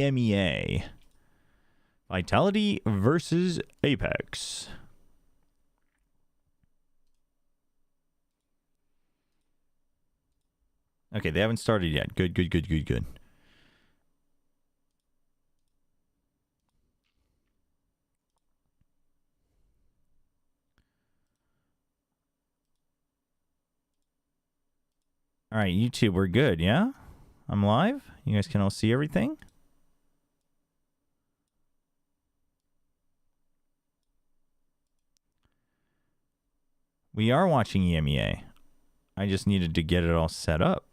EMEA. Vitality versus Apex. Okay, they haven't started yet. Good, good, good, good, good. All right, YouTube, we're good, yeah? I'm live. You guys can all see everything. We are watching EMEA. I just needed to get it all set up.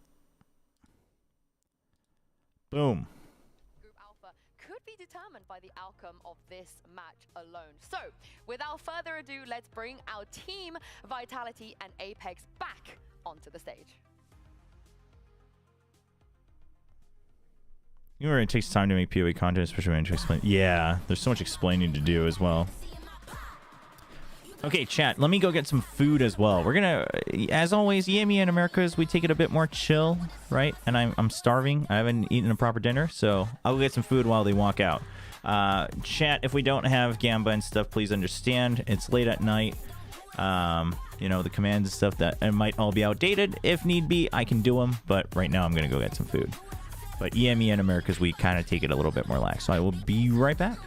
Boom. Group Alpha could be determined by the outcome of this match alone. So, without further ado, let's bring our team Vitality and Apex back onto the stage. You know, it takes time to make PoE content, especially when you explain. Yeah, there's so much explaining to do as well. Okay, chat, let me go get some food as well. We're gonna, as always, EMEA and Americas, we take it a bit more chill, right? And I'm starving. I haven't eaten a proper dinner, so I'll get some food while they walk out. Chat, if we don't have Gamba and stuff, please understand. It's late at night. You know, the commands and stuff that it might all be outdated. If need be, I can do them, but right now I'm gonna go get some food. But EMEA and Americas, we kind of take it a little bit more lax. So I will be right back.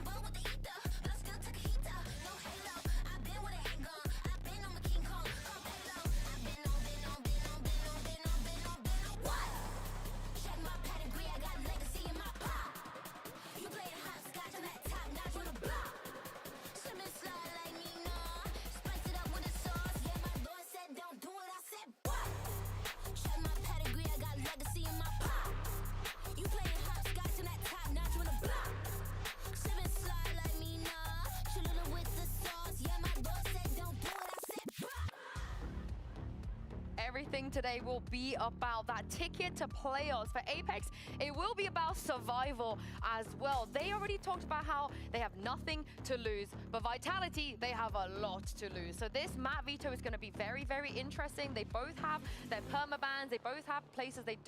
Everything today will be about that ticket to playoffs. For Apex, it will be about survival as well. They already talked about how they have nothing to lose, but Vitality, they have a lot to lose. So this map veto is going to be very, very interesting. They both have their permabans. They both have places they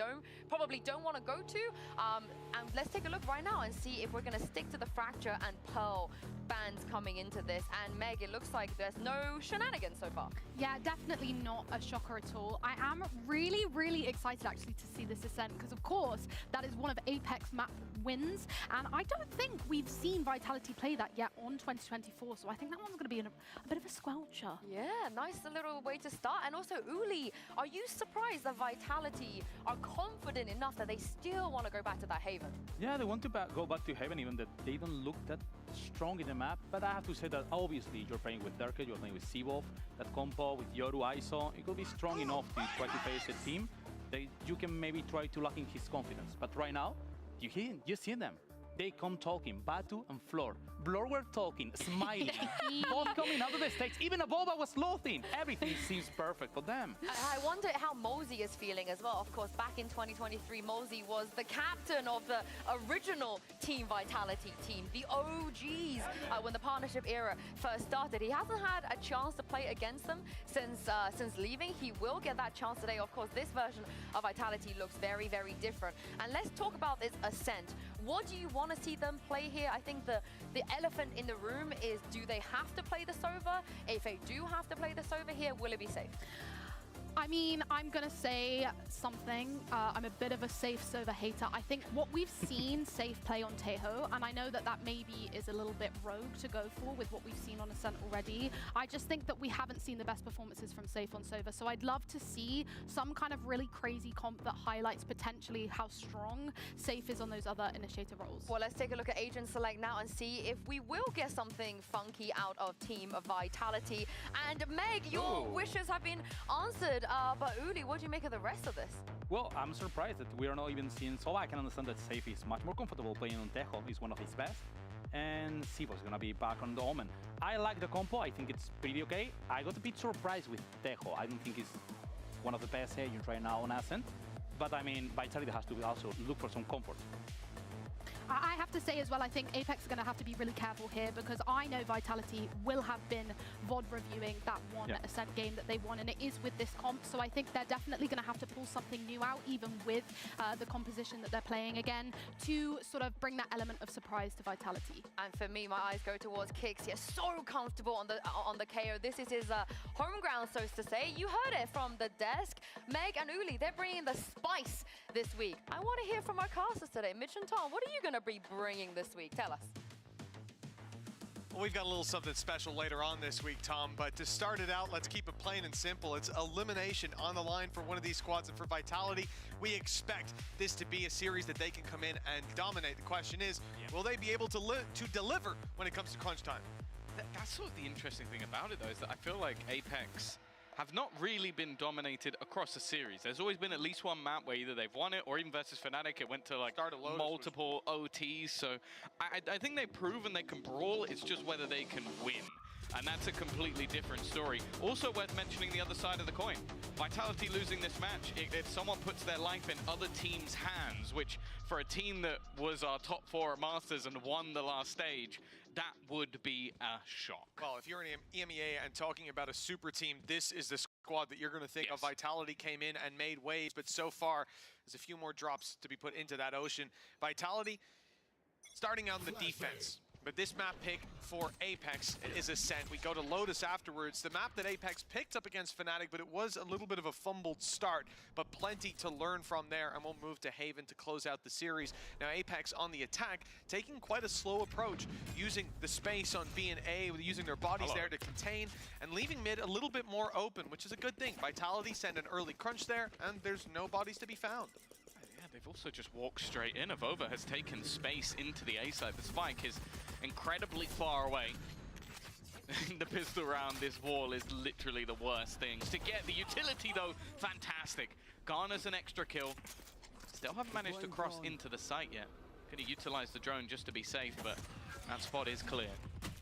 probably don't want to go to. And let's take a look right now and see if we're going to stick to the Fracture and Pearl bans coming into this. And Meg, it looks like there's no shenanigans so far. Yeah, definitely not a shocker at all. I am really, really excited actually to see this Ascent because, of course, that is one of Apex map wins. And I don't think we've seen Vitality play that yet on 2024. So I think that one's going to be a bit of a squelcher. Yeah, nice little way to start. And also, Uli, are you surprised that Vitality are confident enough that they still want to go back to that Haven? Yeah, they want to go back to Haven, even that they don't look that strong in the map. But I have to say that obviously you're playing with Derke, you're playing with Seawolf, that combo with Yoru ISO, it could be strong enough to try to face a team that you can maybe try to lock in his confidence. But right now, you see them. They come talking, Batu and Floor. Blur were talking, smiling, both coming out of the stage. Even Aboba was loathing. Everything seems perfect for them. I wonder how Mosey is feeling as well. Of course, back in 2023, Mosey was the captain of the original Team Vitality team, the OGs, when the partnership era first started. He hasn't had a chance to play against them since leaving. He will get that chance today. Of course, this version of Vitality looks very, very different. And let's talk about this Ascent. What do you want to see them play here? I think the elephant in the room is, do they have to play the Sova? If they do have to play the Sova here, will it be safe? I mean, I'm going to say something. I'm a bit of a safe Sova hater. I think what we've seen safe play on Tejo, and I know that that maybe is a little bit rogue to go for with what we've seen on Ascent already. I just think that we haven't seen the best performances from safe on Sova. So I'd love to see some kind of really crazy comp that highlights potentially how strong safe is on those other initiator roles. Well, let's take a look at Agent Select now and see if we will get something funky out of Team Vitality. And Meg, your wishes have been answered. But Uli, what do you make of the rest of this? Well, I'm surprised that we are not even seeing Sova. I can understand that Safe is much more comfortable playing on Tejo. He's one of his best. And Sivo is going to be back on the Omen. I like the compo. I think it's pretty okay. I got a bit surprised with Tejo. I don't think he's one of the best agents right now on Ascent. But I mean, Vitality has to also look for some comfort. I have to say as well, I think Apex are going to have to be really careful here because I know Vitality will have been VOD reviewing that one Ascent game that they won, and it is with this comp, so I think they're definitely going to have to pull something new out, even with the composition that they're playing again, to sort of bring that element of surprise to Vitality. And for me, my eyes go towards Kix. He's so comfortable on the KO. This is his home ground, so to say. You heard it from the desk. Meg and Uli, they're bringing the spice this week. I want to hear from our casters today. Mitch and Tom, what are you going to be bringing this week? Tell us. Well, we've got a little something special later on this week, Tom, but to start it out, let's keep it plain and simple. It's elimination on the line for one of these squads, and for Vitality, we expect this to be a series that they can come in and dominate. The question is, will they be able to deliver when it comes to crunch time? That's sort of the interesting thing about it, though, is that I feel like Apex have not really been dominated across a series. There's always been at least one map where either they've won it, or even versus Fnatic, it went to like multiple OTs. So I think they've proven they can brawl. It's just whether they can win. And that's a completely different story. Also worth mentioning the other side of the coin. Vitality losing this match, if someone puts their life in other teams' hands, which for a team that was our top 4 at Masters and won the last stage, that would be a shock. Well, if you're in EMEA and talking about a super team, this is the squad that you're going to think of. Vitality came in and made waves, but so far, there's a few more drops to be put into that ocean. Vitality, starting out in the defense. But this map pick for Apex is Ascent. We go to Lotus afterwards. The map that Apex picked up against Fnatic, but it was a little bit of a fumbled start, but plenty to learn from there, and we'll move to Haven to close out the series. Now Apex on the attack, taking quite a slow approach, using the space on B and A, using their bodies there to contain, and leaving mid a little bit more open, which is a good thing. Vitality send an early crunch there, and there's no bodies to be found. They've also just walked straight in. Avova has taken space into the A side. The spike is incredibly far away. The pistol round this wall is literally the worst thing. To get the utility though, fantastic. Garners an extra kill. Still haven't managed to cross into the site yet. Could have utilized the drone just to be safe, but that spot is clear.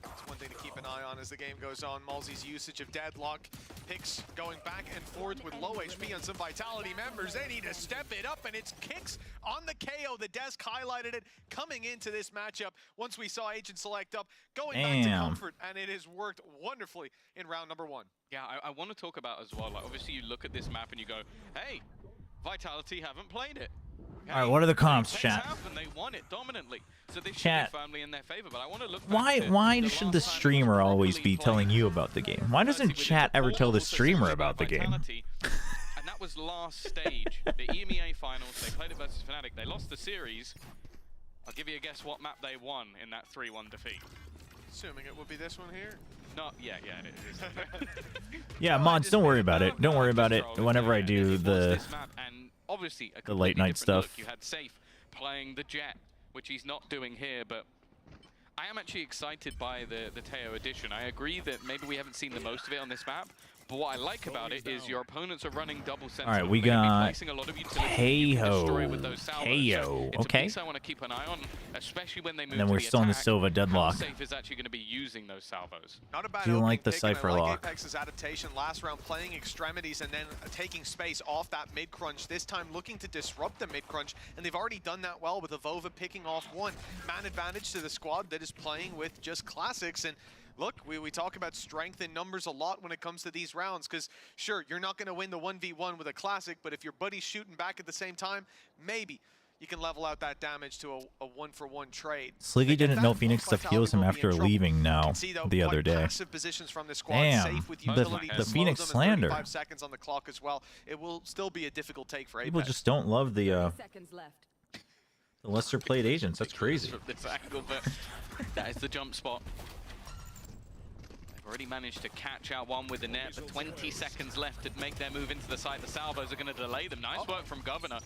It's one thing to keep an eye on as the game goes on. Malzy's usage of Deadlock. Picks going back and forth with low HP on some Vitality members. They need to step it up, and it's Kix on the KO. The desk highlighted it coming into this matchup. Once we saw Agent Select up, going back to Comfort, and it has worked wonderfully in round number 1. Yeah, I want to talk about as well, like obviously you look at this map and you go, hey, Vitality haven't played it. All right, what are the comps, chat? And they won it dominantly. So this should be firmly in their favor, but I want to look why should the streamer always be telling you about the game? Why doesn't chat ever tell the streamer about the game? And that was last stage, the EMEA finals. They played it versus Fnatic. They lost the series. I'll give you a guess what map they won in that 3-1 defeat. Assuming it would be this one here. Yeah, it is. Yeah, mods, don't worry about it. Don't worry about it. Whenever I do the obviously the late night stuff. You had Safe playing the Jet, which he's not doing here, but I am actually excited by the Teo addition. I agree that maybe we haven't seen the most of it on this map, but what I like about it is your opponents are running double sentinel. All right, we got Teo. Okay. I want to keep an eye on, especially when they move. And then we're still in the Silva deadlock. Safe is actually going to be using those salvos. Not a bad do you like the pick, Cypher lock? Apex's adaptation last round, playing extremities and then taking space off that mid crunch. This time looking to disrupt the mid crunch, and they've already done that well with Avova picking off one man advantage to the squad that is playing with just classics. And look, we talk about strength in numbers a lot when it comes to these rounds, because sure, you're not going to win the 1v1 with a classic, but if your buddy's shooting back at the same time, maybe you can level out that damage to a 1-for-1 trade. Sliggy didn't know Phoenix stuff heals him after leaving now the other day. From the squad, damn, the Phoenix slander. 5 seconds on the clock as well. It will still be a difficult take for Apex. People just don't love the lesser played agents. That's crazy. This angle, but that is the jump spot. Already managed to catch out one with the net, but 20 seconds left to make their move into the site. The salvos are going to delay them. Nice work from Governor.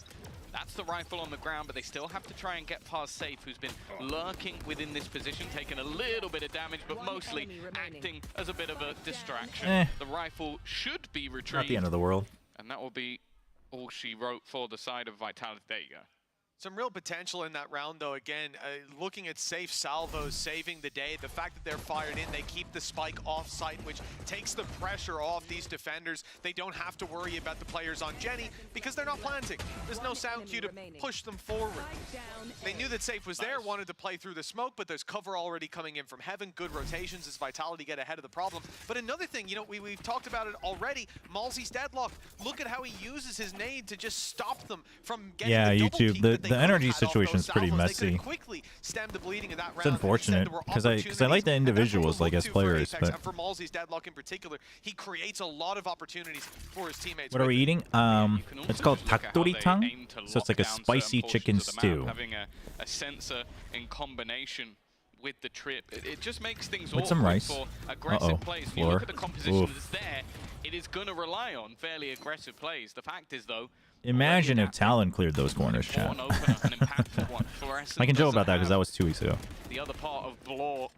That's the rifle on the ground, but they still have to try and get past Safe, who's been lurking within this position, taking a little bit of damage, but mostly acting as a bit of a distraction. The rifle should be retrieved. Not the end of the world. And that will be all she wrote for the side of Vitality. There you go. Some real potential in that round, though. Again, looking at safe salvos, saving the day. The fact that they're fired in, they keep the spike off-site, which takes the pressure off these defenders. They don't have to worry about the players on Jenny because they're not planting. There's no sound cue to push them forward. They knew that safe was there, wanted to play through the smoke, but there's cover already coming in from heaven. Good rotations as Vitality get ahead of the problem. But another thing, you know, we've talked about it already. Malzy's deadlock. Look at how he uses his nade to just stop them from getting the double YouTube. peek The energy situation is pretty messy. It's unfortunate because I like the individuals like as players, but for Malzy's deadlock in particular, he creates a lot of opportunities for his teammates. What are we eating? It's called takdori tang, so it's like a spicy chicken stew. Having a sensor in combination with the trip, it just makes things with some rice. for aggressive plays. If you look at the composition that's there, it is going to rely on fairly aggressive plays. The fact is, though, imagine if Talon cleared those corners, chat. I can joke about that because that was 2 weeks ago. The other part of Blore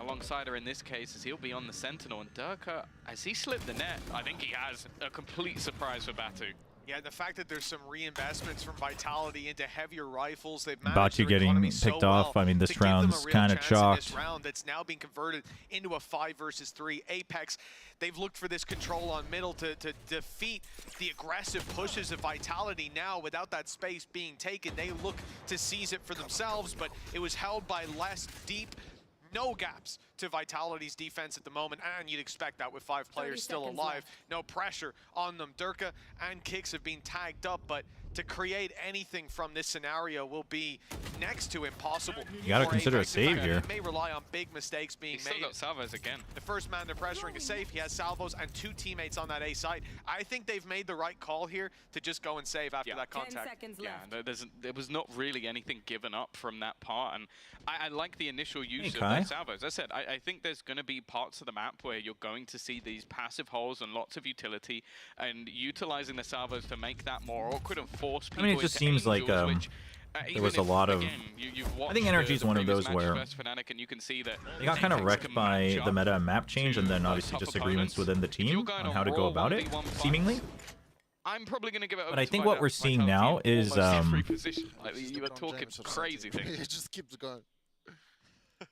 alongside her in this case is he'll be on the Sentinel, and Durka, has he slipped the net? I think he has. A complete surprise for Batu. Yeah, the fact that there's some reinvestments from Vitality into heavier rifles, they've managed Batu getting picked off. I mean, this round's kind of chalked. This round that's now being converted into a 5 versus 3. Apex, they've looked for this control on middle to defeat the aggressive pushes of Vitality. Now, without that space being taken, they look to seize it for themselves, but it was held by less deep. No gaps to Vitality's defense at the moment, and you'd expect that with 5 players still alive. Left. No pressure on them. Durka and Kicks have been tagged up, but to create anything from this scenario will be next to impossible. You gotta consider a save here. May rely on big mistakes being made. Still got salvos again. The first man they're pressuring is safe. He has salvos and 2 teammates on that A site. I think they've made the right call here to just go and save after that contact. There was not really anything given up from that part, and I like the initial use of those salvos. As I said, I think there's going to be parts of the map where you're going to see these passive holes and lots of utility, and utilizing the salvos to make that more awkward and force people. I mean, it just seems like there was a lot of. I think Energy is one of those where and you can see that they got kind of wrecked by the meta and map change, and then obviously disagreements within the team on how to go about it, seemingly. I'm probably going to give it. But I think what we're seeing now is you were talking crazy things. It just keeps going.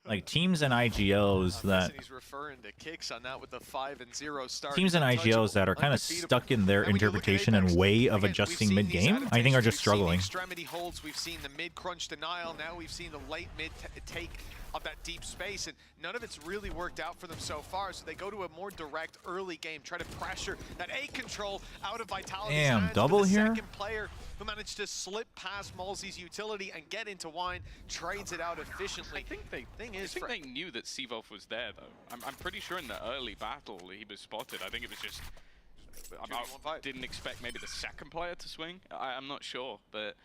Like teams and IGOs that he's referring to Kicks on that with the 5-0 start. Teams and IGOs that are kind of stuck in their interpretation and way of adjusting mid-game, I think are just struggling. Extremity holds, we've seen the mid-crunch denial, now we've seen the late mid take of that deep space, and none of it's really worked out for them so far, so they go to a more direct early game, try to pressure that A control out of Vitality's hands. Double the here? Second player who managed to slip past Malzy's utility and get into Wine, trades it out efficiently. I think they knew that Seavolf was there, though. I'm pretty sure in the early battle he was spotted. I think it was just... I didn't expect maybe the second player to swing. I'm not sure, but...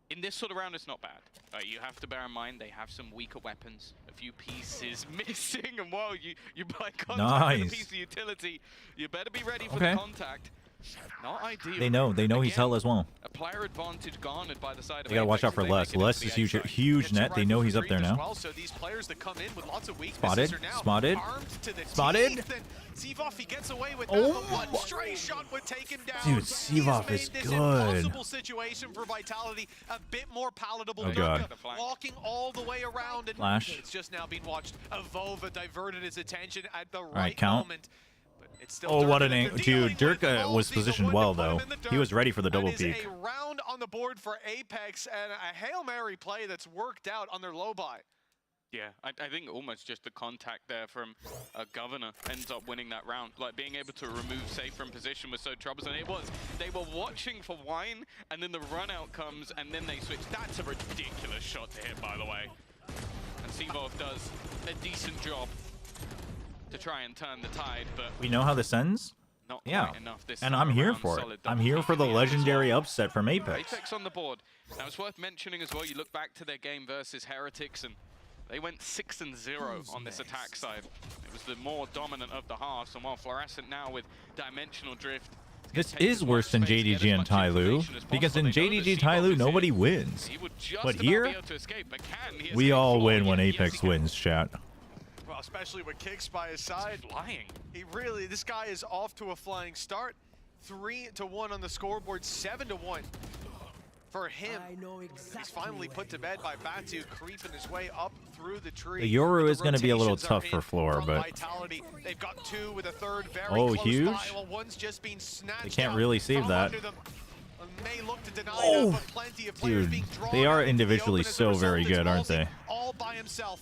In this sort of round, it's not bad. You have to bear in mind they have some weaker weapons, a few pieces missing, and while you buy contact with a piece of utility, you better be ready for the contact. Not ideal. They know he's hell as well. A player advantage garnered by the side of they gotta watch out for Les. Les is huge net. They know he's up there now. So these players that come in with lots of spotted. Spotted. Seavoff, he gets away with one stray shot would take him down. Dude, Seavoff is good. Impossible situation for Vitality, a bit more palatable. Oh god. Walking all the way around, and Flash. It's just now being watched. Avova diverted his attention at the right moment. It's still what an angle. Dude, Durka was positioned well, though. He was ready for the double peek. A round on the board for Apex and a Hail Mary play that's worked out on their low buy. Yeah, I think almost just the contact there from Governor ends up winning that round. Like, being able to remove Safe from position was so troublesome. It was. They were watching for Wine, and then the run out comes, and then they switch. That's a ridiculous shot to hit, by the way. And Seavolf does a decent job to try and turn the tide, but we know how this ends. Not quite enough this and I'm here for it. I'm here for the legendary upset from Apex. Apex on the board. Now it's worth mentioning as well. You look back to their game versus Heretics, and they went 6-0 on this attack side. It was the more dominant of the halves, and while Fluorescent now with dimensional drift. This is worse than JDG and Tyloo, because in JDG Tyloo nobody wins. But here, we all win when Apex wins, chat. Well, especially with Kicks by his side. Flying. This guy is off to a flying start. 3-1 on the scoreboard, 7-1 for him. He's finally put to bed by Batu, creeping his way up through the tree. The Yoru is going to be a little tough for floor, but Vitality. They've got two with a third very close huge. by, while one's just been snatched They can't out really save from that. under them. May look to deny them, but plenty of players Dude, being drawn they are out into the individually open as a so very result. It's good, aren't Malzy they? all by himself.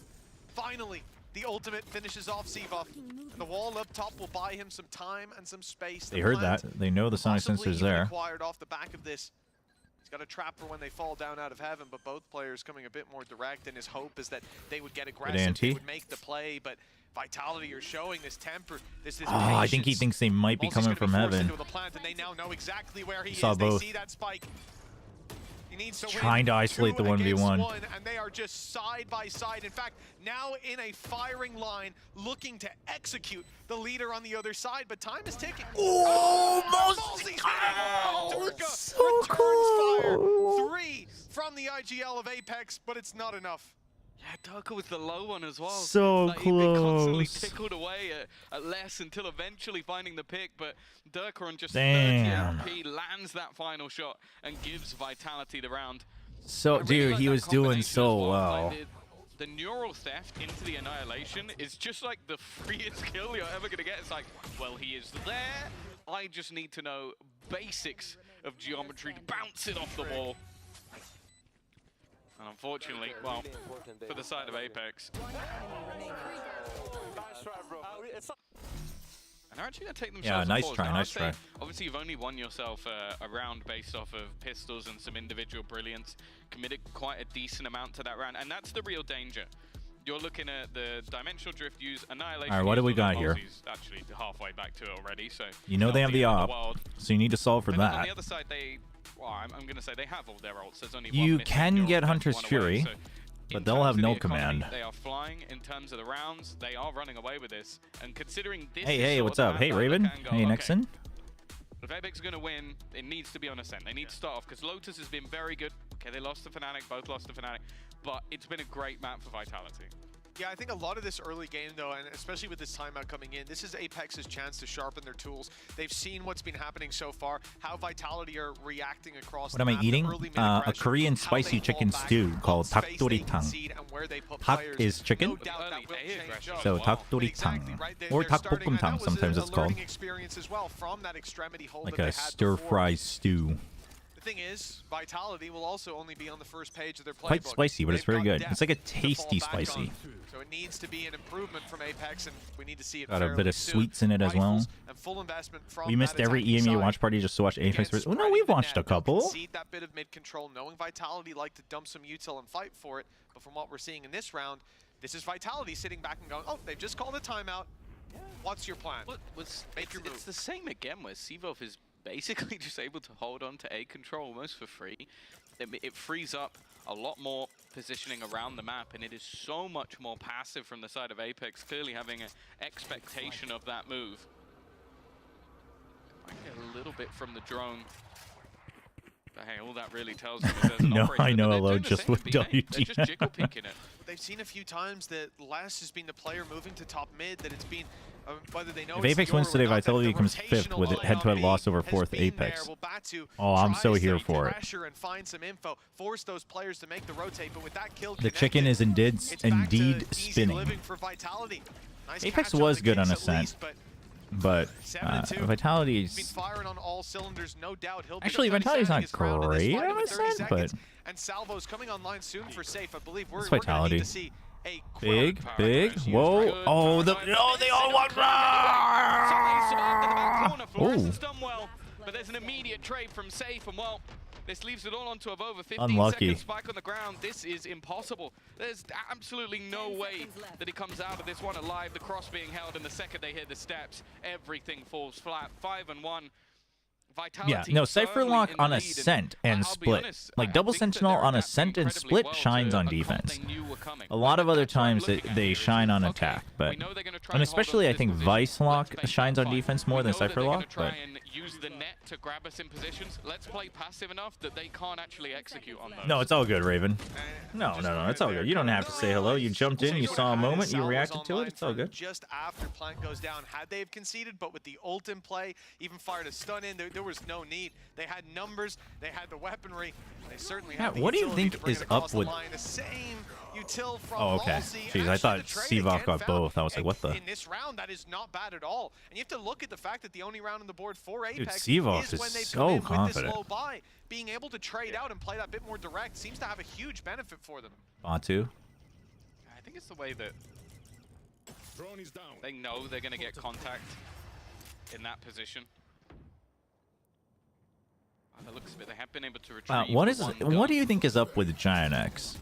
Finally, the ultimate finishes off Sivov. And the wall up top will buy him some time and some space. They heard that. They know the sonic Possibly sensor's even there. acquired off the back of this. He's got a trap for when they fall down out of heaven, but both players coming a bit more direct, and his hope is that they would get aggressive, they would make the play, but Vitality are showing this temper, this I think he thinks they might be coming from heaven. into the plant, and they now know exactly where he Saw is. both. They see that spike. He needs to Trying to isolate the 1v1. And they are just side by side. In fact, now in a firing line, looking to execute the leader on the other side, but time is ticking. Oh, Malzy's so close. Fire. 3 from the IGL of Apex, but it's not enough. Yeah, Durka with the low one as well. So like, he'd been constantly close. tickled away at less until eventually finding the pick, but Durka on just Damn. 30 MP lands that final shot and gives Vitality the round. So, I really dude, like he that was doing combination so as well. Like the neural theft into the annihilation is just like the freest kill you're ever gonna get. It's like, well, he is there. I just need to know basics of geometry to bounce it off the wall. And unfortunately, well, for the side of Apex. And they're actually going to take themselves nice a pause. try, Now, nice I'd try. say, obviously, you've only won yourself a round based off of pistols and some individual brilliance. Committed quite a decent amount to that round, and that's the real danger. You're looking at the Dimensional Drift use, Annihilation. All right, what do we use, got although here? Malzy's actually halfway back to it already, so You know they have the not end of op, world. so you need to solve for And then that. on the other side, well, I'm going to say they have all their ults. There's only You one missing. can You're get all Hunter's one away, Fury, so but in they'll terms have of no the economy, command. They are flying in terms of the rounds. They are running away with this. And considering this Hey, is what's sort up? of Hey, the map that Raven. can go, Hey, okay, Nixon. if Apex is going to win, it needs to be on Ascent. They need to start off, because Lotus has been very good. Okay, they lost to Fnatic, both lost to Fnatic, but it's been a great map for Vitality. Yeah, I think a lot of this early game, though, and especially with this timeout coming in, this is Apex's chance to sharpen their tools. They've seen what's been happening so far, how Vitality are reacting across What the am I map, the eating? early mid A aggression, Korean how spicy they chicken fall back, stew called what space they takdoritang. concede, and where they put Tak players. is chicken, No doubt that will change up. so Wow. But exactly, takdoritang, right? or They're starting, and that takbokkumtang was sometimes a it's called, learning experience as well from that extremity hold like that a they had stir-fry before. stew. The thing is, Vitality will also only be on the first page of their playbook. Quite spicy, but it's They've very got good. It's like a depth to fall tasty back spicy. on. So it needs to be an improvement from Apex, and we need to see it Got a fairly bit of soon. sweets in it as well. Rifles and full investment from We missed that every attacking EMEA side. watch party just to watch Apex. Again, Oh no, spreading we've the watched a net. They'll couple. concede that bit of mid control, knowing Vitality like to dump some util and fight for it. But from what we're seeing in this round, this is Vitality sitting back and going, "Oh, they've just called a timeout. What's your plan? Make your move." It's the same again, where Sivov is basically just able to hold on to A control almost for free. It frees up a lot more positioning around the map, and it is so much more passive from the side of Apex, clearly having an expectation of that move. Might get a little bit from the drone. But hey, all that really tells me is there's an No, operator, I know but they're Elo doing the just same with B, mate. They're WT. just jiggle peeking it. They've seen a few times that Les has been the player moving to top mid, that it's been whether they know If it's Apex the wins Yoru or today, not, that Vitality the becomes fifth rotational with a line head-to-head on loss B over has fourth been Apex. there. Well, Batu Oh, I'm so tries here to for it. pressure and find some info, force those players to make the rotate, but with that kill The chicken is connected, it's back to indeed easy spinning. living for Vitality. Nice Apex catch on was the good on kicks at Ascent, least, but but 7-2. Vitality's He's been firing on all cylinders, no doubt. He'll be actually the Vitality's not 30 round of this great fight on with 30 Ascent, but seconds. And Salvo's coming online soon for safe. I believe we're It's going to Vitality. need to see a big, quick big. Used Whoa! good Oh, power they all want. Fluorescence done well, but there's an immediate trade from Safe, and well, this leaves it all onto over 15 Unlucky. seconds. Spike on the ground. This is impossible. There's absolutely no way that he comes out of this one alive. The cross being held, and the second they hit the steps, everything falls flat. 5-1. Vitality Yeah, no, Cypher firmly Lock in the on lead, Ascent and I'll be Split. honest, Like I Double think that Sentinel they're on adapting Ascent and incredibly Split well shines to on a comp defense. they knew were coming. A lot of other That's what I'm times looking at they here. shine on Okay, attack, we but know they're gonna try and and hold especially on I to think this Vice position. Lock Let's make shines that on fight. defense more We than know that Cypher they're Lock, gonna try but and use the net to grab us in positions. Let's play passive enough that they can't actually execute on those. no, it's all good, Raven. No, it's all good. You don't have to say hello. You jumped in, you saw a moment, you reacted to it. It's all good. Just after plant goes down, had they have conceded, but with the ult in play, even fired a stun in, there was no need. They had numbers, they had the weaponry, they certainly had the what do you utility to think bring is it across up the with... line. The same util from Oh, okay. Halsey. Jeez, I thought Seavoff got both. I was like, what the... In this round, that is not bad at all. And you have to look at the fact that the only round on the board for Apex Seavoff is when is they so come in with confident. this low buy. Being able to trade out and play that bit more direct seems to have a huge benefit for them. Batu. I think it's the way that they know they're going to get contact in that position. By the looks of it, they have been able to retrieve What do you think is up with Giant X?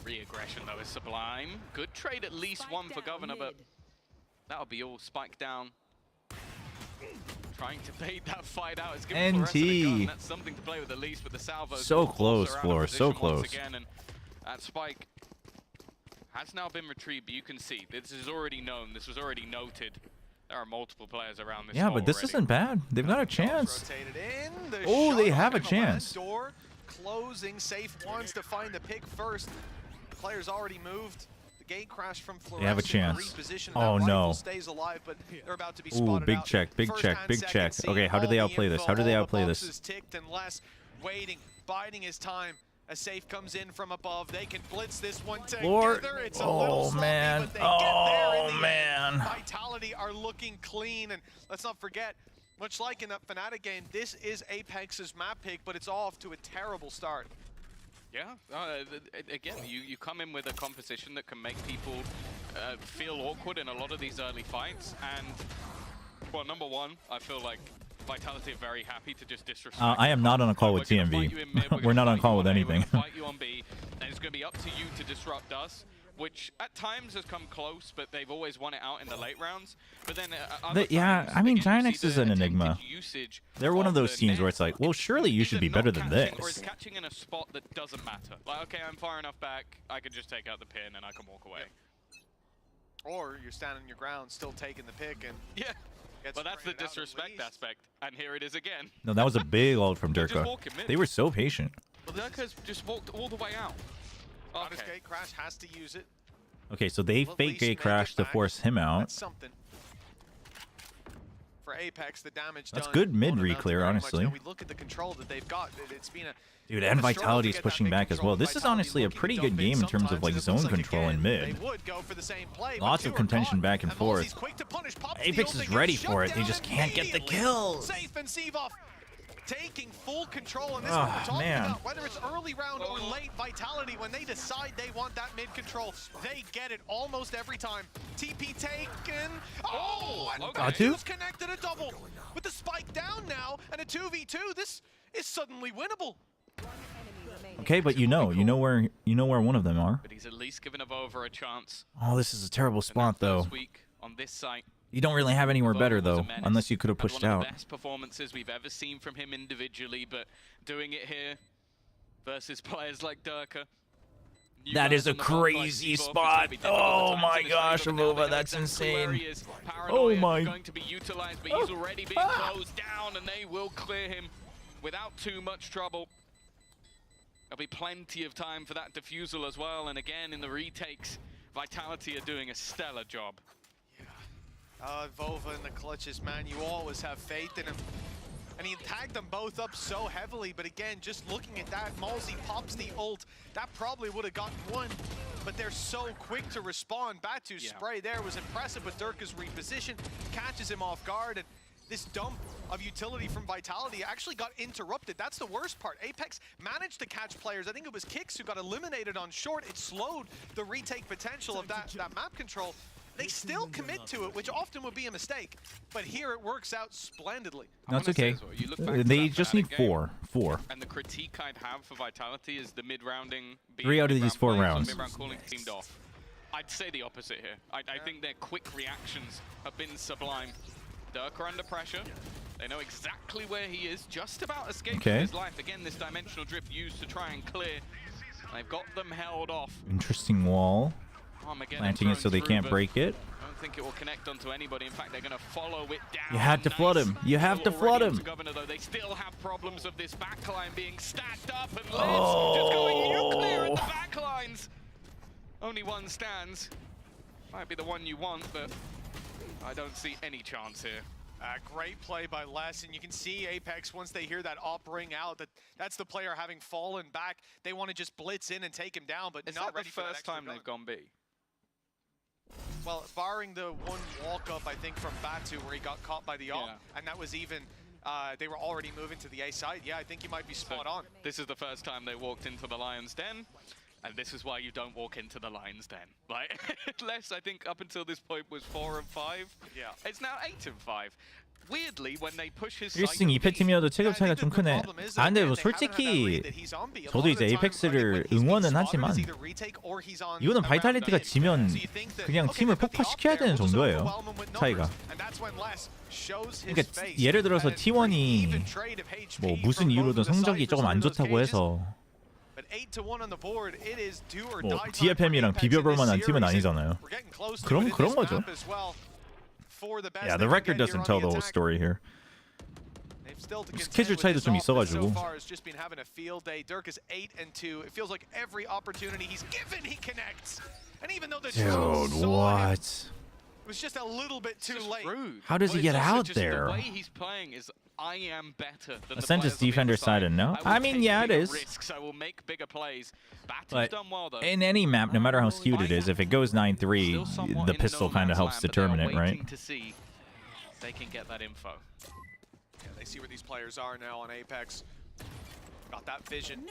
Re-aggression, though, is sublime. Good trade, at least one for Governor, but that'll be all. Spike down. Trying to bait that fight out. It's giving NT. the gun. That's something to play with at least with the salvo. So close, Floor. So close. Again, and that Spike has now been retrieved, but you can see this is already known. This was already noted. There are multiple players around this. Yeah, but this already. isn't bad. They've got a chance. The Oh, they shot have a on the chance. door closing. Safe wants to find the pick first. Players already moved. The gate crash from Fluorescent. They have a chance. Reposition. Oh, that no. rifle stays alive, but they're about to be Ooh, spotted big out. check, big First check, and big second check. seeing Okay, how do they all the outplay this? info, How do they all the outplay this? boxes ticked and less waiting, biding his time. A safe comes in from above. They can blitz this one Lord. together. It's a little sloppy, Man. but they get there in the end. Man. Vitality are looking clean, and let's not forget, much like in that Fnatic game, this is Apex's map pick, but it's off to a terrible start. Yeah, again, you come in with a composition that can make people feel awkward in a lot of these early fights, and, well, number one, I feel like Vitality are very happy to just disrespect. I am not on a call with TMV. We're not on a call with anything. We're fight you on B, and it's going to be up to you to disrupt us, which at times has come close, but they've always won it out in the late rounds. But then, yeah, I mean, Giant X is an enigma. They're one of those teams where it's like, well, surely you should be better than this. Or it's catching in a spot that doesn't matter. Like, okay, I'm far enough back, I can just take out the pin and I can walk away. Or you're standing your ground, still taking the pick, and yeah. But that's the disrespect aspect, and here it is again. No, that was a big ult from Just Durka. walk him in. They were so patient. Well, Durka's just walked all the way out. Okay. Gate crash has to use it. Okay, so they fake gate crash to force him out. That's something. For Apex, the damage That's done good mid won't amount to re-clear, very much. honestly. Now we look at the control that they've got. It's been a Dude, and struggle Vitality to is get that pushing mid back as control. well. This is Vitality honestly a looking pretty to good dump in game in terms of sometimes, like and it zone looks like, control and again, mid. They would go for the same play, Lots but of two are contention caught. back and forth. Mosey's quick to punish, pops the Apex ult, is they ready get for shut it. They down just can't get the immediately. kills. Safe and Seavoff taking full control, and this is what we're talking man. about. Whether it's early round or late, Vitality, when they decide they want that mid control, they get it almost every time. TP taken. Oh, and Batu's connected a double. With the spike down now and a 2v2, this is suddenly winnable. Okay, but you know where one of them are. But he's at least given over a chance. Oh, this is a terrible spot though. First week on this site. You don't really have anywhere better Vogel was a though, menace. unless you could have Had pushed one of out. the best performances we've ever seen from him individually, but doing it here versus players like Durka. New That guys is a on the front line, crazy Seavoff is spot. gonna be difficult Oh at times my in this gosh, league, but now they Amova, know that's exactly where insane. he is. Oh Paranoia my. is going to be utilized, but he's already being closed down, and they will clear him without too much trouble. There'll be plenty of time for that defusal as well, and again in the retakes, Vitality are doing a stellar job. Vova in the clutches, man, you always have faith in him. And he tagged them both up so heavily, but again, just looking at that, Malzy pops the ult. That probably would have gotten one, but they're so quick to respond. Batu's spray there was impressive, but Durka's reposition catches him off guard, and this dump of utility from Vitality actually got interrupted. That's the worst part. Apex managed to catch players. I think it was Kicks who got eliminated on short. It slowed the retake potential of that map control. They still commit to it, which often would be a mistake, but here it works out splendidly. That's okay. They just need four. And the critique I'd have for Vitality is the mid-rounding. 3 out of these 4 rounds. Mid-round calling teamed off. I'd say the opposite here. I think their quick reactions have been sublime. Durka under pressure. They know exactly where he is, just about escaping his life. Again, this dimensional drift used to try and clear. They've got them held off. Interesting wall. Planting it so they can't break it. I don't think it will connect onto anybody. In fact, they're going to follow it down. You had to flood him. You have to flood him. Governor, though, they still have problems of this backline being stacked up, and Liz just going nuclear at the backlines. Only one stands. Might be the one you want, but I don't see any chance here. Great play by Les, and you can see Apex, once they hear that op ring out, that's the player having fallen back. They want to just blitz in and take him down, but not ready for that first time they've gone B? Well, barring the one walk-up, I think, from Batu, where he got caught by the op, and that was even, they were already moving to the A side. Yeah, I think you might be spot on. This is the first time they walked into the Lion's Den, and this is why you don't walk into the Lion's Den. Like, Les, I think, up until this point was 4 and 5. Yeah. It's now 8 and 5. Weirdly, when they push his 1승 2패 팀이어도 체급 차이가 좀 크네. 아 근데 뭐 솔직히 저도 이제 에이펙스를 응원은 하지만 이거는 바이탈리티가 지면 그냥 팀을 폭파시켜야 되는 정도예요. 차이가. 그러니까 예를 들어서 T1이 뭐 무슨 이유로든 성적이 조금 안 좋다고 해서 뭐 TFM이랑 비벼볼 만한 팀은 아니잖아요. 그런 거죠. Yeah, the record doesn't tell the whole story here. 스케줄 차이도 좀 있어가지고. Dude, what? It was just a little bit too late. How does he get out there? The way he's playing is, I am better than the Ascendus defender side, and no? I mean, yeah, it is. I will make bigger plays. But in any map, no matter how skewed it is, if it goes 9-3, the pistol kind of helps determine it, right? They can get that info. Yeah, they see where these players are now on Apex. Got that vision.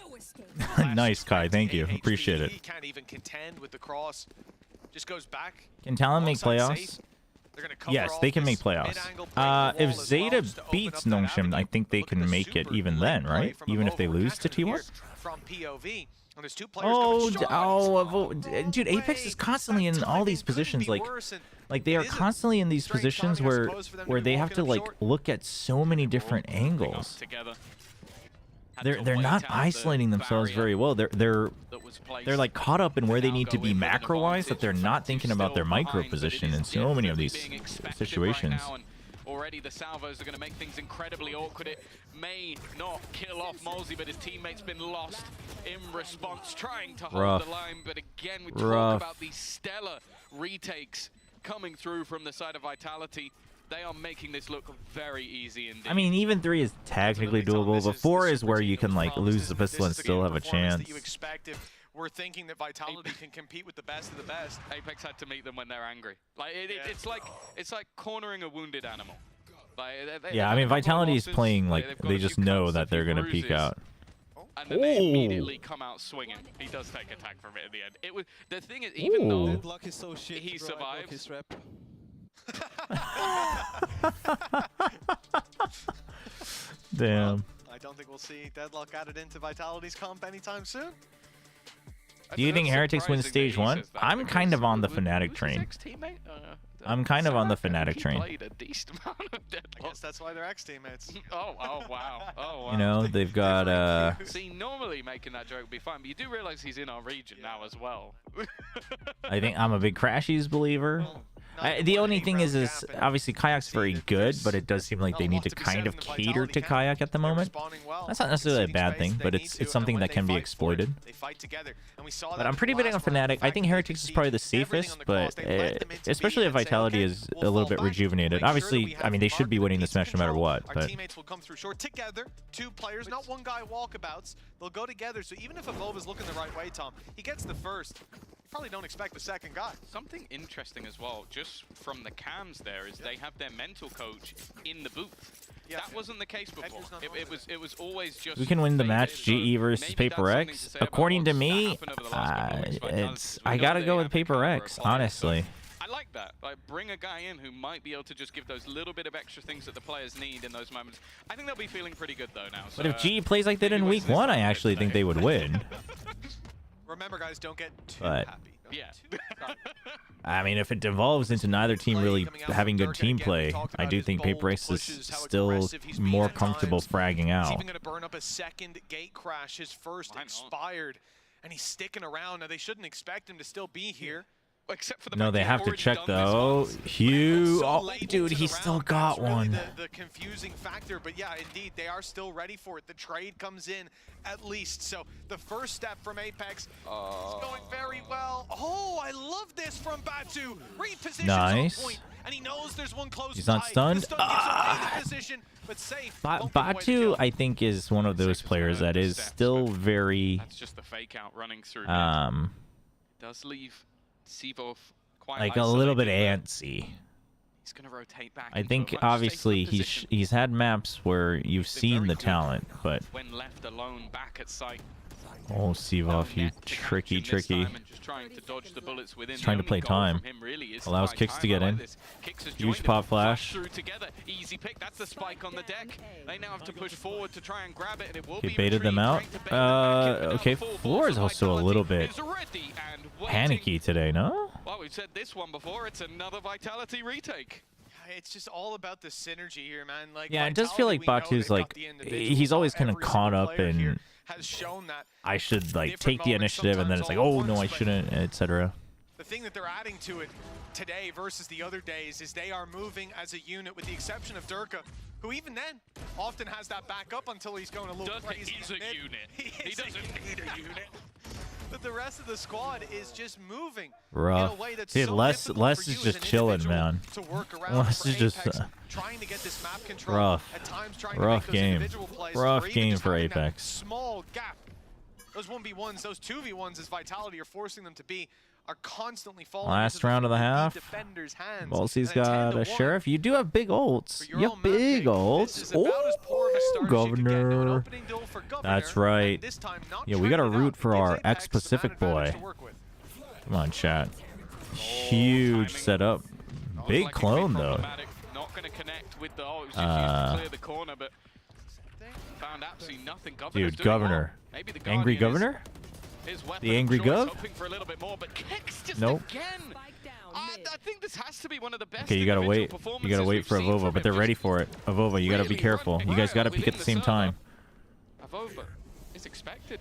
Nice, Kai. Thank you. Appreciate it. He can't even contend with the cross. Just goes back. Can Talon make playoffs? Yes, they can make playoffs. If Zeta beats Nongshim, I think they can make it even then, right? Even if they lose to T1? Dude, Apex is constantly in all these positions. Like they are constantly in these positions where they have to like look at so many different angles. They're not isolating themselves very well. They're like caught up in where they need to be macro-wise, that they're not thinking about their micro position in so many of these situations. Already the salvos are going to make things incredibly awkward. It may not kill off Molzy, but his teammate's been lost in response, trying to hold the line. But again, we talk about these stellar retakes coming through from the side of Vitality. They are making this look very easy indeed. I mean, even 3 is technically doable, but 4 is where you can like lose the pistol and still have a chance. We're thinking that Vitality can compete with the best of the best. Apex had to meet them when they're angry. Like it's like cornering a wounded animal. Yeah, I mean, Vitality is playing like they just know that they're gonna peek out. And then they immediately come out swinging. He does take attack from it at the end. It was the thing is, even though he survives. Damn. I don't think we'll see Deadlock added into Vitality's comp anytime soon. Do you think Heretics win stage 1? I'm kind of on the Fnatic train. I'm kind of on the Fnatic train. Played a decent amount of Deadlock. I guess that's why they're ex-teammates. Oh wow. Oh wow. You know, they've got See, normally making that joke would be fine, but you do realize he's in our region now as well. I think I'm a big Crashies believer. The only thing is obviously Kayak's very good, but it does seem like they need to kind of cater to Kayak at the moment. That's not necessarily a bad thing, but it's something that can be exploited. But I'm pretty big on Fnatic. I think Heretics is probably the safest, but especially if Vitality is a little bit rejuvenated. Obviously, I mean, they should be winning this match no matter what. But teammates will come through short together, 2 players, not one guy walkabouts. They'll go together, so even if Evolve is looking the right way, Tom, he gets the first. Probably don't expect the second guy. Something interesting as well, just from the cams there, is they have their mental coach in the booth. Yeah. That wasn't the case before. It was always just. We can win the match GE versus Paper X. According to me, I gotta go with Paper X, honestly. I like that. Like, bring a guy in who might be able to just give those little bit of extra things that the players need in those moments. I think they'll be feeling pretty good though now. So, but if GE plays like they did in week 1, I actually think they would win. Remember, guys, don't get too happy. Yeah. I mean, if it devolves into neither team really having good team play, I do think Paper X is still more comfortable fragging out. He's even going to burn up a second gate crash. His first expired, and he's sticking around. Now, they shouldn't expect him to still be here. Except for the no, they have to check though. Hugh, oh, dude, he still got one. The confusing factor, but yeah, indeed, they are still ready for it. The trade comes in at least. So the first step from Apex is going very well. Oh, I love this from Batu. Repositions on point. and he knows there's one close. He's not stunned. The stun gives away the position, but safe. Won't give away the Batu, kill. I think, is one of those players that is still very That's just the fake out running through. Does leave Sivov quite like a little bit isolated, but antsy. He's going to rotate back. I into think a much obviously safer position. he's had maps where you've They're seen very the good talent, but when left alone back at site. oh, Sivov, you Net to catch tricky. him this time and just trying to dodge the bullets within. He's trying to The play only goal time. from him really is Allows buy Kicks to time. get I like in. this. Kicks has Huge joined him. pop flash. Through together. Easy pick. That's the spike on the deck. They now have to push forward to try and grab it, and it will He be baited them retrieved, out. trying to bait them back in, but Okay, now the full Floor force is of also a little bit Vitality is ready and waiting. panicky today, no? Well, we've said this one before. It's another Vitality retake. It's just all about the synergy here, man. Like, Yeah, it does feel like Vitality, we know Batu's they've like got the individuals. he's always kind of Every caught single up player here in has shown that I should like different take the moments, initiative, and then it's like, sometimes all oh at no, I once, but shouldn't, etc. the thing that they're adding to it today versus the other days is they are moving as a unit, with the exception of Durka, who even then often has that backup until he's going a little Durka crazy. is a mid. unit. He He doesn't need a unit. But the rest of the squad is just moving Rough. in a way that's Dude, so Les difficult is for you just as an chilling, individual man. to work around. Les for is just, Apex, trying to get this map control. rough. At times trying Rough to make those game. individual plays, Rough or even game just for having that Apex. small gap. Those 1v1s, those 2v1s as Vitality are forcing them to be, are constantly falling Last into the round of the elite half. defenders' hands. Ballsy's And a got 10-1 a Sheriff. You do have big ults. for your You own have map big pick. This ults. is about as poor of a start as you could get into an Governor. opening duel for Governor, That's and right. this time not Yeah, we gotta trending root up. for Gives our Apex ex-Pacific an advantage boy. to work with. Come on, chat. Huge timing. setup. That was Big like a clone bit though. problematic. Not going to connect with the. Oh, it was just used to clear the corner, but found absolutely nothing. Governor's Dude, doing well. Governor. Maybe the Angry Guardian Governor? is his weapon The of Angry choice, Gov? hoping for a little bit more, but Kicks just Nope. again. I think this has to be one of the best. Okay, you gotta individual wait. You performances gotta wait we've for seen Avova, from but they're him. ready Just for it. Avova, you gotta be really careful. running You guys gotta wild peek at the within same the time. Avova is expected.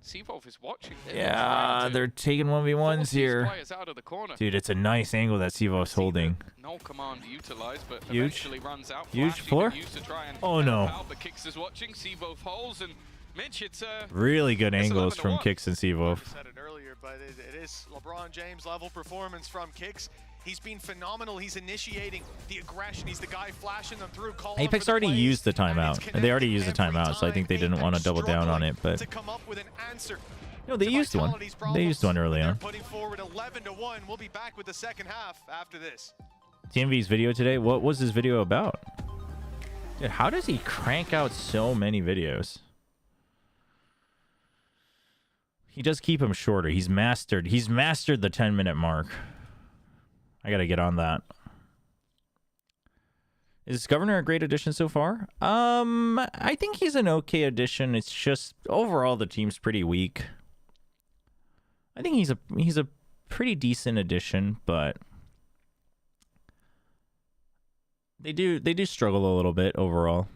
Seawolf is watching. Yeah, they're taking 1v1s Force these here. players out of the corner. Dude, it's a nice angle that Sivov's holding. No command utilized, but Huge. eventually runs out. Huge Flash floor. even used to try and Oh, no. help out, but Kicks is watching. Seawolf holds, and Mitch, it's Really good It's angles 11-1. from Kicks and Sivov. I said it earlier, but it is LeBron James level performance from Kicks. He's been phenomenal. He's initiating the aggression. He's the guy flashing them through. calling them Apex for the already plays, used the and it's timeout. They already used the connecting timeout, so I think they every didn't time. want to double down on Struggling it, but to come up with an answer no, they to used one. Vitality's They used one early They're on. putting forward 11-1. We'll be back with the second half after this. TMV's video today, what was his video about? Dude, how does he crank out so many videos? He does keep them shorter. He's mastered the 10-minute mark. I gotta get on that. Is Governor a great addition so far? I think he's an okay addition. It's just overall the team's pretty weak. I think he's a pretty decent addition, but they do struggle a little bit overall.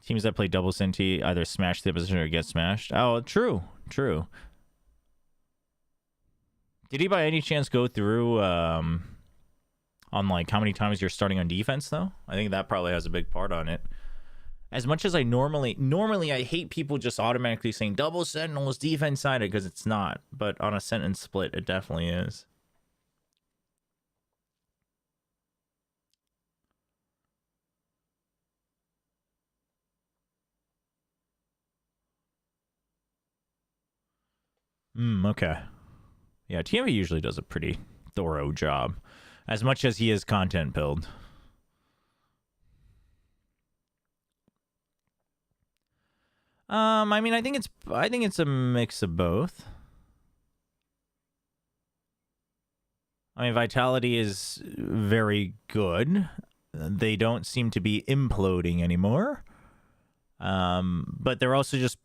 Teams that play double Senti either smash the opposition or get smashed. Oh, true. Did he by any chance go through on like how many times you're starting on defense though? I think that probably has a big part on it. As much as I normally I hate people just automatically saying double sentinel is defense sided, because it's not, but on a sentence split it definitely is. Okay. Yeah, TMV usually does a pretty thorough job, as much as he is content build. I mean, I think it's a mix of both. I mean, Vitality is very good. They don't seem to be imploding anymore. But they're also just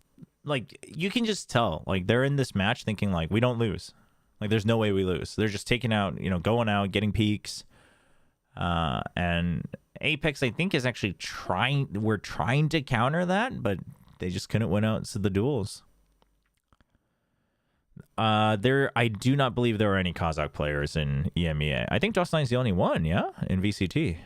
like, you can just tell, like, they're in this match thinking like, we don't lose. Like, there's no way we lose. They're just taking out, going out, getting peaks. And Apex, I think, is actually we're trying to counter that, but they just couldn't win out to the duels. I do not believe there are any Kazakh players in EMEA. I think Dust9's the only one, yeah, in VCT.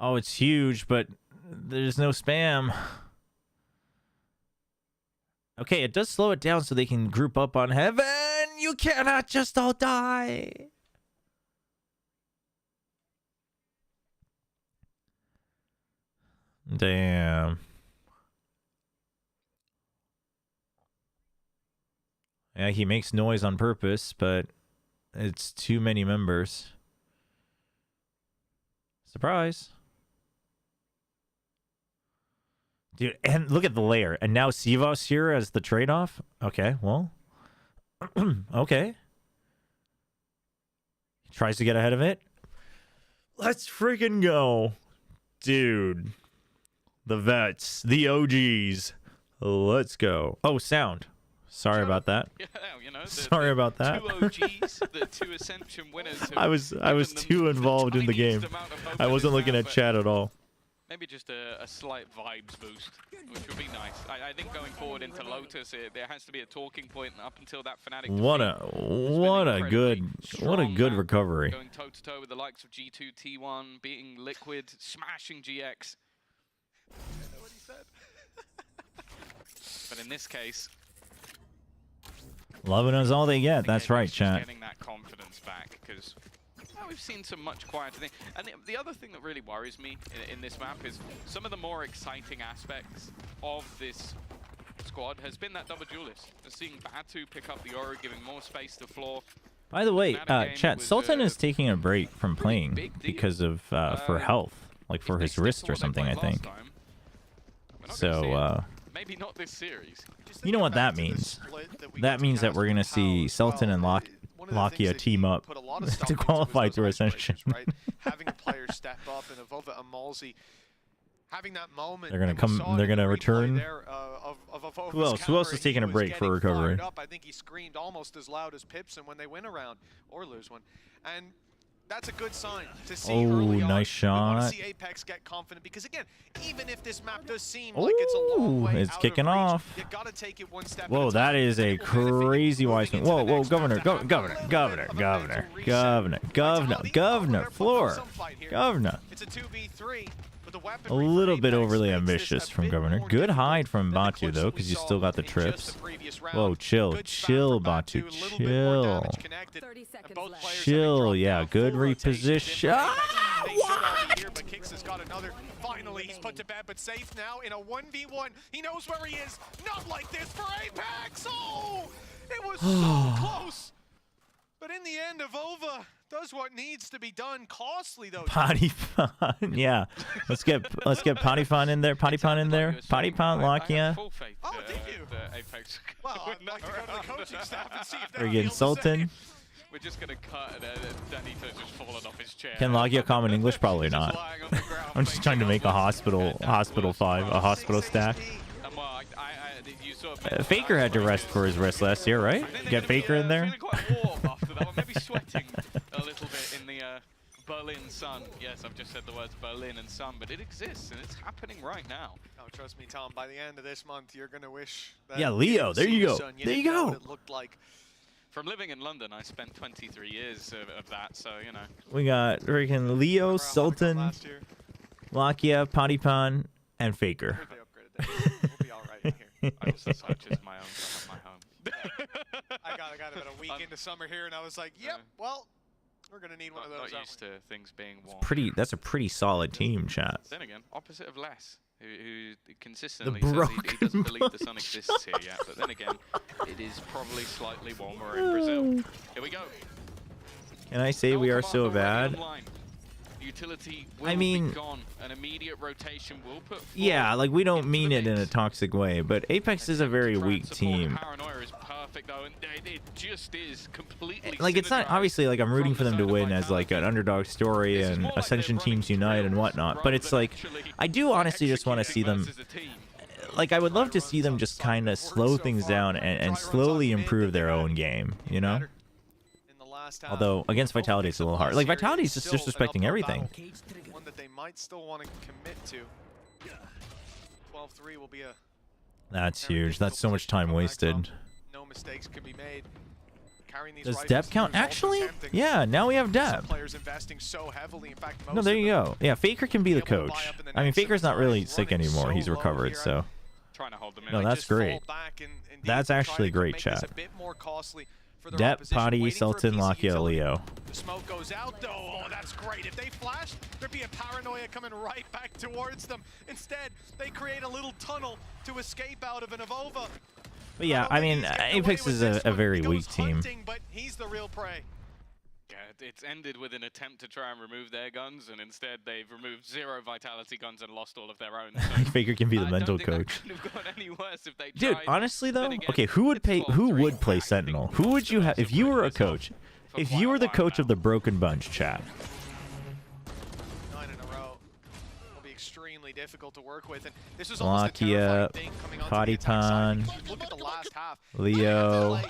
Oh, it's huge, but there's no spam. Okay, it does slow it down so they can group up on heaven. You cannot just all die. Damn. Yeah, he makes noise on purpose, but it's too many members. Surprise. Dude, and look at the layer. And now Sivas here as the trade-off? Okay, well. Okay. He tries to get ahead of it. Let's freaking go. Dude. The vets. The OGs. Let's go. Oh, sound. Sorry about that. Yeah, you know, Sorry about that. Two OGs, the two Ascension winners. I was too involved in the game. I wasn't looking at chat at all. Maybe just a slight vibes boost, which would be nice. I think going forward into Lotus, there has to be a talking point up until that Fnatic. What a good recovery. Going toe to toe with the likes of G2, T1, beating Liquid, smashing GX. That's what he said. But in this case, loving us all they get. That's right, chat. Getting that confidence back because we've seen some much quieter things. And the other thing that really worries me in this map is some of the more exciting aspects of this squad has been that double duelist. Seeing Batu pick up the aura, giving more space to floor. By the way, chat, Sultan is taking a break from playing because of for health, like for his wrist or something, I think. So maybe not this series. You know what that means? That means that we're gonna see Sultan and Lakia team up to qualify to Ascension. Right? Having a player step up and Avova and Malzy having that moment. They're gonna come. They're gonna return. Who else? Who else is taking a break for recovery? I think he screamed almost as loud as Pipson when they win a round or lose one, and that's a good sign to see. Oh, nice shot. We want to see Apex get confident because again, even if this map does seem like it's a long way it's kicking off. You gotta take it one step. Whoa, that is a crazy wise move. Whoa, whoa, governor, floor, governor. It's a 2v3. A little bit overly ambitious from Governor. Good hide from Batu, though, because you still got the trips. Whoa, chill. Chill, Batu. Chill. Chill, yeah. Good reposition. But Kix has got another. Finally, he's put to bed, but safe now in a 1v1. He knows where he is. Not like this for Apex. Oh, it was so close. But in the end, Avova does what needs to be done. Costly though. Potty Pon, yeah. Let's get Potty Pon in there. Potty Pon in there. Potty Pon, Lakia. Oh, did you? Apex. Well, I'd like to go to the coaching staff and see if they're getting Sultan. We're just gonna cut and Danito's just fallen off his chair. Can Lakia common English? Probably not. I'm just trying to make a hospital 5, a hospital stack. Faker had to rest for his wrist last year, right? Get Faker in there. Maybe sweating a little bit in the Berlin sun. Yes, I've just said the words Berlin and sun, but it exists and it's happening right now. Oh, trust me, Tom. By the end of this month, you're gonna wish. That yeah, Leo. There you go. There you go. What it looked like. From living in London, I spent 23 years of that, so you know. We got freaking Leo, Sultan, Lakia, Potty Pon, and Faker. We'll be all right here. I also purchased my own from my home. I got about a week into summer here, and I was like, yep, well, we're going to need one of those. Not used to things being warm. That's a pretty solid team, chat. Then again, opposite of Les, who consistently says he doesn't believe the sun exists here yet. But then again, it is probably slightly warmer in Brazil. Here we go. Can I say we are so bad? Utility will be gone. An immediate rotation will put yeah, like we don't mean it in a toxic way, but Apex is a very weak team. Paranoia is perfect though, and it just is completely like it's not obviously like I'm rooting for them to win as like an underdog story and Ascension teams unite and whatnot, but it's like I do honestly just want to see them. Like I would love to see them just kind of slow things down and slowly improve their own game, you know? Although against Vitality it's a little hard. Like Vitality is just disrespecting everything. One that they might still want to commit to. 12-3 will be a. That's huge. That's so much time wasted. No mistakes can be made. carrying these Does rifles depth through count? is also Actually, tempting. yeah, now we have Some depth. players investing so heavily. In fact, No, most there of you them go. Yeah, Faker can be the able to buy coach. up in the I mean, next Faker's not really running sick so anymore. He's low recovered, here. so Trying to hold them in. no, Might that's just fall great. back and indeed That's try actually to great, make this chat. a bit more costly for their Depp, opposition. Potty, Waiting for a Sultan, PC Lakia, utility. Leo. The smoke goes out though. Oh, that's great. If they flash, there'd be a paranoia coming right back towards them. Instead, they create a little tunnel to escape out of an Avova. But yeah, I mean, Apex is a very weak team. But he's the real prey. Yeah, it's ended with an attempt to try and remove their guns, and instead they've removed 0 vitality guns and lost all of their own. So Faker can be the I mental don't think coach. that couldn't have gone any worse if they Dude, tried. honestly Then though, again, okay, who would it's pay? 12-3. Who would play I think Sentinel? most Who would of you us have if have you were a played this coach? for If quite you a were the while coach of now. the Broken Bunch, chat. 9 in a row will be extremely difficult to work with, and this was almost a Lakia, terrifying thing coming onto the Potty attack side. Ton, Look at the last half. Leo, They had to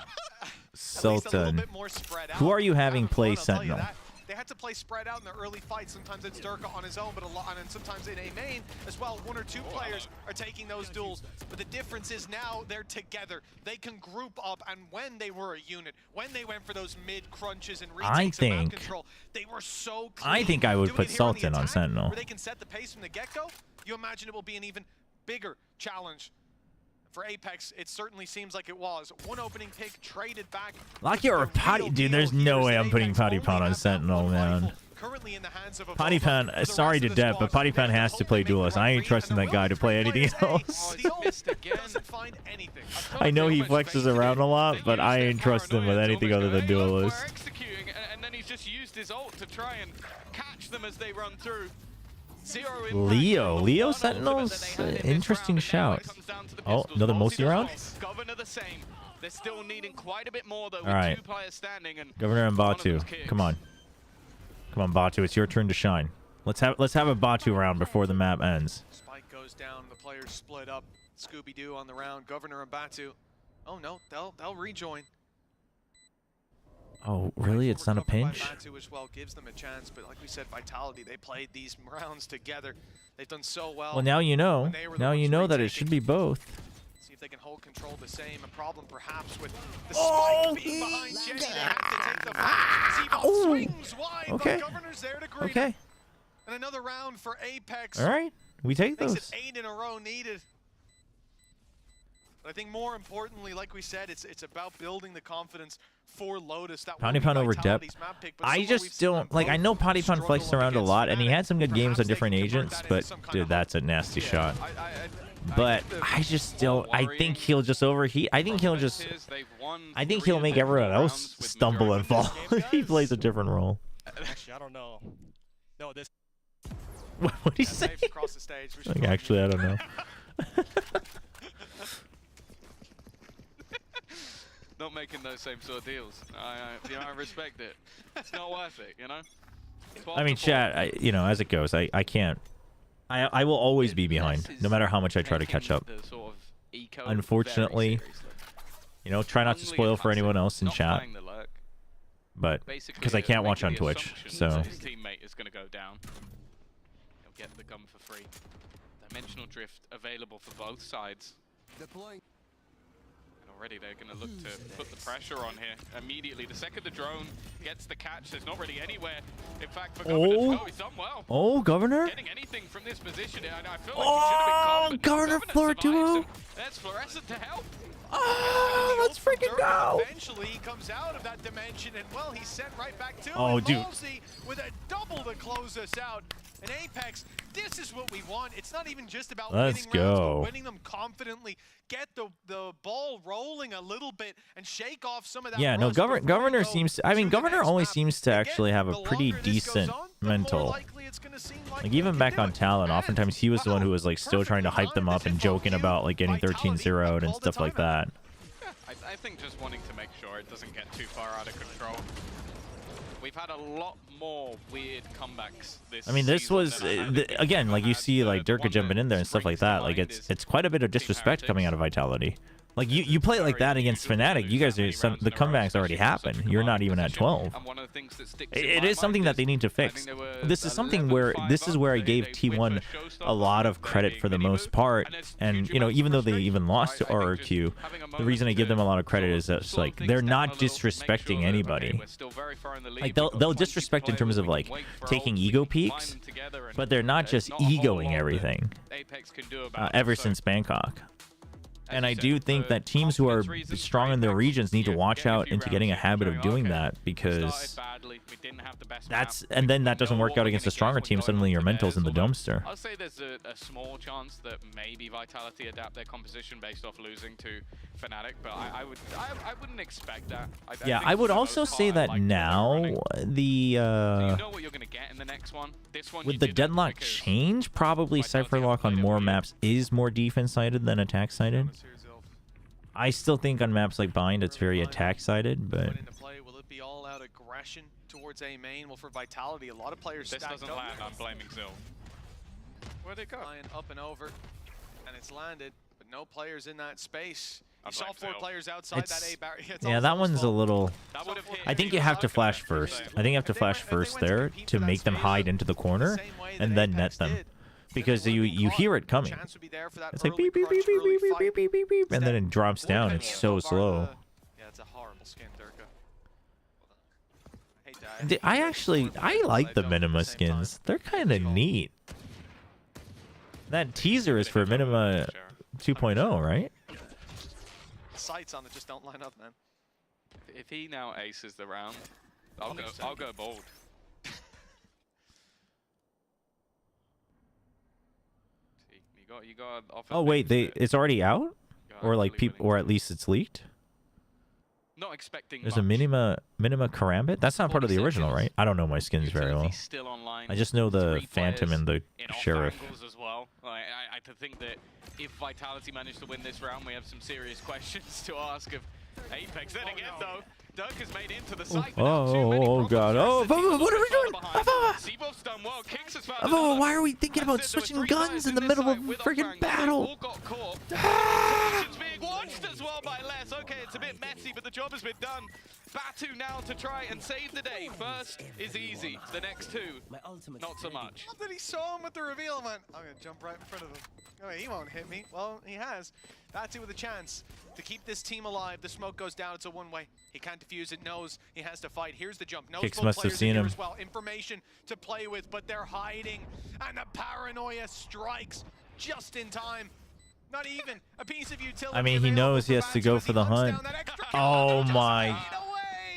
play at least a little Sultan. bit more spread out. Who are you having Having play fun, I'll tell you Sentinel? that. They had to play spread out in the early fights. Sometimes it's Durka on his own, but a lot, and sometimes in a main as well. 1 or 2 players are taking those duels. But the difference is now they're together. They can group up, and when they were a unit, when they went for those mid crunches and retakes and map control, they were so clean. I think I would Doing put it here on the Sultan on attack, Sentinel. where they can set the pace from the get-go. You imagine it will be an even bigger challenge. For Apex, it certainly seems like it was. One opening pick traded back. Lakia or The Potty? real Dude, deal there's here no is way that I'm putting Apex Potty only Pound on have that Sentinel, one man. rifle currently in the hands of Potty Avova. Pound, For the sorry rest to of the death, squad, but Potty they Pound have has hope to they play make the duelist. right I ain't read, trusting and that the guy to Rogue play players anything say, else. Steal missed again. doesn't find anything. I know he How much flexes faith around in a it. lot, They but used I their ain't trusting him with paranoia to anything other almost than go, "Hey, look, duelist. we're executing," and then he's just used his ult to try and catch them as they run through. 0 impact Leo, on the Leo one ultimate Sentinel's that they had in this interesting round, and now shout. it comes down to the Oh, pistols. another Mosey Mosi does round? well. Governor the same. They're still needing quite a bit more though with Alright. 2 players standing, and Governor and one of Batu, them's kicks. come on. Come on, Batu, it's your turn to shine. Let's have a Batu round before the map ends. Spike goes down. The players split up. Scooby-Doo on the round. Governor and Batu. Oh no, they'll rejoin. Oh, really? It's not a Recovered by pinch? Batu as well gives them a chance, but like we said, Vitality, they played these rounds together. They've done so well. Well, now you know. when they were the Now you ones know that it retaking. should be both. See if they can hold control the same. A problem perhaps with the Oh, spike being behind Jenny. They have to take the fight. Zebo swings wide, Okay. but Governor's there to greet Okay. it. And another round for Apex. All right. We take Makes those. it 8 in a row needed. But I think more importantly, like we said, it's about building the confidence for Lotus. That Potty will be Pound over Vitality's Depp. map pick, but I somewhere we've just seen them don't like. I both know Potty Pound struggle flexed around a against lot, and he Fnatic. had some good games on Perhaps they different can convert agents. that into But some kind dude, of that's a nasty shot. I But think the I just still, I worrying think he'll just overheat. I think he'll just. is they've won I think 3 he'll of make their everyone 4 else rounds with stumble and majority fall of this if he game, plays a guys. different role. Actually, I don't know. No, this. What do you Yeah, say? saves across the stage. We should Like, probably actually, I don't know. Not making those same sort of deals. I respect it. It's not worth it, you know. I mean, 12 to 4. chat. You know, as it goes, I can't. I will always be behind, no matter how much I try to catch up. The sort of eco Unfortunately, very seriously. You know, try not to Only spoil if for that's anyone it. else in Not chat, playing the lurk. but Basically, because I can't watch on making the Twitch, assumption so that his teammate is going to go down. He'll get the gun for free. Dimensional drift available for both sides. Deploying. And already they're going to look to put the pressure on here immediately. The second the drone gets the catch, there's not really anywhere. In fact, for Governor to go, he's done well. Oh, Governor. Getting anything from this position, and I feel like Oh, he should have been caught, but Governor Floor survives, duo. and There's Fluorescent to help. Oh, let's freaking go. Eventually, he comes out of that dimension, and well, he's sent right back to Oh, it. dude. Halsey with a double to close us out. And Apex, this is what we want. It's not even just about Let's winning rounds, go. but winning them confidently. Get the ball rolling a little bit and shake off some of that. Yeah, no, rust before we Governor go seems. I mean, to the Governor next always map. seems to Again, actually have a the pretty longer this goes decent on, the more mental. likely it's gonna seem like Like they even can back do on it. Talon, And, oftentimes he was the one who was like still trying to hype them up and joking about like getting 13-0'd and stuff like that. I think just wanting to make sure it doesn't get too far out of control. We've had a lot more weird comebacks this I mean, this season was than I had in again, like you had. see, like The Durka one jumping that in there and stuff springs like to that. Like mind it's is it's quite a bit of Team disrespect coming Heretics. out of Vitality. Like you play like that against Fnatic, you guys are the comebacks already happened. You're not even at 12. It is something that they need to fix. This is something where I gave T1 a lot of credit for the most part, and you know, even though they even lost to RRQ, the reason I give them a lot of credit is that it's like they're not disrespecting anybody. Like they'll disrespect in terms of like taking ego peaks, but they're not just egoing everything. Ever since Bangkok. And I do think that teams who are strong in their regions need to watch out into getting a habit of doing that, because and then that doesn't work out against a stronger team. Suddenly your mental's in the dumpster. I'll say there's a small chance that maybe Vitality adapt their composition based off losing to Fnatic, but I wouldn't expect that. Yeah, I would also say that now the you know what you're gonna get in the next one. This one with the deadlock change, probably Cypherlock on more maps is more defense-sided than attack-sided. I still think on maps like Bind, it's very attack-sided, but Will it be all out aggression towards A main? Well, for Vitality, a lot of players this stacked doesn't up. land, I'm blaming Zil. Where'd it go? Flying up and over, and it's landed, but no players in that space. You I saw blame 4 Zil. players outside that A barrier. yeah, that one's a little... That would have hit. I think you have to flash first. I think you have to flash first there to make them hide into the corner and then net them. Because you hear it coming. It's like beep, beep, beep, beep, beep, beep, beep, beep, beep, beep, and then it drops down. It's so slow. Yeah, it's a horrible skin, Durka. I like the Minima skins. They're kind of neat. That teaser is for Minima 2.0, right? Sights on it just don't line up, man. If he now aces the round, I'll go bold. You got Oh wait, it's already out, or like people, or at least it's leaked. Not expecting. There's a Minima Karambit. That's not part of the original, right? I don't know my skins very well. Still online. I just know the Phantom and the Sheriff. As well. Like, I think that if Vitality managed to win this round, we have some serious questions to ask of Apex. Then again, though, Dirk has made into the site. Oh god! Oh, what are we doing? Why are we thinking about switching guns in the middle of a friggin' battle? Being watched as well by Les. Okay, it's a bit messy, but the job has been done. Batu now to try and save the day. First is easy. The next two, not so much. That he saw him with the reveal and went, I'm going to jump right in front of him. Oh, he won't hit me. Well, he has. Batu with a chance to keep this team alive. The smoke goes down. It's a one-way. He can't defuse it. Knows he has to fight. Here's the jump. Knows Kicks both must have players seen in here him. as well. Information to play with, but they're hiding. And the paranoia strikes just in time. Not even a piece of utility. I mean, he knows he has to go for the hunt. Oh my.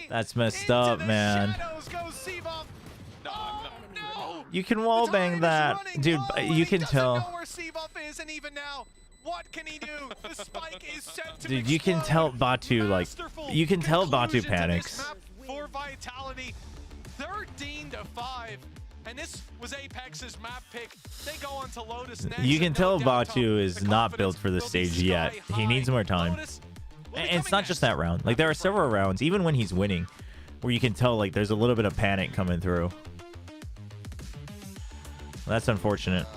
That's messed up, man. You can wallbang that. Dude, you can tell. What can he do? The spike is set to Dude, you can tell Batu, like, you can tell Batu panics. For Vitality, 13-5. And this was Apex's map pick. They go on to Lotus next. You can tell Batu is not built for the stage yet. He needs more time. And it's not just that round. Like, there are several rounds, even when he's winning, where you can tell, like, there's a little bit of panic coming through. That's unfortunate.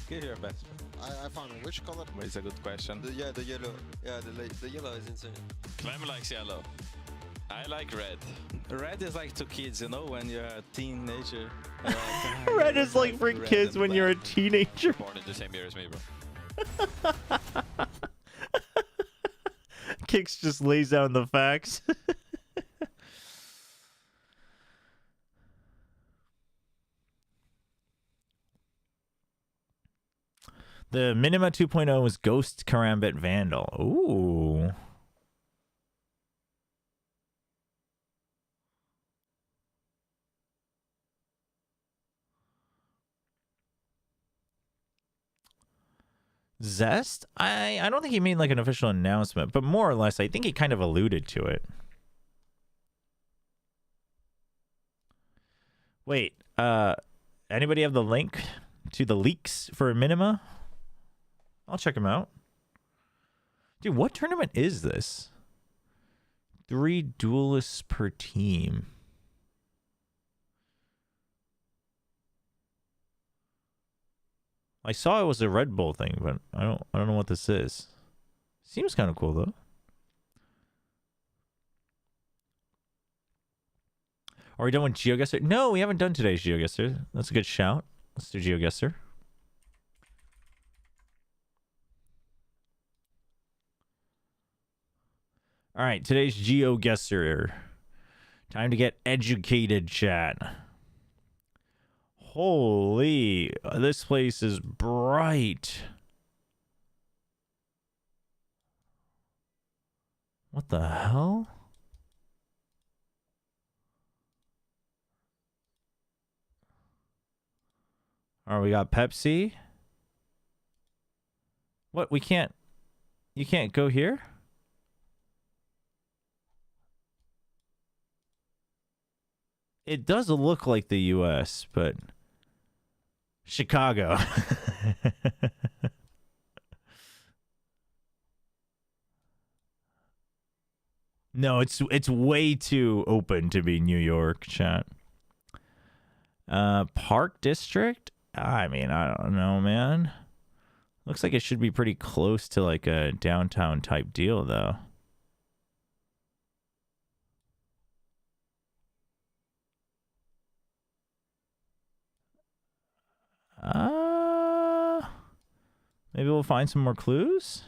Get your best. I found which color? It's a good question. The yellow. Yeah, the yellow is insane. Clem likes yellow. I like red. Red is like to kids, you know, when you're a teenager. Red is like for kids when you're a teenager. Born in the same year as me, bro. Kix just lays down the facts. The Minima 2.0 is Ghost Karambit Vandal. Ooh. Zest? I don't think he made like an official announcement, but more or less I think he kind of alluded to it. Wait, anybody have the link to the leaks for Minima? I'll check them out. Dude, what tournament is this? 3 duelists per team. I saw it was a Red Bull thing, but I don't know what this is. Seems kind of cool though. Are we done with GeoGuessr? No, we haven't done today's GeoGuessr. That's a good shout. Let's do GeoGuessr. All right, today's GeoGuessr. Time to get educated, chat. Holy, this place is bright. What the hell? All right, we got Pepsi. What? We can't... You can't go here? It does look like the U.S., but... Chicago. No, it's way too open to be New York, chat. Park District? I mean, I don't know, man. Looks like it should be pretty close to like a downtown type deal, though. Maybe we'll find some more clues.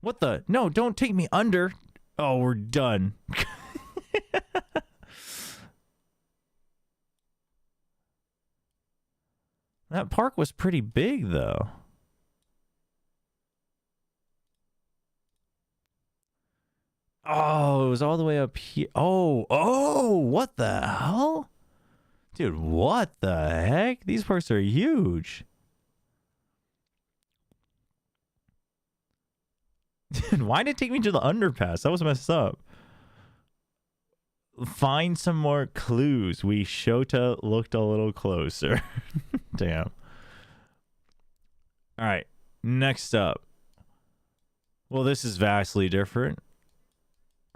What the? No, don't take me under. Oh, we're done. That park was pretty big, though. Oh, it was all the way up here. Oh, what the hell? Dude, what the heck? These parks are huge. Dude, why did it take me to the underpass? That was messed up. Find some more clues. We Shota looked a little closer. Damn. All right. Next up. Well, this is vastly different.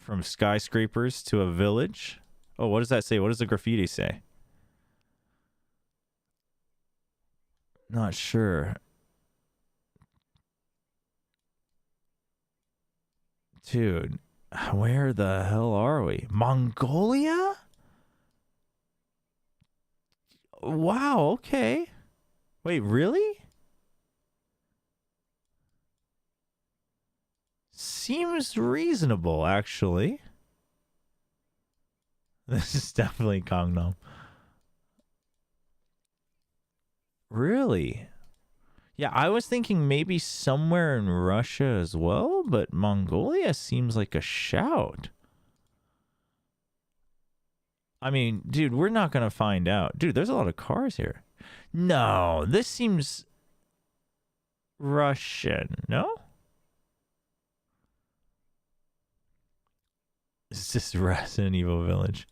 From skyscrapers to a village. Oh, what does that say? What does the graffiti say? Not sure. Dude, where the hell are we? Mongolia? Wow, okay. Wait, really? Seems reasonable, actually. This is definitely Gangnam. Really? Yeah, I was thinking maybe somewhere in Russia as well, but Mongolia seems like a shout. I mean, dude, we're not going to find out. Dude, there's a lot of cars here. No, this seems Russian, no? It's just Resident Evil Village.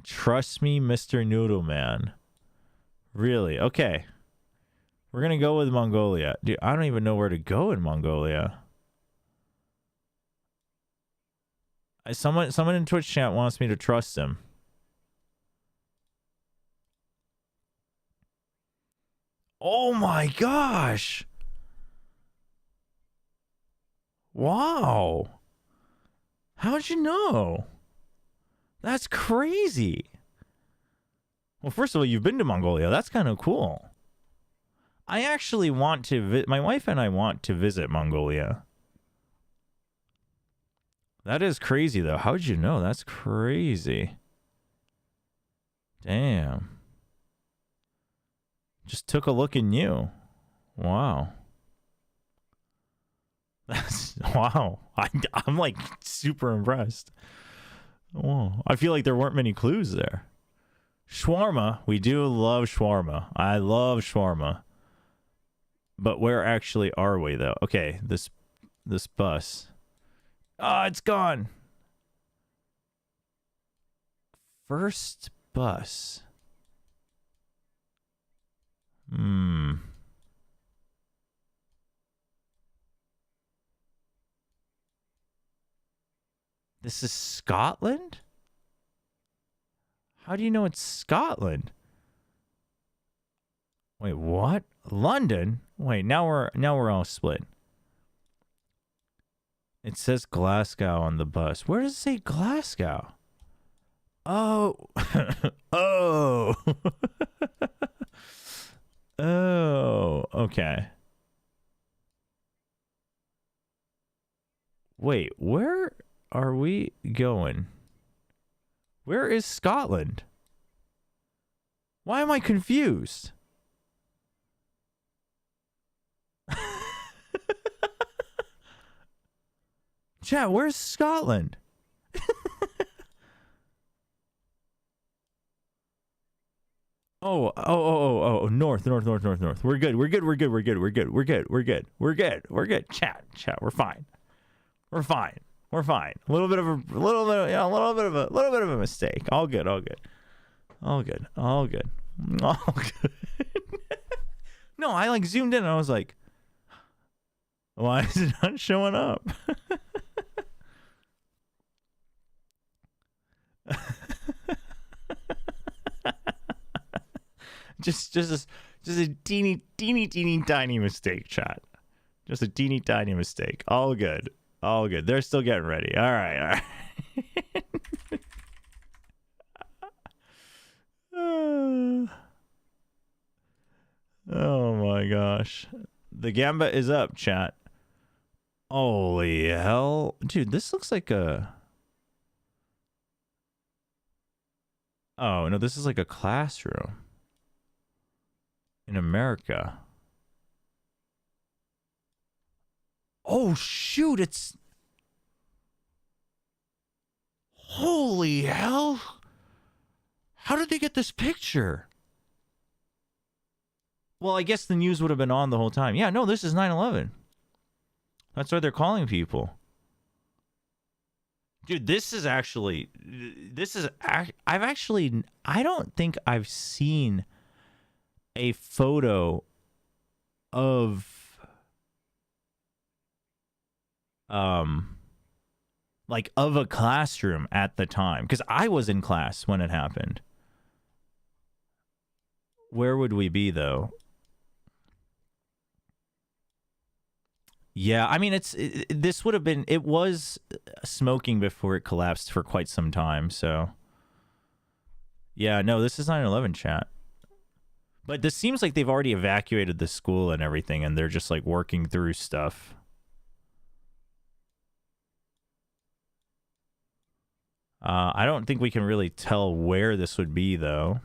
Trust me, Mr. Noodle Man. Really? Okay. We're going to go with Mongolia. Dude, I don't even know where to go in Mongolia. Someone in Twitch chat wants me to trust him. Oh my gosh. Wow. How'd you know? That's crazy. Well, first of all, you've been to Mongolia. That's kind of cool. I actually want to my wife and I want to visit Mongolia. That is crazy, though. How'd you know? That's crazy. Damn. Just took a look in you. Wow. That's wow. I'm like super impressed. Oh, I feel like there weren't many clues there. Shawarma. We do love shawarma. I love shawarma. But where actually are we, though? Okay, this bus. Ah, it's gone. First bus. This is Scotland? How do you know it's Scotland? Wait, what? London? Wait, now we're all split. It says Glasgow on the bus. Where does it say Glasgow? Oh. Oh. Oh, okay. Wait, where are we going? Where is Scotland? Why am I confused? Chat, where's Scotland? Oh, north. We're good. Chat, we're fine. A little bit of a mistake. All good. No, I like zoomed in and I was like, why is it not showing up? just a teeny tiny mistake, chat. Just a teeny tiny mistake. All good. They're still getting ready. All right. Oh my gosh. The Gamba is up, chat. Holy hell. Dude, this looks like a... Oh, no, this is like a classroom. In America. Oh, shoot, it's... Holy hell. How did they get this picture? Well, I guess the news would have been on the whole time. Yeah, no, this is 9/11. That's why they're calling people. Dude, this is actually... I don't think I've seen a photo of... like of a classroom at the time, because I was in class when it happened. Where would we be though? Yeah, I mean, this would have been, it was smoking before it collapsed for quite some time, so yeah, no, this is 9/11 chat. But this seems like they've already evacuated the school and everything, and they're just like working through stuff. I don't think we can really tell where this would be, though.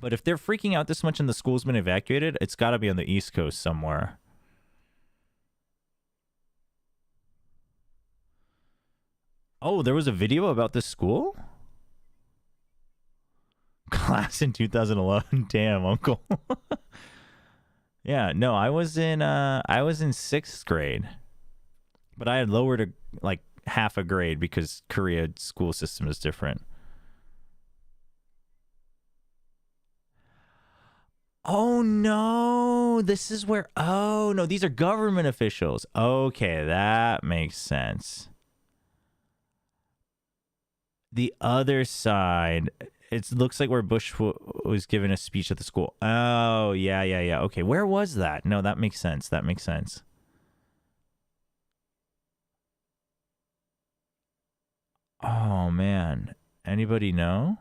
But if they're freaking out this much and the school's been evacuated, it's got to be on the East Coast somewhere. Oh, there was a video about this school? Class in 2011. Damn, uncle. Yeah, no, I was in 6th grade. But I had lowered a, like, half a grade because Korea school system is different. Oh no, this is where, oh no, these are government officials. Okay, that makes sense. The other side, it looks like where Bush was giving a speech at the school. Oh, yeah. Okay, where was that? No, that makes sense. Oh, man. Anybody know?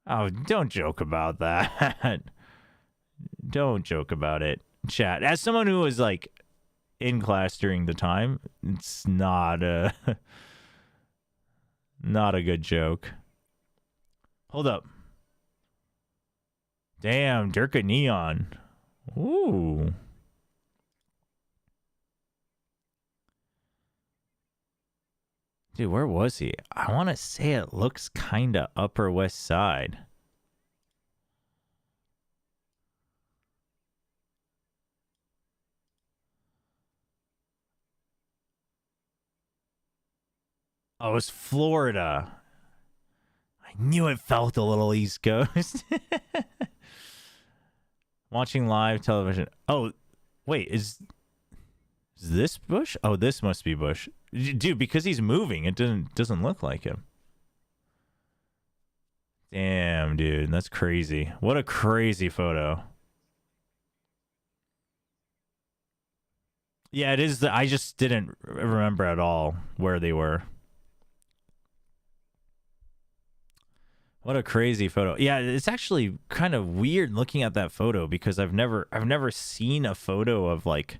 Oh, don't joke about that. Don't joke about it. Chat. As someone who was, like, in class during the time, it's not a... not a good joke. Hold up. Damn, Durka Neon. Ooh. Dude, where was he? I want to say it looks kind of Upper West Side. Oh, it's Florida. I knew it felt a little East Coast. Watching live television. Oh, wait, is this Bush? Oh, this must be Bush. Dude, because he's moving, it doesn't look like him. Damn, dude, that's crazy. What a crazy photo. Yeah, it is. I just didn't remember at all where they were. What a crazy photo. Yeah, it's actually kind of weird looking at that photo because I've never seen a photo of like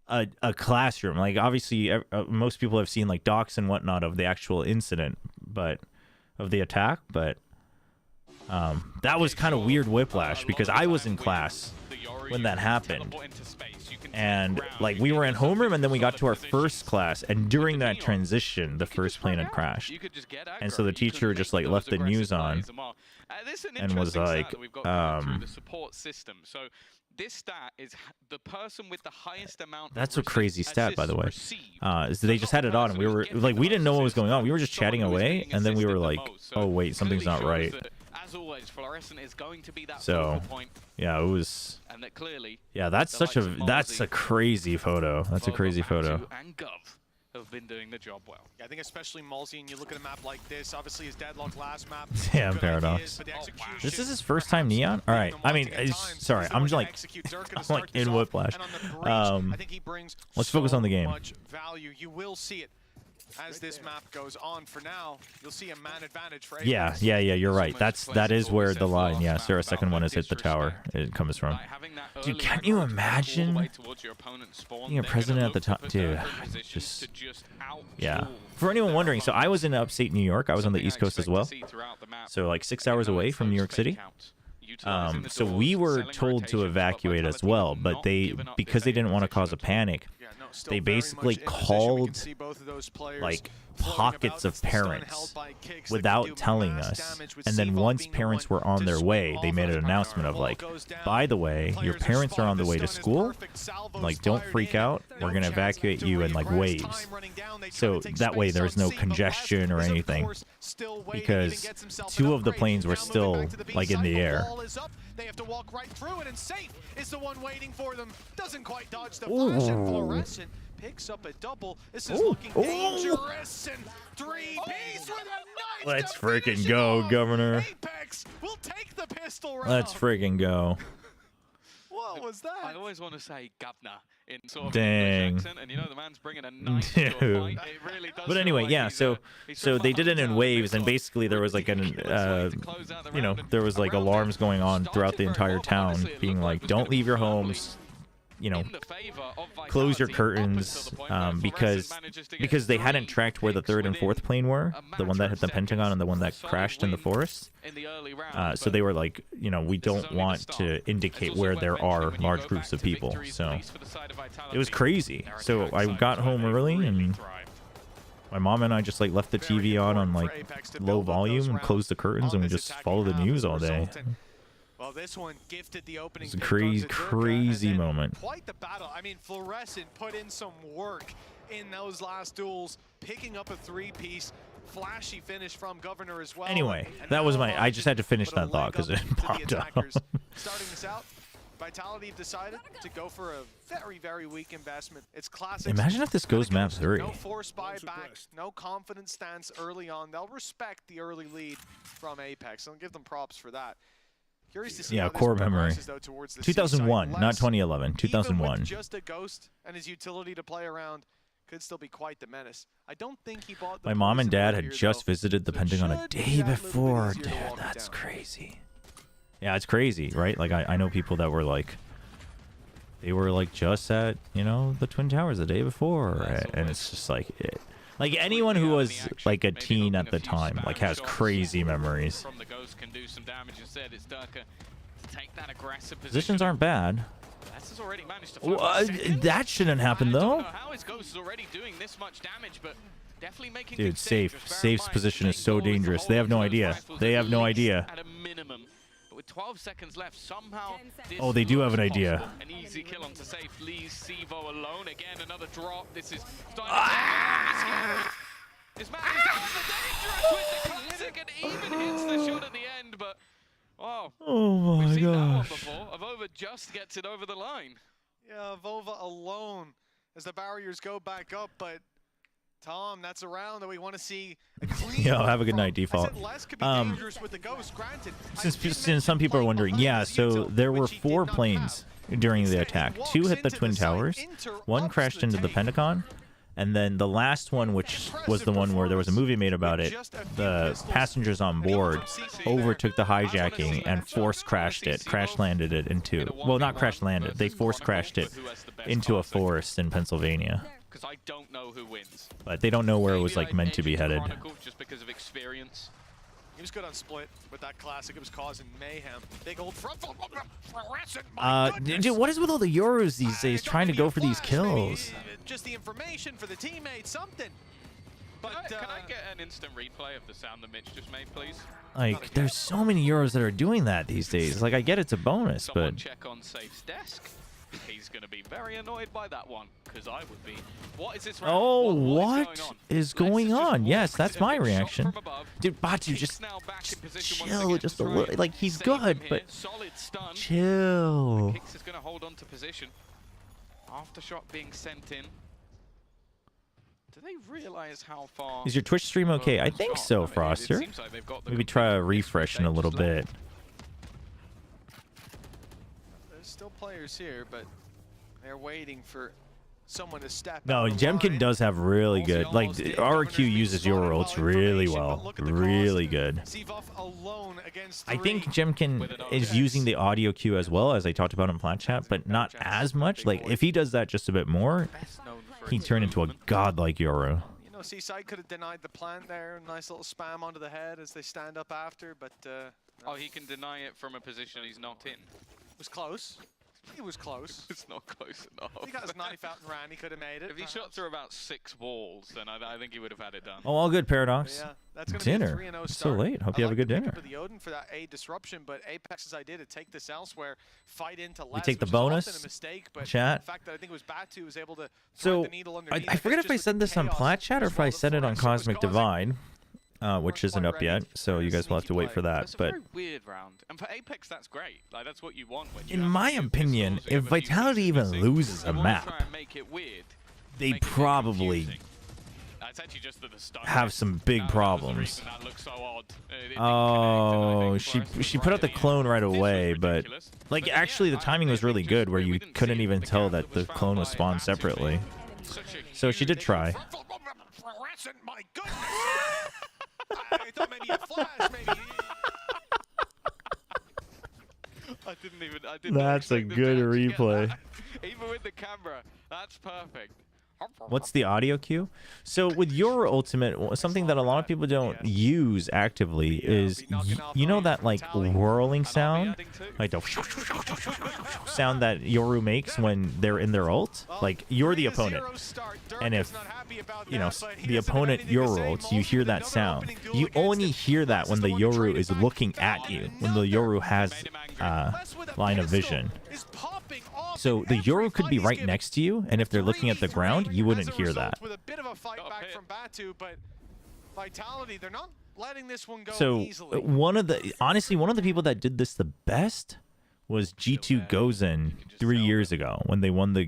a classroom. Like obviously most people have seen like docs and whatnot of the actual incident, but of the attack, but that was kind of weird whiplash because I was in class when that happened. And like we were in homeroom and then we got to our first class, and during that transition the first plane had crashed, and so the teacher just like left the news on and was like this stat is the person with the highest amount. That's a crazy stat, by the way. Is they just had it on and we were like, we didn't know what was going on. We were just chatting away and then we were like, oh wait, something's not right. As always, fluorescent is going to be that so point. Yeah, it was. And that clearly, yeah, that's a crazy photo. That's a crazy photo. And Gov have been doing the job well. Yeah, I think especially Mulsey, and you look at a map like this, obviously his deadlock last map. Damn, Paradox. This is his first time Neon? All right. I mean, sorry, I'm just like, I'm like in whiplash. Let's focus on the game. You will see it as this map goes on. For now, you'll see a man advantage for Yeah, you're right. That is where the line, yeah, Sarah's second one has hit the tower. It comes from. Dude, can't you imagine being a president at the top? Dude, just, yeah. For anyone wondering, so I was in upstate New York. I was on the East Coast as well. So like 6 hours away from New York City. So we were told to evacuate as well, but because they didn't want to cause a panic, they basically called like pockets of parents without telling us, and then once parents were on their way, they made an announcement of like, by the way, your parents are on the way to school, like don't freak out, we're gonna evacuate you in like waves, so that way there's no congestion or anything, because 2 of the planes were still like in the air. They have to walk right through it, and Safe is the one waiting for them. Doesn't quite dodge the flash, and Fluorescent picks up a double. This is looking dangerous, and 3-piece with a nice. Let's freaking go, Governor. Apex will take the pistol round. Let's freaking go. What was that? I always want to say governor in sort of Dang. accent, and you know the man's bringing a knife to a fight. It really does. But anyway, yeah, so they did it in waves, and basically there was like an there was like alarms going on throughout the entire town, being like, don't leave your homes, close your curtains, because they hadn't tracked where the 3rd and 4th plane were, the one that hit the Pentagon and the one that crashed in the forest. So they were like, we don't want to indicate where there are large groups of people. So it was crazy. So I got home early, and my mom and I just like left the TV on like low volume and closed the curtains, and we just followed the news all day. Well, this one gifted the opening. It's a crazy moment. Quite the battle. I mean, Fluorescent put in some work in those last duels, picking up a 3-piece. Flashy finish from Governor as well. Anyway, that was I just had to finish that thought because it popped up. Starting this out, Vitality have decided to go for a very, very weak investment. It's classic. Imagine if this goes map 3. No force buyback, no confident stance early on. They'll respect the early lead from Apex. I'll give them props for that. Curious to see how core this memory. though, towards the 2001, seaside. not 2011. 2001. Even with just a Ghost and his utility to play around, could still be quite the menace. I don't think he bought the My mom and dad had here, just though. visited the Pentagon a day before. Dude, that's crazy. Yeah, it's crazy, right? Like I know people that were like, they were like just at the Twin Towers the day before, and it's just like like anyone who was like a teen at the time like has crazy memories. From the Ghost can do some damage instead. It's Durka to take that aggressive Positions aren't bad. Has already managed to that shouldn't happen though. I don't know how his Ghost is already doing this much damage, but definitely making Dude, Safe's position is so dangerous. They have no idea. They have no idea. At a minimum. But with 12 seconds left, somehow Oh, they do have an idea. An easy kill onto Safe leaves Sivo alone. Again, another drop. This is this man is on the dangerous with the classic and even hits the shot at the end, but wow. Oh my We've seen that one gosh. before. Avova just gets it over the line. Yeah, Vova alone as the barriers go back up, but Tom, that's a round that we want to see a clean. Yo, have a good night, from. I Default. said less could be dangerous with the Ghost, granted. Since some people are wondering, yeah, so there were 4 planes during the attack. 2 hit the Twin Towers, 1 crashed into the Pentagon, and then the last one, which was the one where there was a movie made about it, the passengers on board overtook the hijacking and crash landed it into, well, not crash landed, they force crashed it into a forest in Pennsylvania. Because I don't know who wins. But they don't know where it was like meant to be headed. Just because of experience. He was good on split with that classic. It was causing mayhem. Big old front. Dude, what is with all the Euros these days trying to go for these kills? Just the information for the teammates, something. But can I get an instant replay of the sound that Mitch just made, please? Like, there's so many Euros that are doing that these days. Like, I get it's a bonus, Someone but check on Safe's desk. He's going to be very annoyed by that one, because I would be. What is this round? oh, what what is going on? Yes, that's my reaction. Above. Dude, Batu, just chill, just a little. Like, he's good, but solid stun. chill. Kicks is going to hold on to position. Aftershock being sent in. Do they realize how far? Is your Twitch stream okay? I think so, Froster. Like Maybe try refreshing a little bit. there's still players here, but they're waiting for someone to step No, out of Jemkin line. does have really good, like, RQ uses your ults really well. Really good. Seavoff alone against I think 3. Jemkin is using the audio queue as well, as I talked about in Plat Chat, but not as much. Like, if he does that just a bit more, he'd turn into a godlike Yoru. You know, Seaside could have denied the plant there. Nice little spam onto the head as they stand up after, but Oh, he can deny it from a position he's not in. it was close. He was close. It's not close enough. He got his knife out and ran. He could have made it. If he shot through about 6 walls, then I think he would have had it done. Oh, all good, Paradox. Yeah, that's gonna Dinner. Be a 3-0 It's start. so late. Hope you have a good I like dinner. the pickup of the Odin for that A disruption, but Apex's idea to take this elsewhere, fight into less, We take the which is bonus. often a mistake, but Chat. the fact that I think it was Batu was able to So, thread the needle underneath I forget it, if I just said with this the on chaos Plat Chat or if I as well said it that on Frost was Cosmic causing. Divide, which isn't up yet, so you guys will have to wait for that. That's a But very weird round. And for Apex, that's great. Like, that's what you want when you in have my a few opinion, pistols, you if have a few Vitality pieces even missing. loses a You wanna map, try and make it weird. they Make it probably confusing. It's actually just that the stun have hit. some big That was the problems. reason that looked so odd. It didn't Oh, connect, and I think she Forrest put out the was clone right This was away, but ridiculous. like But yeah, actually the I timing was think really just good where we you didn't couldn't see even the tell gap that the was found clone was by spawned Batu separately. being such a So she did huge try. Fluorescent, my goodness! I thought maybe a flash, maybe. I didn't That's a expect the good judge to get replay. that. Even with the camera, that's perfect. What's the audio cue? So with your ultimate, something that a lot of people don't use actively is, you know that like whirling sound? Like the sound that Yoru makes when they're in their ult? Like, you're the opponent. And if, you know, the opponent Yoru ults, you hear that sound. You only hear that when the Yoru is looking at you, when the Yoru has line of vision. So the Yoru could be right next to you, and if they're looking at the ground, you wouldn't hear that. With a bit of a fight back from Batu, but Vitality, they're not letting this one go So easily. honestly, one of the people that did this the best was G2 Gozen 3 years ago when they won the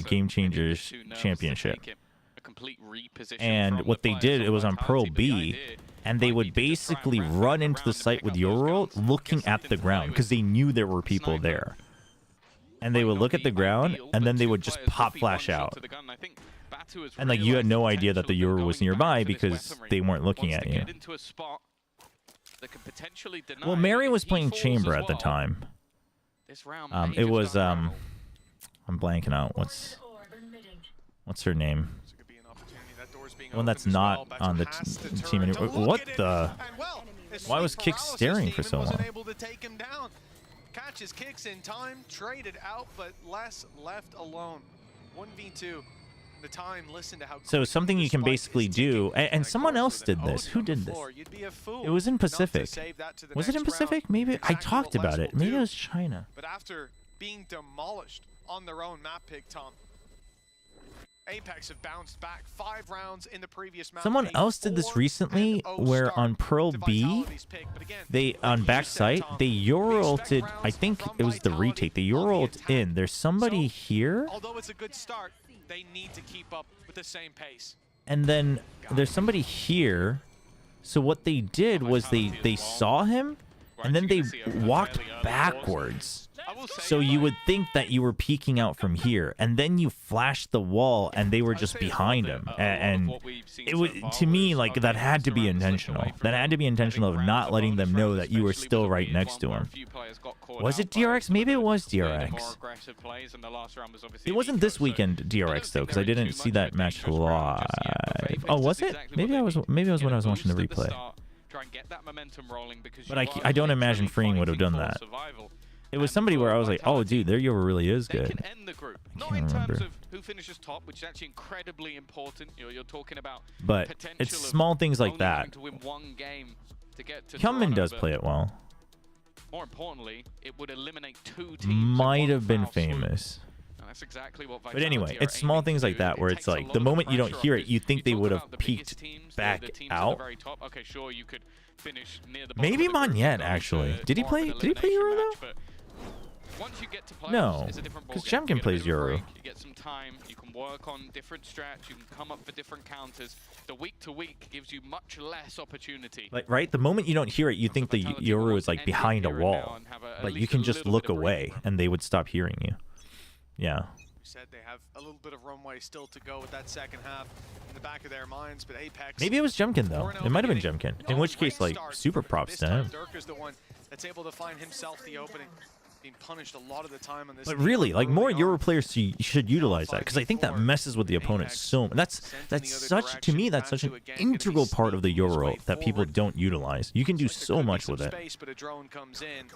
Game Changers Championship. And what they did, it was on Pearl B, and they would basically run into the site with Yoru looking at the ground because they knew there were people there. And they would look at the ground, and then they would just pop flash out. And like, you had no idea that the Yoru was nearby because they weren't looking at you. Well, Mary was playing Chamber at the time. It was I'm blanking out. What's her name? One that's not on the team anymore. What the? Why was Kick staring for so long? Catches kicks in time, traded out, but less left alone. 1v2. The time, listen to how. So something you can basically do, and someone else did this. Who did this? It was in Pacific. Was it in Pacific? Maybe I talked about it. Maybe it was China. But after being demolished on their own map pick, Tom, Apex have bounced back 5 rounds in the previous map. Someone else did this recently, where on Pearl B, they on backside they Yoru ulted. I think it was the retake. They Yoru ult in. There's somebody here. Although it's a good start, they need to keep up with the same pace. and then there's somebody here. So what they did was they saw him, and then they walked backwards. So you would think that you were peeking out from here, and then you flashed the wall, and they were just behind him. And it was, to me, like, that had to be intentional. That had to be intentional of not letting them know that you were still right next to him. Was it DRX? Maybe it was DRX. It wasn't this weekend DRX though, because I didn't see that match live. Oh, was it? Maybe I was. Maybe it was when I was watching the replay. But I don't imagine Freeing would have done that. It was somebody where I was like, oh, dude, their Yoru really is good. They can end the group. Not in terms of who finishes top, which is actually incredibly important. You're talking about but it's small things like that. To win one game to get to Hyunmin does play it well. More importantly, it would eliminate 2 teams. Might have been famous. That's exactly what but anyway, it's small things like that where it's like the moment you don't hear it, you think they would have peeked back out. Okay, sure, you could finish near the maybe Monyet actually. Did he play Yoru though? Once you get to no, because Jemkin plays Yoru. You get some time, you can work on different strats, you can come up for different counters. The week to week gives you much less opportunity. Like, right? The moment you don't hear it, you think the Yoru is like behind a wall. Like, you can just look away and they would stop hearing you. Yeah. Said they have a little bit of runway still to go with that second half in the back of their minds, but Apex. Maybe it was Jemkin though. It might have been Jemkin. In which case, like, super props to him. Dirk is the one that's able to find himself the opening. Being punished a lot of the time on this. But really, like, more Euro players should utilize that, because I think that messes with the opponent so much. That's such, to me, that's such an integral part of the Euro that people don't utilize. You can do so much with it.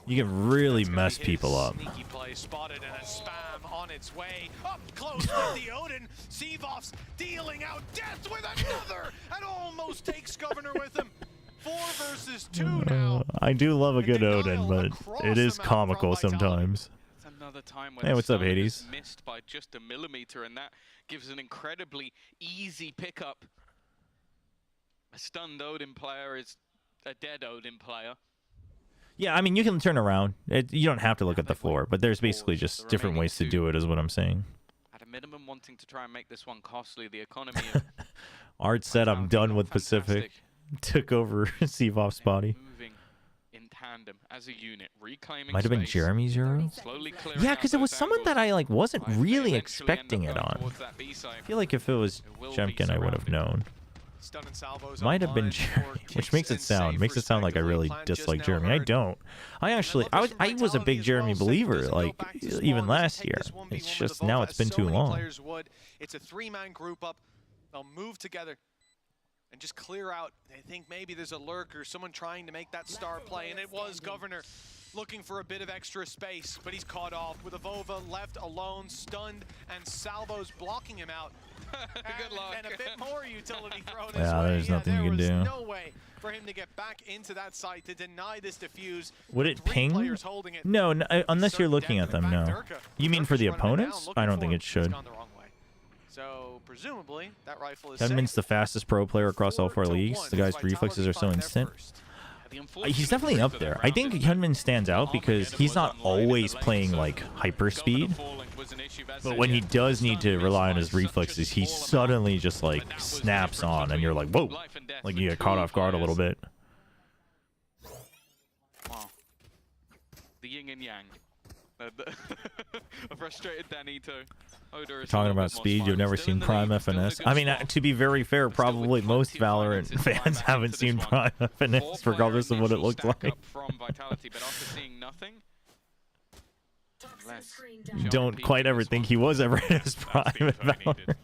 You can really mess people up. Sneaky play spotted and a spam on its way up close with the Odin. Seavoff's dealing out death with another and almost takes Governor with him. 4 versus 2 now. I do love a good Odin, but it is comical sometimes. Another time when hey, what's up, Hades? Missed by just a millimeter, and that gives an incredibly easy pickup. A stunned Odin player is a dead Odin player. Yeah, I mean, you can turn around. You don't have to look at the floor, but there's basically just different ways to do it, is what I'm saying. At a minimum, wanting to try and make this one costly, the economy of Art said, I'm done with Pacific. Took over Seavoff's body. Moving in tandem as a unit, reclaiming might have been Jeremy's Euro. Yeah, because it was someone that I like wasn't really expecting it on. I feel like if it was Jemkin, I would have known. Might have been Jeremy, which makes it sound like I really dislike Jeremy. I don't. I was a big Jeremy believer, like even last year. It's just now it's been too long. It's a 3-man group up. They'll move together and just clear out. They think maybe there's a lurker, someone trying to make that star play, and it was Governor looking for a bit of extra space, but he's caught off with Avova left alone, stunned, and Salvo's blocking him out. Good luck. And a bit more utility thrown his yeah, way. There's nothing you can do. There was no way for him to get back into that site to deny this defuse. Would it ping? No, unless you're looking at them, no. You mean for the opponents? I don't think it should. So presumably that rifle is Hyunmin's the fastest pro player across all 4 leagues. The guy's reflexes are so instant. He's definitely up there. I think Hyunmin stands out because he's not always playing like hyper speed, but when he does need to rely on his reflexes, he suddenly just like snaps on, and you're like, whoa, like you get caught off guard a little bit. Wow. The yin and yang. A frustrated Danito. Talking about speed, you've never seen Prime FNS. I mean, to be very fair, probably most Valorant fans haven't seen Prime FNS, regardless of what it looks like. Don't quite ever think he was ever in his prime at Valorant.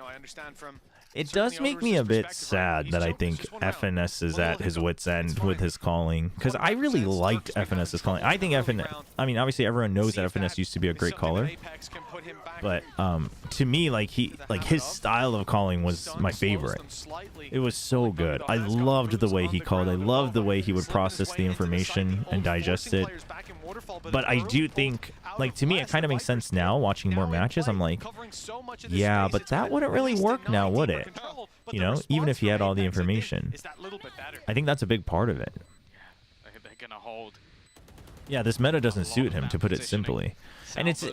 I understand from it does make me a bit sad that I think FNS is at his wit's end with his calling, because I really liked FNS's calling. I think I mean, obviously everyone knows that FNS used to be a great caller, but to me, like his style of calling was my favorite. It was so good. I loved the way he called. I loved the way he would process the information and digest it. But I do think, like, to me, it kind of makes sense now watching more matches. I'm like, yeah, but that wouldn't really work now, would it? You know, even if he had all the information. I think that's a big part of it. They're gonna hold. Yeah, this meta doesn't suit him, to put it simply. And it's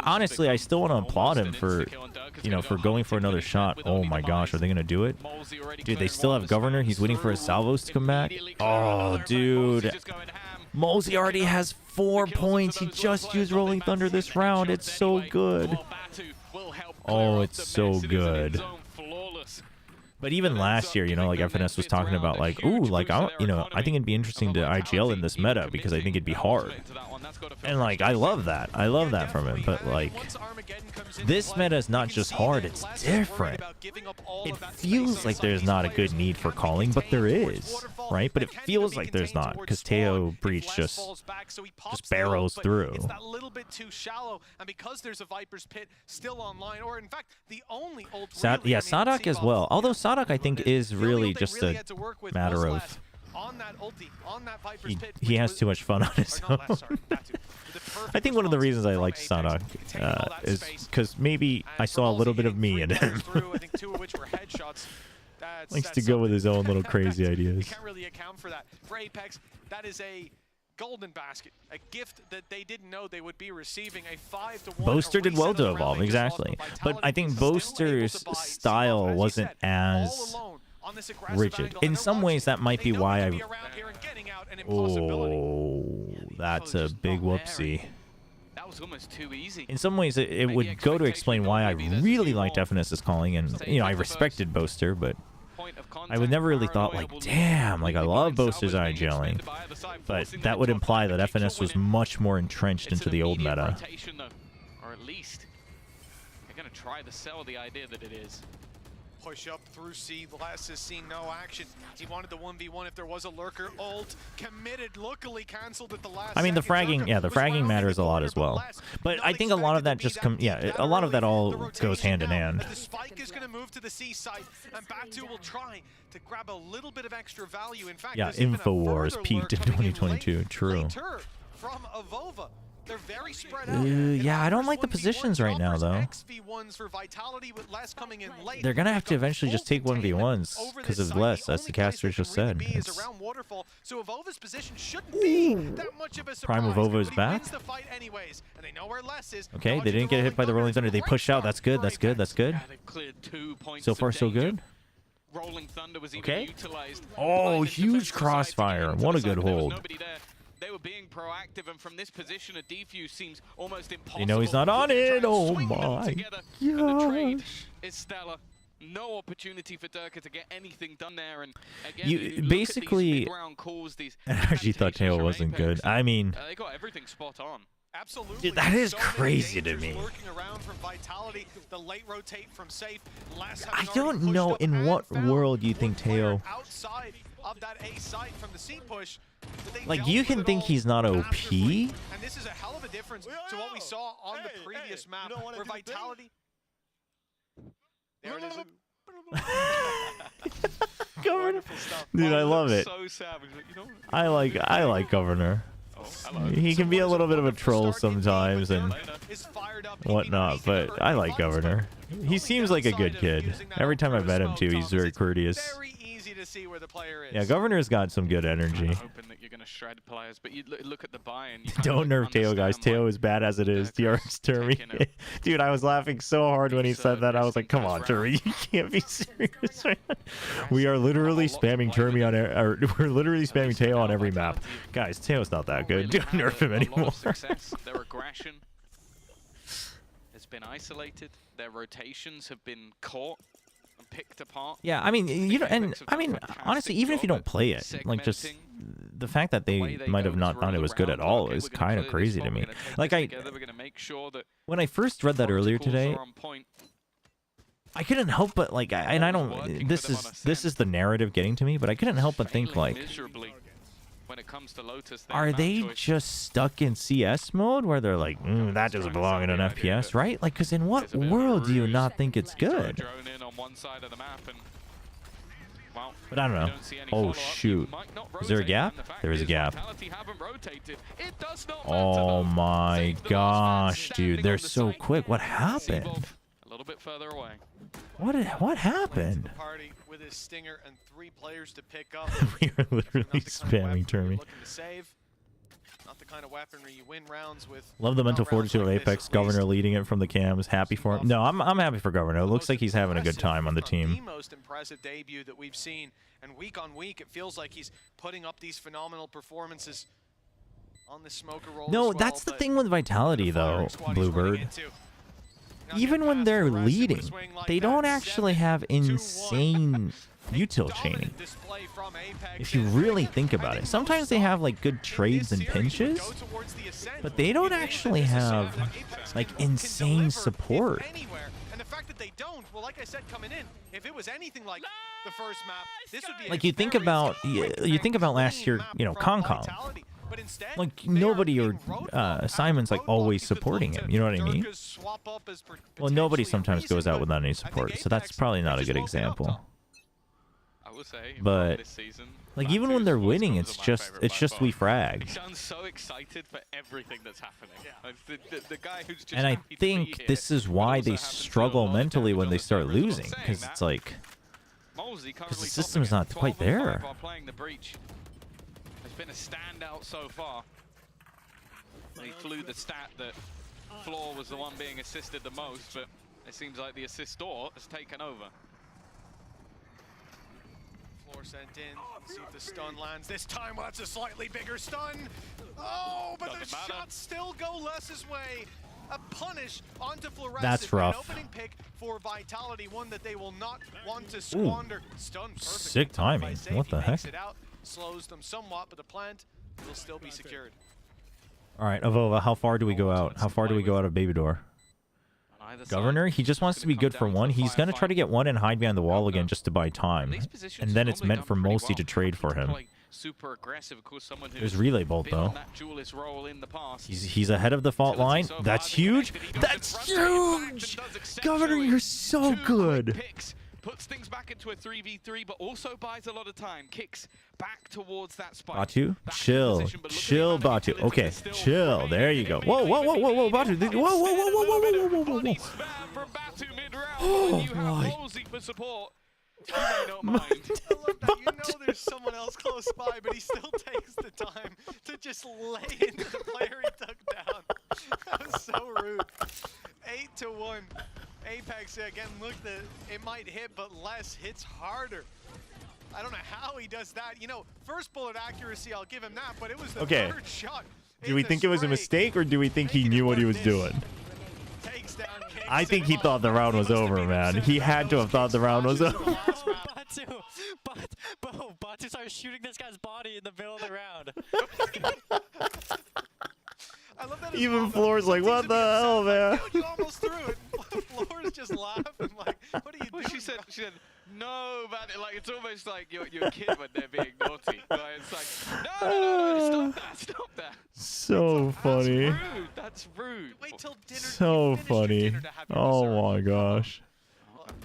honestly, I still want to applaud him for, you know, for going for another shot. Oh my gosh, are they gonna do it? Dude, they still have Governor. He's waiting for his salvos to come back. Oh, dude. Mosey already has 4 points. He just used Rolling Thunder this round. It's so good. Oh, it's so good. But even last year, you know, like FNS was talking about, like, ooh, like, I think it'd be interesting to IGL in this meta because I think it'd be hard. And, like, I love that. I love that from him. But, like, this meta is not just hard, it's different. It feels like there's not a good need for calling, but there is, right? But it feels like there's not because Teo Breach just barrels through. It's that little bit too shallow, and because there's a Viper's Pit still online, or in fact, the only ult. Yeah, Sadak as well. Although Sadak, I think, is really just a matter of he has too much fun on his own. I think one of the reasons I like Sadak is because maybe I saw a little bit of me in him. Likes to go with his own little crazy ideas. Can't really account for that. For Apex, that is a golden basket, a gift that they didn't know they would be receiving. A 5-1. Boaster did well to evolve, exactly. But I think Boaster's style wasn't as rigid. In some ways, that might be why I... Oh, that's a big whoopsie. That was almost too easy. In some ways, it would go to explain why I really liked FNS's calling, and, you know, I respected Boaster, but I would never really thought, like, damn, like, I love Boaster's IGLing. But that would imply that FNS was much more entrenched into the old meta. Or at least they're going to try to sell the idea that it is. Push up through C. Les has seen no action. He wanted the 1v1 if there was a lurker. Ult committed, luckily cancelled at the last. I mean, the fragging, yeah, the fragging matters a lot as well. But I think a lot of that just a lot of that all goes hand in hand. The spike is going to move to the C site, and Batu will try to grab a little bit of extra value. In fact, yeah, InfoWars peaked in 2022. True. From Avova. They're very spread out. Yeah, I don't like the positions right now, though. They're going to have to eventually just take 1v1s because of less, as the caster just said. Prime of Ova is back. Okay, they didn't get hit by the Rolling Thunder. They pushed out. That's good. That's good. That's good. So far, so good. Okay. Oh, huge crossfire. What a good hold. They were being proactive, and from this position, a defuse seems almost impossible. You know he's not on it. Oh my gosh. Is stellar. No opportunity for Durka to get anything done there, and again, you basically. I actually thought Teo wasn't good. I mean, they got everything spot on. Absolutely. Dude, that is crazy to me. I don't know in what world you think Teo. Like, you can think he's not OP. And this is a hell of a difference to what we saw on the previous map, where Vitality. There it is. Governor. Dude, I love it. I like Governor. He can be a little bit of a troll sometimes and whatnot, but I like Governor. He seems like a good kid. Every time I've met him too, he's very courteous. Yeah, Governor's got some good energy. Shred players, but you look at the buy and don't nerf Teo, guys. Teo is bad as it is. DRX Termi. Dude, I was laughing so hard when he said that. I was like, come on, Termi, you can't be serious right now. We are literally spamming Termi on we're literally spamming Teo on every map. Guys, Teo's not that good. Don't nerf him anymore. Their aggression has been isolated. Their rotations have been caught. Picked apart. Yeah, I mean, you know, and I mean, honestly, even if you don't play it, like, just the fact that they might have not thought it was good at all is kind of crazy to me. Like, when I first read that earlier today, I couldn't help but, like, and I don't, this is the narrative getting to me, but I couldn't help but think, like, when it comes to Lotus, are they just stuck in CS mode where they're like, that doesn't belong in an FPS, right? Like, because in what world do you not think it's good? But I don't know. Oh, shoot. Is there a gap? There is a gap. Oh my gosh, dude. They're so quick. What happened? A little bit further away. What happened? With his stinger and 3 players to pick up. We are literally spamming Termi. Not the kind of weaponry you win rounds with. Love the mental rounds fortitude of like this, Apex. at Governor least. leading it from the cams. Happy for him. No, I'm happy for Governor. It looks like he's having a good time on the The team. most impressive debut that we've seen, and week on week, it feels like he's putting up these phenomenal performances on the smoker roll. No, as well, that's the but thing with Vitality, the firing though, squad he's running Bluebird. into. Now Even getting when past they're the rest with a leading, swing like they that, don't actually 7-2-1. have insane util Dominant chaining. display from Apex, If you and really I think about think it. Sometimes they have like good in trades this and series would pinches, go towards the ascent. but they don't You'd think that actually this is have something Apex like can insane deliver, if support. anywhere. And the fact that they don't, well, like I said coming in, if it was anything like the first map, this would be Like a you think very about quick you think and about last clean year, map you know, from Concom. Vitality. But instead, Like they are nobody or being roadblocked Simon's like after always roadblock. You could supporting look him. to You know what I mean? Durka's swap up as Well, nobody potentially a sometimes reason, goes out but without any I think support, so that's Apex, probably they not a just good woke it up, example. Tom. I will say, But, this season, like Back even to when they're Sports winning, Clubs it's are my just favorite it's by just far. we He frag. sounds so excited for everything that's happening. Like, the guy who's just And I happy to be think here, this is but why also they happens to struggle love mentally damage when on they the start servers. But losing, saying because that, it's like Molesy currently the system's topping not at quite 12 and 5 there. while playing the breach. Has been a standout so far. He flew the stat that Floor was the one being assisted the most, but it seems like the assist door has taken over. Floor sent in. Let's see if the stun lands this time. Well, that's a slightly bigger stun. Oh, but the Doesn't matter. shots still go Les's way. A punish onto Fluorescent. That's rough. An opening pick for Vitality, one that they will not want to squander. Stun perfect. Sick timing. By Safe. What He the makes heck? it out, slows them somewhat, but the plant will still be secured. All right, Avova, how far do we go out? How far do we go out of Baby Door? On either side, Governor, he just wants it's to be gonna good come for down to one. the He's going to try to get one and hide behind the wall again just to buy time. These positions And then it's normally meant for done pretty Molesy to well. trade for Happy to him. play super aggressive. Of course, someone who's There's relay bolt been on though. that duelist role in the past. He's ahead of the fault line. So far, That's the huge. connected, he goes That's in front, goes back, huge. and does Governor, exceptionally. you're so 2 good. quick picks, puts things back into a 3v3, but also buys a lot of time. Kicks back towards that spike. Batu, Back in chill, position, but look at the chill, amount of Batu. utility Okay, that's still chill. remaining. There you go. It Whoa, may whoa, whoa, be whoa, whoa, needed. Batu. Whoa, whoa, whoa, whoa, whoa, whoa, whoa, whoa, whoa, Body whoa. spam from Batu mid-round, Oh, and you have my. Molesy for support. You may not mind. I love that. You know there's someone else close by, but he still takes the time to just lay into the player he took down. That was so rude. 8-1. Apex, again, look, it might hit, but less hits harder. I don't know how he does that. You know, first bullet accuracy, I'll give him that, but it was the Okay. third shot. Do we think it was a mistake or do we think he knew what he was doing? Takes down Kings I think he and thought the round was over, man. He had to have thought the round was over. Batu started shooting this guy's body in the middle of the round. I love that as Even well, though. Floor's like, Some what teams the would be hell, upset, man? like, "Dude, you almost threw it." Floor's just laughing like, what are you Well, doing? she said, bro?" no, man. Like, it's almost like you're a kid when they're being naughty. Like, it's like, no, stop that. So funny. That's rude. Wait till dinner. So you finish your funny. dinner to have your Oh dessert. my gosh.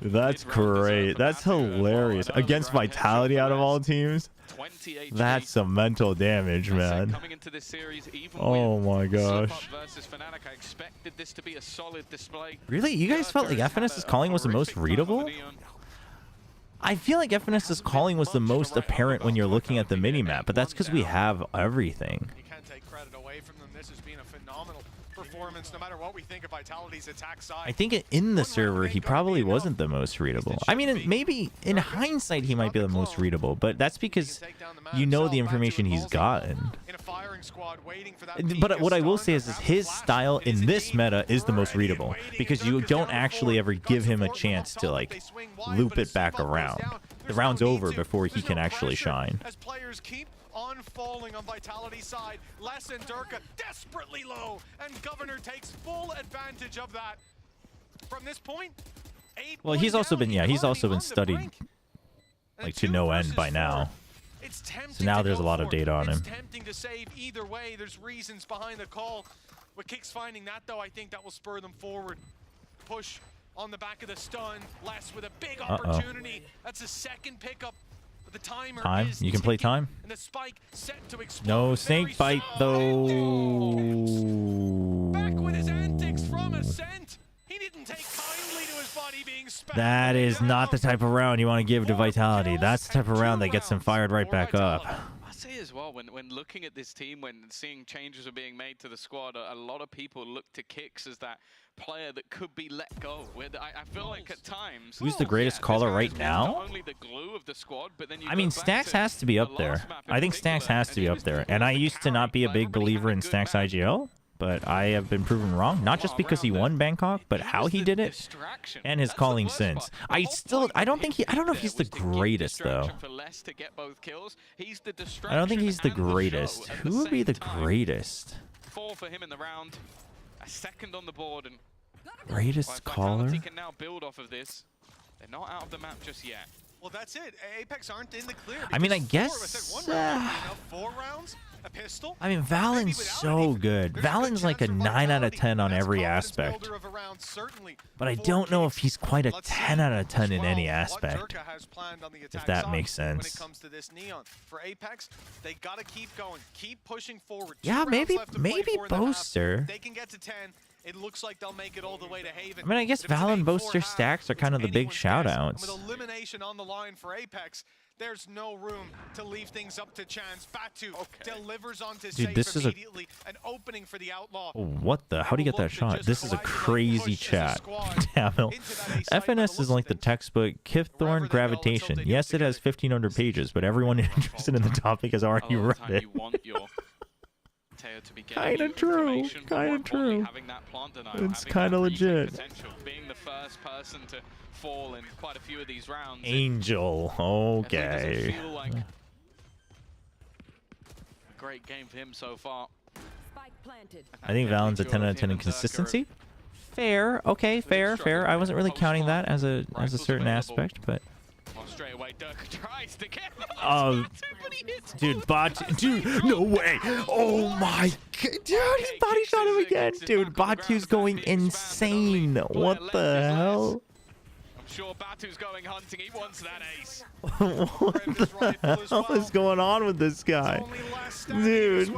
That's Mid-round dessert great. from That's Batu as well. hilarious. An early Against round headshot Vitality out of for all Rez. teams, 20 HP. that's some mental damage, I said, man. coming into this series, even Oh with my Slip gosh. Up versus Fnatic, I expected this to be a solid display. Really? You guys felt like FNS's calling was the most readable? I feel like FNS's calling was the most apparent when you're looking at the minimap, but that's because we have everything. You can't take credit away from them. This has been a phenomenal performance, no matter what we think of Vitality's attack side. I think in the server, he probably wasn't the most readable. I mean, maybe in hindsight, he might be the most readable, but that's because you know the information he's gotten. In a firing squad waiting for that But what I will stun say to is grab the his flash. style It is in this indeed meta is the most ready and readable waiting. because you Durka's don't down actually forward. ever Got give him a support chance from to top. like They swing wide, loop but it as back Slip Up goes around. down, The there's round's no need over to. before he There's can no actually pressure shine. As players keep on falling on Vitality's side, Les and Durka desperately low, and Governor takes full advantage of that. From this point, 8 Well, he's also been he's also been studied brink. And like to 2 no end versus by 4. now. It's tempting So now to there's a go lot of for it. data on It's him. tempting to save either way. There's reasons behind the call. With Kicks finding that, though, I think that will spur them forward. Push on the back of the stun. Les with a big opportunity. That's a second pickup. But the timer Time? is You can play ticking, time? And the spike set to explode. No Very snake bite slow. though. Back with his antics from Ascent. He didn't take kindly to his body being spammed. That is not the down. type of round you want to give to 4 Vitality. kills That's the type of and round 2 that gets him rounds fired right for back up. Vitality. say as well, when looking at this team, when seeing changes are being made to the squad, a lot of people look to Kicks as that player that could be let go. I feel like at times... Who's the greatest caller right now? Not only the glue of the squad, but then you I mean, Stacks has to be up there. I think Stacks has to be up there. And I used to not be a big believer in Stacks IGL, but I have been proven wrong. Not just because he won Bangkok, but how he did it and his calling since. I don't know if he's the greatest though. I don't think he's the greatest. Who would be the greatest? 4 for him in the round. A second on the board, and greatest caller. Can now build off of this. They're not out of the map just yet. Well, that's it. Apex aren't in the clear. I mean, I guess. 4 rounds, a pistol. I mean, Valen's so good. Valen's like a 9 out of 10 on every aspect. But I don't know if he's quite a 10 out of 10 in any aspect. If that makes sense. When it comes to this Neon, for Apex, they gotta keep going, keep pushing forward. Yeah, maybe Boaster. They can get to 10. It looks like they'll make it all the way to Haven. I mean, I guess Valen, Boaster, Stacks are kind of the big shout-outs. With elimination on the line for Apex, there's no room to leave things up to chance. Batu delivers onto Safe this is immediately. An opening for the Outlaw. Oh, what the? How do you get that shot? This is a crazy chat. Damn it. FNS is like the textbook Kiththorn Gravitation. Yes, it has 1,500 pages, but everyone interested in the topic has already read it. Kinda true. Kinda true. It's kinda legit. Being the first person to fall in quite a few of these rounds. Angel. Okay. Feel like a great game for him so far. I think Valen's a 10 out of 10 in consistency. Fair. Okay, fair. I wasn't really counting that as a certain aspect, but. Straight away, Dirk tries to get dude, dude, no way. Oh my god, dude, he body shot him again. Dude, Batu's going insane. What the hell? I'm sure Batu's going hunting. He wants that ace. What the hell is going on with this guy? Dude.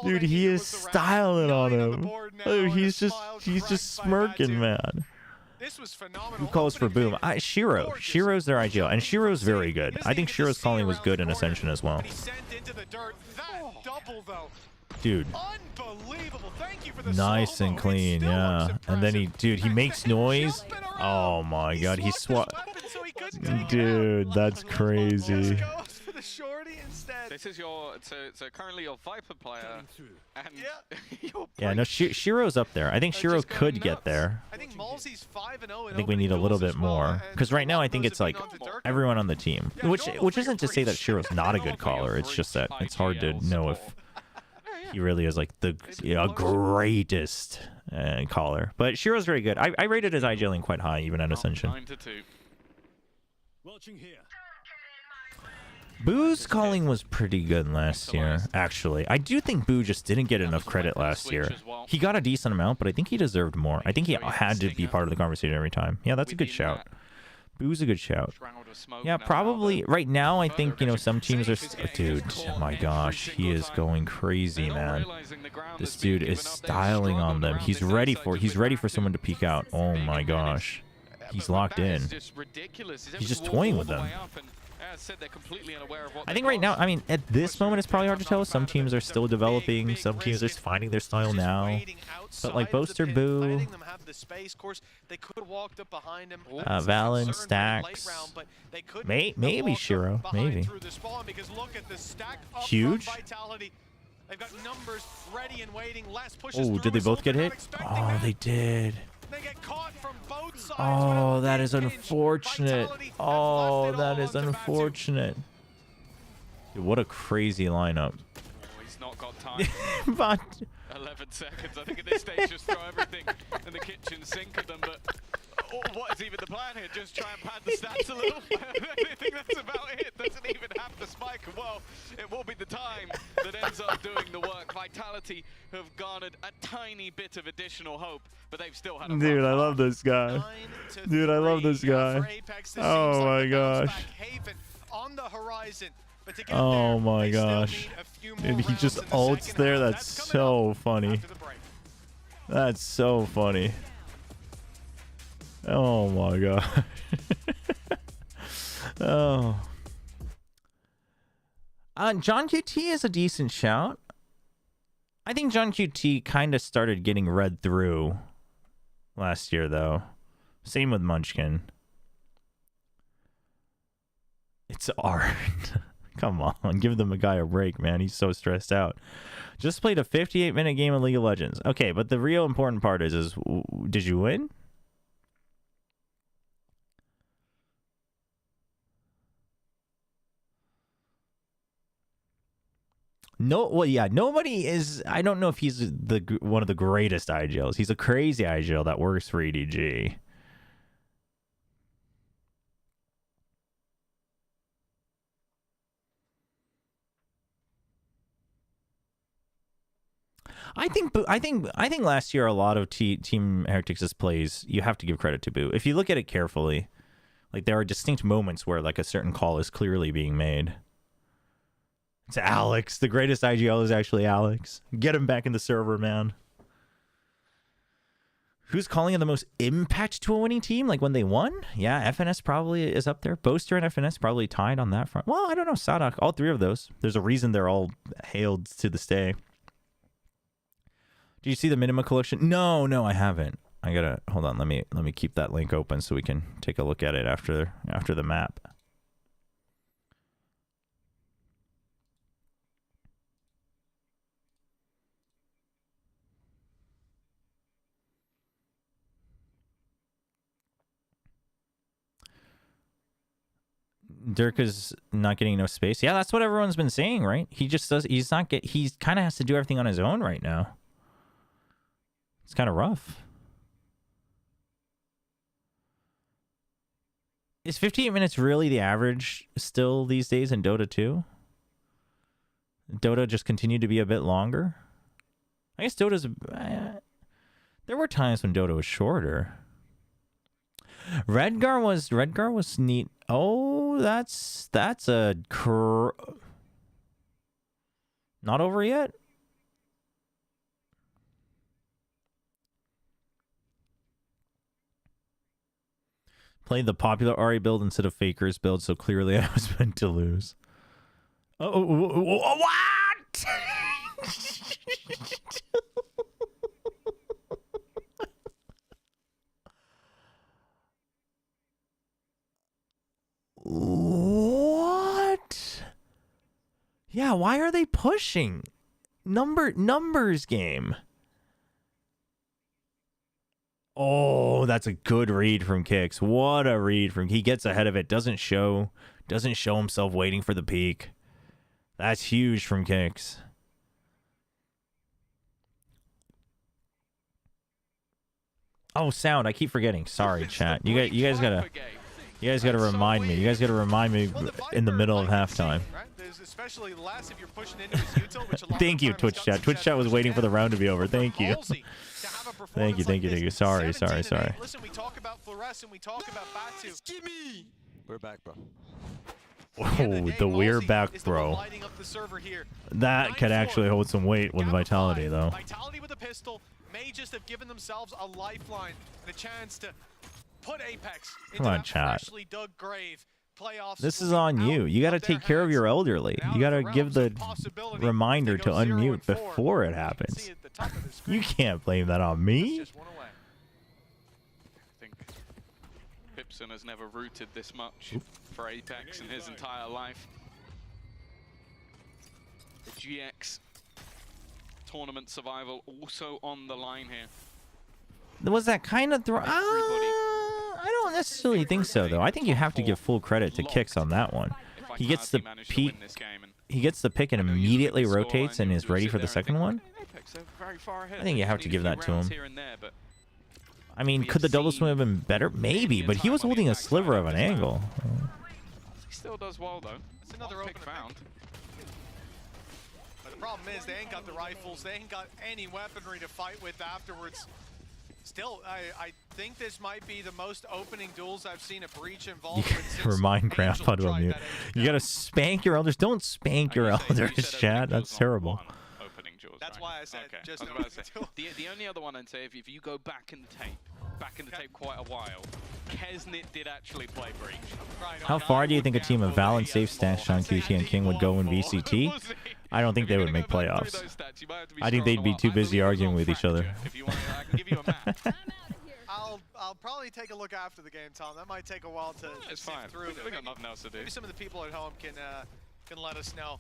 Dude, he is styling on him. Dude, he's just smirking, man. This was phenomenal. Who calls for boom? Shiro. Shiro's their IGL, and Shiro's very good. I think Shiro's calling was good in Ascension as well. Dude. Nice and clean, yeah. And then he makes noise. Oh my god, he Dude, that's crazy. This is your so currently your Viper player, and yeah, no, Shiro's up there. I think Shiro could get there. I think Malzy's 5-0. I think we need a little bit more because right now I think it's like everyone on the team, which isn't to say that Shiro's not a good caller. It's just that it's hard to know if he really is like the greatest caller. But Shiro's very good. I rated his IGLing quite high even at Ascension. 9-2. Watching here. Boo's calling was pretty good last year, actually. I do think Boo just didn't get enough credit last year. He got a decent amount, but I think he deserved more. I think he had to be part of the conversation every time. Yeah, that's a good shout. Boo's a good shout. Yeah, probably right now I think, some teams are... Dude, oh my gosh, he is going crazy, man. This dude is styling on them. He's ready for someone to peek out. Oh my gosh. He's locked in. He's just toying with them. I think right now, I mean, at this moment, it's probably hard to tell. Some teams are still developing. Some teams are finding their style now. But like Boaster, Boo, Valen, Stacks, maybe Shiro, maybe. Huge. Oh, did they both get hit? Oh, they did. Oh, that is unfortunate. Oh, that is unfortunate. Dude, what a crazy lineup. Oh, he's not got time. But 11 seconds. I think at this stage, just throw everything in the kitchen sink at them. But what is even the plan here? Just try and pad the stats a little? I think that's about it. Doesn't even have the spike. Well, it will be the time that ends up doing the work. Vitality have garnered a tiny bit of additional hope, but they've still had a dude, I love this guy. Dude, I love this guy. Oh my gosh. Oh my gosh. Dude, he just ults there. That's so funny. That's so funny. Oh my god. Oh. John QT is a decent shout. I think John QT kind of started getting read through last year, though. Same with Munchkin. It's art. Come on, give them a guy a break, man. He's so stressed out. Just played a 58-minute game of League of Legends. Okay, but the real important part is did you win? No, well, yeah, nobody is. I don't know if he's one of the greatest IGLs. He's a crazy IGL that works for EDG. I think last year a lot of Team Heretics' plays you have to give credit to Boo. If you look at it carefully, like there are distinct moments where like a certain call is clearly being made. It's Alex. The greatest IGL is actually Alex. Get him back in the server, man. Who's calling it the most impact to a winning team? Like when they won? Yeah, FNS probably is up there. Boaster and FNS probably tied on that front. Well, I don't know. Sadak, all three of those. There's a reason they're all hailed to this day. Do you see the Minima collection? No, I haven't. I gotta hold on. Let me keep that link open so we can take a look at it after the map. Dirk is not getting enough space. Yeah, that's what everyone's been saying, right? He just does. He kind of has to do everything on his own right now. It's kind of rough. Is 58 minutes really the average still these days in Dota 2? Dota just continued to be a bit longer? I guess Dota's... there were times when Dota was shorter. Redgar was neat. Oh, that's a... Not over yet? Played the popular Ari build instead of Faker's build, so clearly I was meant to lose. What? What? Yeah, why are they pushing? Numbers game. Oh, that's a good read from Kix. What a read from... He gets ahead of it. Doesn't show himself waiting for the peak. That's huge from Kix. Oh, sound. I keep forgetting. Sorry, chat. You guys gotta remind me. You guys gotta remind me in the middle of halftime. Thank you, Twitch chat. Twitch chat was waiting for the round to be over. Thank you. Thank you. Sorry. Listen, we talk about Fluorescent, we talk about Batu. We're back, bro. Oh, we're back, bro. That could actually hold some weight with Vitality, though. Vitality with a pistol may just have given themselves a lifeline and a chance to put Apex into that freshly dug grave. Playoffs. This is on you. You got to take care of your elderly. You got to give the reminder to unmute before it happens. You can't blame that on me. I think Pipson has never rooted this much for Apex in his entire life. The GX tournament survival also on the line here. Was that kind of I don't necessarily think so, though. I think you have to give full credit to Kix on that one. He gets the peak. He gets the pick and immediately rotates and is ready for the second one. I think you have to give that to him. I mean, could the double swing have been better? Maybe, but he was holding a sliver of an angle. He still does well, though. It's another pick found. But the problem is they ain't got the rifles. They ain't got any weaponry to fight with afterwards. Still, I think this might be the most opening duels I've seen a Breach involved with. Remind Grandpa to unmute. You gotta spank your elders. Don't spank your elders, chat. That's terrible. That's why I said just the only other one I'd say, if you go back in the tape, back back in the tape quite a while, Kesnit did actually play Breach. How far do you think a team of Val and Safe Stash, Sean QT, and King would go in VCT? I don't think they would make playoffs. I think they'd be too busy arguing with each other. If you want, I can give you a map. I'll probably take a look after the game, Tom. That might take a while to It's sift fine. through. We got nothing else to do. Maybe some of the people at home can let us know.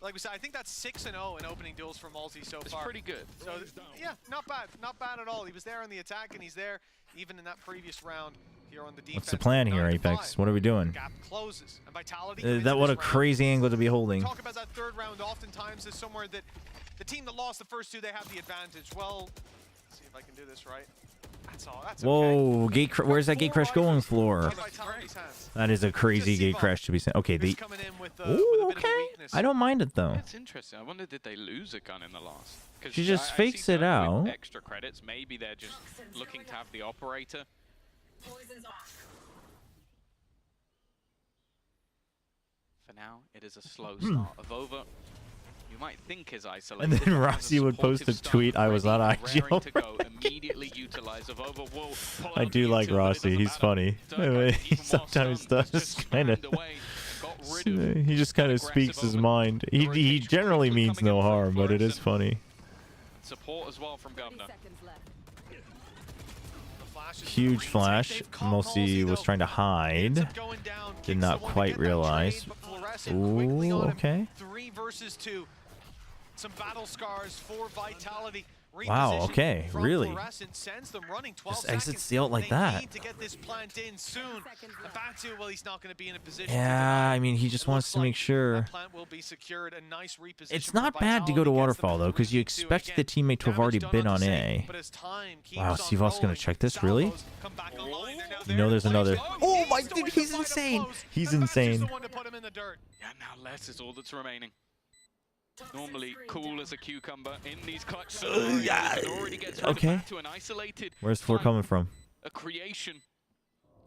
Like we said, I think that's 6-0 in opening duels for Multi so far. It's pretty good. So yeah, not bad at all. He was there on the attack, and he's there even in that previous round here on the defense. What's the plan here, Apex? What are we doing? Gap closes, and Vitality. That what a crazy angle to be holding. Talk about that third round. Oftentimes is somewhere that the team that lost the first two, they have the advantage. Well, let's see if I can do this right. That's all. That's Whoa, okay. where's that gate crash going for? Vitality's hands. That is a crazy gate crash to be sent. Okay, He's coming in with, Ooh, with a bit of a okay. weakness. I don't mind it though. It's interesting. I wonder, did they lose a gun in the last? She just fakes see it Gun with out. Extra credits. Maybe they're just looking to have the operator. For now, it is a slow start. Avova, you might think is isolated. And then Rossi would post a tweet, I was on IG raring to go, immediately utilize Avova will pull I out do the like intel, but it Rossi. doesn't He's matter. funny. Durka, He even while sometimes stunned, was does just kind of. screamed away, got rid of He just kind of speaks his aggressive mind. He generally means no harm, but it is funny. support as well from Governor. Huge flash. Mosi was trying to hide. Did not quite realize. Ooh, okay. 3 versus 2. Some battle scars for Vitality. Wow, okay, really? Sends them running 12 Just exits seconds. the ult like They that. need to get this plant in soon. Batu, well, he's not going to be in a position. Yeah, I mean, he just wants to make sure. Plant will be secured. A nice reposition It's for not bad to go to Vitality, gets them Waterfall, though, because you 3-2 expect the again. teammate to have already Damage done been on to A. Safe, but as time keeps Wow, on Sivov's going rolling, to check this, really? Salvos come back online. They're now You there know to there's play. another. Oh my He's dude, going he's to insane. close. He's And Batu's the insane. one to put him in the dirt. Yeah, now less is all that's remaining. Normally cool as a cucumber in these clutch scenarios. yeah. It already gets rid of Okay. Batu, an isolated Where's 4 fight, coming from? a creation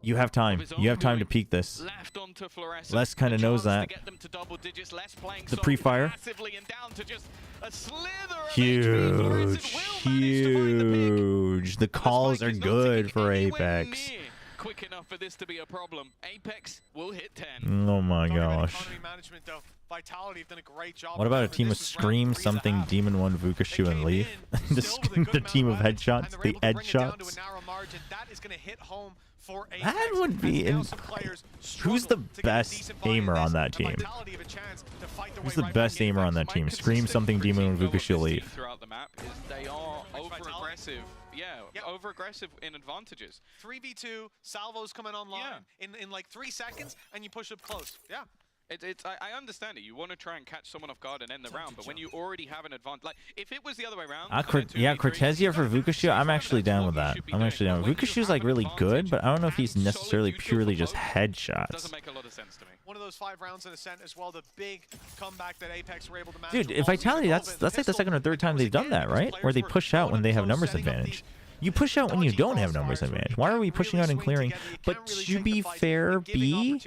You have time. You have time to peek this. left onto Fluorescent. Les kind of A knows chance to that. get them to double digits, Les playing The so pre-fire. massively and down to just a slither of HP. Huge, Fluorescent will manage to find the pick. huge. The calls are good for Apex. Quick enough for this to be a problem. Apex will hit 10. Oh my Talking about gosh. economy management, though, Vitality have done a great job. What about a Remember, team of this was round Scream, 3 something, half. Demon 1, They Vukashu, and came Leaf? in the still with a good the amount team of advantage, and headshots, they're the able to bring it down to a headshots. narrow margin. That is going to hit home for Apex. That would be as now in. some players Who's the struggle to get a best decent fight in aimer this, on that and team? Vitality have a chance to fight their Who's way the right best back in. aimer on that team? Scream, something, Demon, and Vukashu, Leaf. Throughout the map is they are over-aggressive. Yeah, over-aggressive in advantages. 3v2, salvos coming online in like 3 seconds, and you push up close. Yeah. I understand it. You want to try and catch someone off guard and end the round, but when you already have an advantage, like if it was the other way around, Yeah, Cortezia for Vukashu, I'm actually down with that. I'm actually down. Vukashu's like really good, but I don't know if he's necessarily purely just headshots. doesn't make a lot of sense to me. One of those 5 rounds in Ascent as well, the big comeback that Apex were able to manage. Dude, with if Multi Vitality, with that's the like the pistol, second or third time they've done that, right? Where they push out when they have numbers advantage. You push out when you don't have numbers advantage. Why are we pushing out and clearing? But to be fair, B,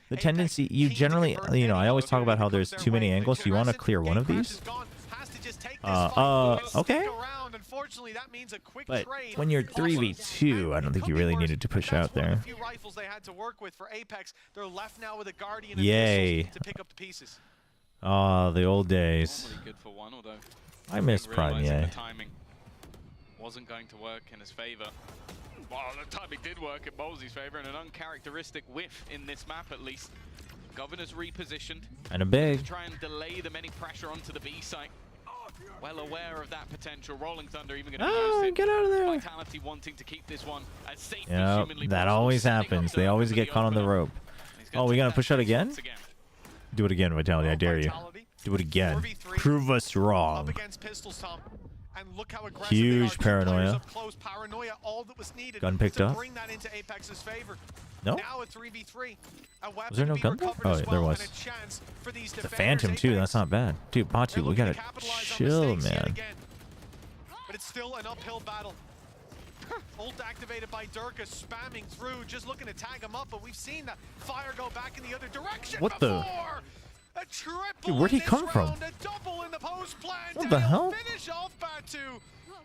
the tendency, you generally, you know, I always talk about how there's too many angles, so you want to clear one of these. Okay. But when you're 3v2, I don't think you really needed to push out there. Yay. Oh, the old days. Good for one, although I miss Prime, yeah. the timing wasn't going to work in his favor. Well, the timing did work in Bolsey's favor, and an uncharacteristic whiff in this map at least. Governor's repositioned. And a big. To try and delay them any pressure onto the B site. Well aware of that potential. Rolling Thunder even going to use it. Get out of there. Vitality wanting to keep this one as safe as Yeah, humanly that possible. always Setting up happens. the They always for get the caught on the opener. rope. He's gonna Oh, we take gonna that push out chance again? once again. Do it again, Vitality. I dare you. Do it again. Prove us wrong. And look how aggressive Huge they are. paranoia. Up close. Paranoia, all that was needed Gun picked to up. bring that into Apex's favor. No? Now a 3v3. A weapon Was there no to be gun there? recovered Oh, as yeah, there well, was. and a chance for these The defenders. Phantom, too. That's Apex, not bad. Dude, they're Batu, we looking gotta to capitalize on chill, mistakes yet man. again. But it's still an uphill battle. Ult activated by Durka, spamming through, just looking to tag him up, but we've seen that fire go back in the other direction What the? before. A triple Dude, where'd he in this come from? round, a double in the post plant. What the hell? Finish off Batu.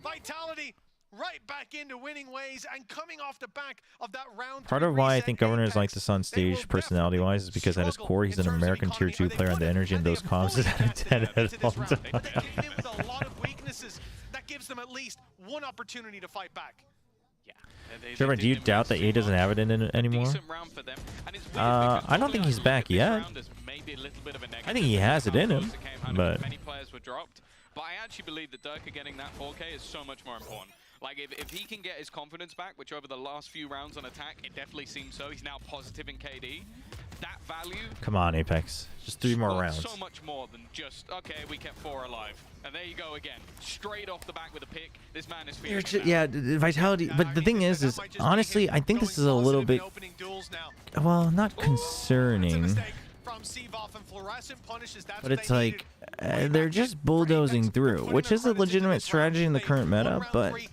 Vitality right back into winning ways and coming off the back of that round. Part of why I think Governors like this on stage personality-wise is because at his core, he's an American Tier 2 player, and the energy in those comms is at a 10 at all times. They came in with a lot of weaknesses. That gives them at least one opportunity to fight back. Trevor, do you doubt that A doesn't have it in it anymore? I don't think he's back yet. I think he has it in him, but many players were dropped. But I actually believe that Durka getting that 4K is so much more important. Like, if he can get his confidence back, which over the last few rounds on attack, it definitely seems so. He's now positive in KD. That value... Come on, Apex. Just 3 more rounds. So much more than just, okay, we kept 4 alive. And there you go again. Straight off the back with a pick. This man is feeling it. Yeah, Vitality. But the thing is honestly, I think this is a little bit... Well, not concerning. But it's like, they're just bulldozing through, which is a legitimate strategy in the current meta, but... Like,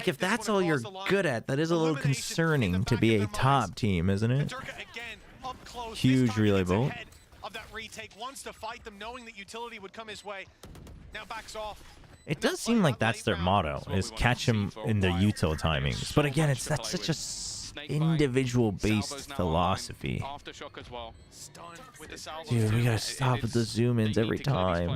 if that's all you're good at, that is a little concerning to be a top team, isn't it? Huge relay bolt. It does seem like that's their motto, is catch him in their util timings. But again, that's such a individual-based philosophy. Dude, we gotta stop with the zoom-ins every time.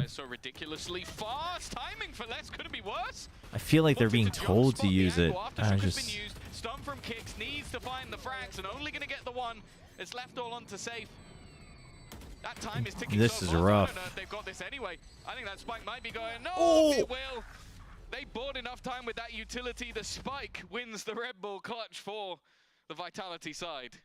I feel like they're being told to use it. I just... Stun from Kicks needs to find the frags and only gonna get the one. It's left all onto safe. That time is ticking. This is rough. They've got this anyway. I think that spike might be going. No, it will. They bought enough time with that utility. The spike wins the Red Bull clutch for the Vitality side.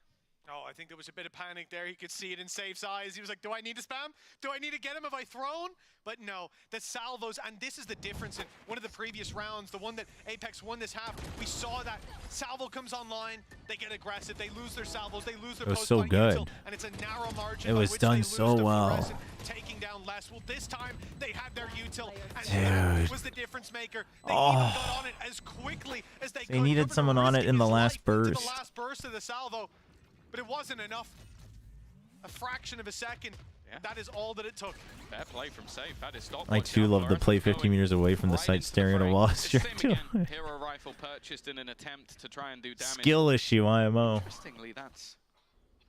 Oh, I think there was a bit of panic there. He could see it in Safe's eyes. He was like, do I need to spam? Do I need to get him? Have I thrown? But no, the salvos, and this is the difference in one of the previous rounds, the one that Apex won this half. We saw that salvo comes online, they get aggressive, they lose their salvos, they lose their post. It was so good. And it's a narrow margin. It was done so well. Taking down less. Well, this time they had their util, and dude, was the difference maker. They even got on it as quickly as they could. They needed someone on it in the last burst. The last burst of the salvo. But it wasn't enough. A fraction of a second. Yeah. That is all that it took. Fair play from Safe. That is stop. I too love to play 50 meters away from the site, staring at a wall. Hero rifle purchased in an attempt to try and do damage. Skill issue, IMO. Interestingly, that's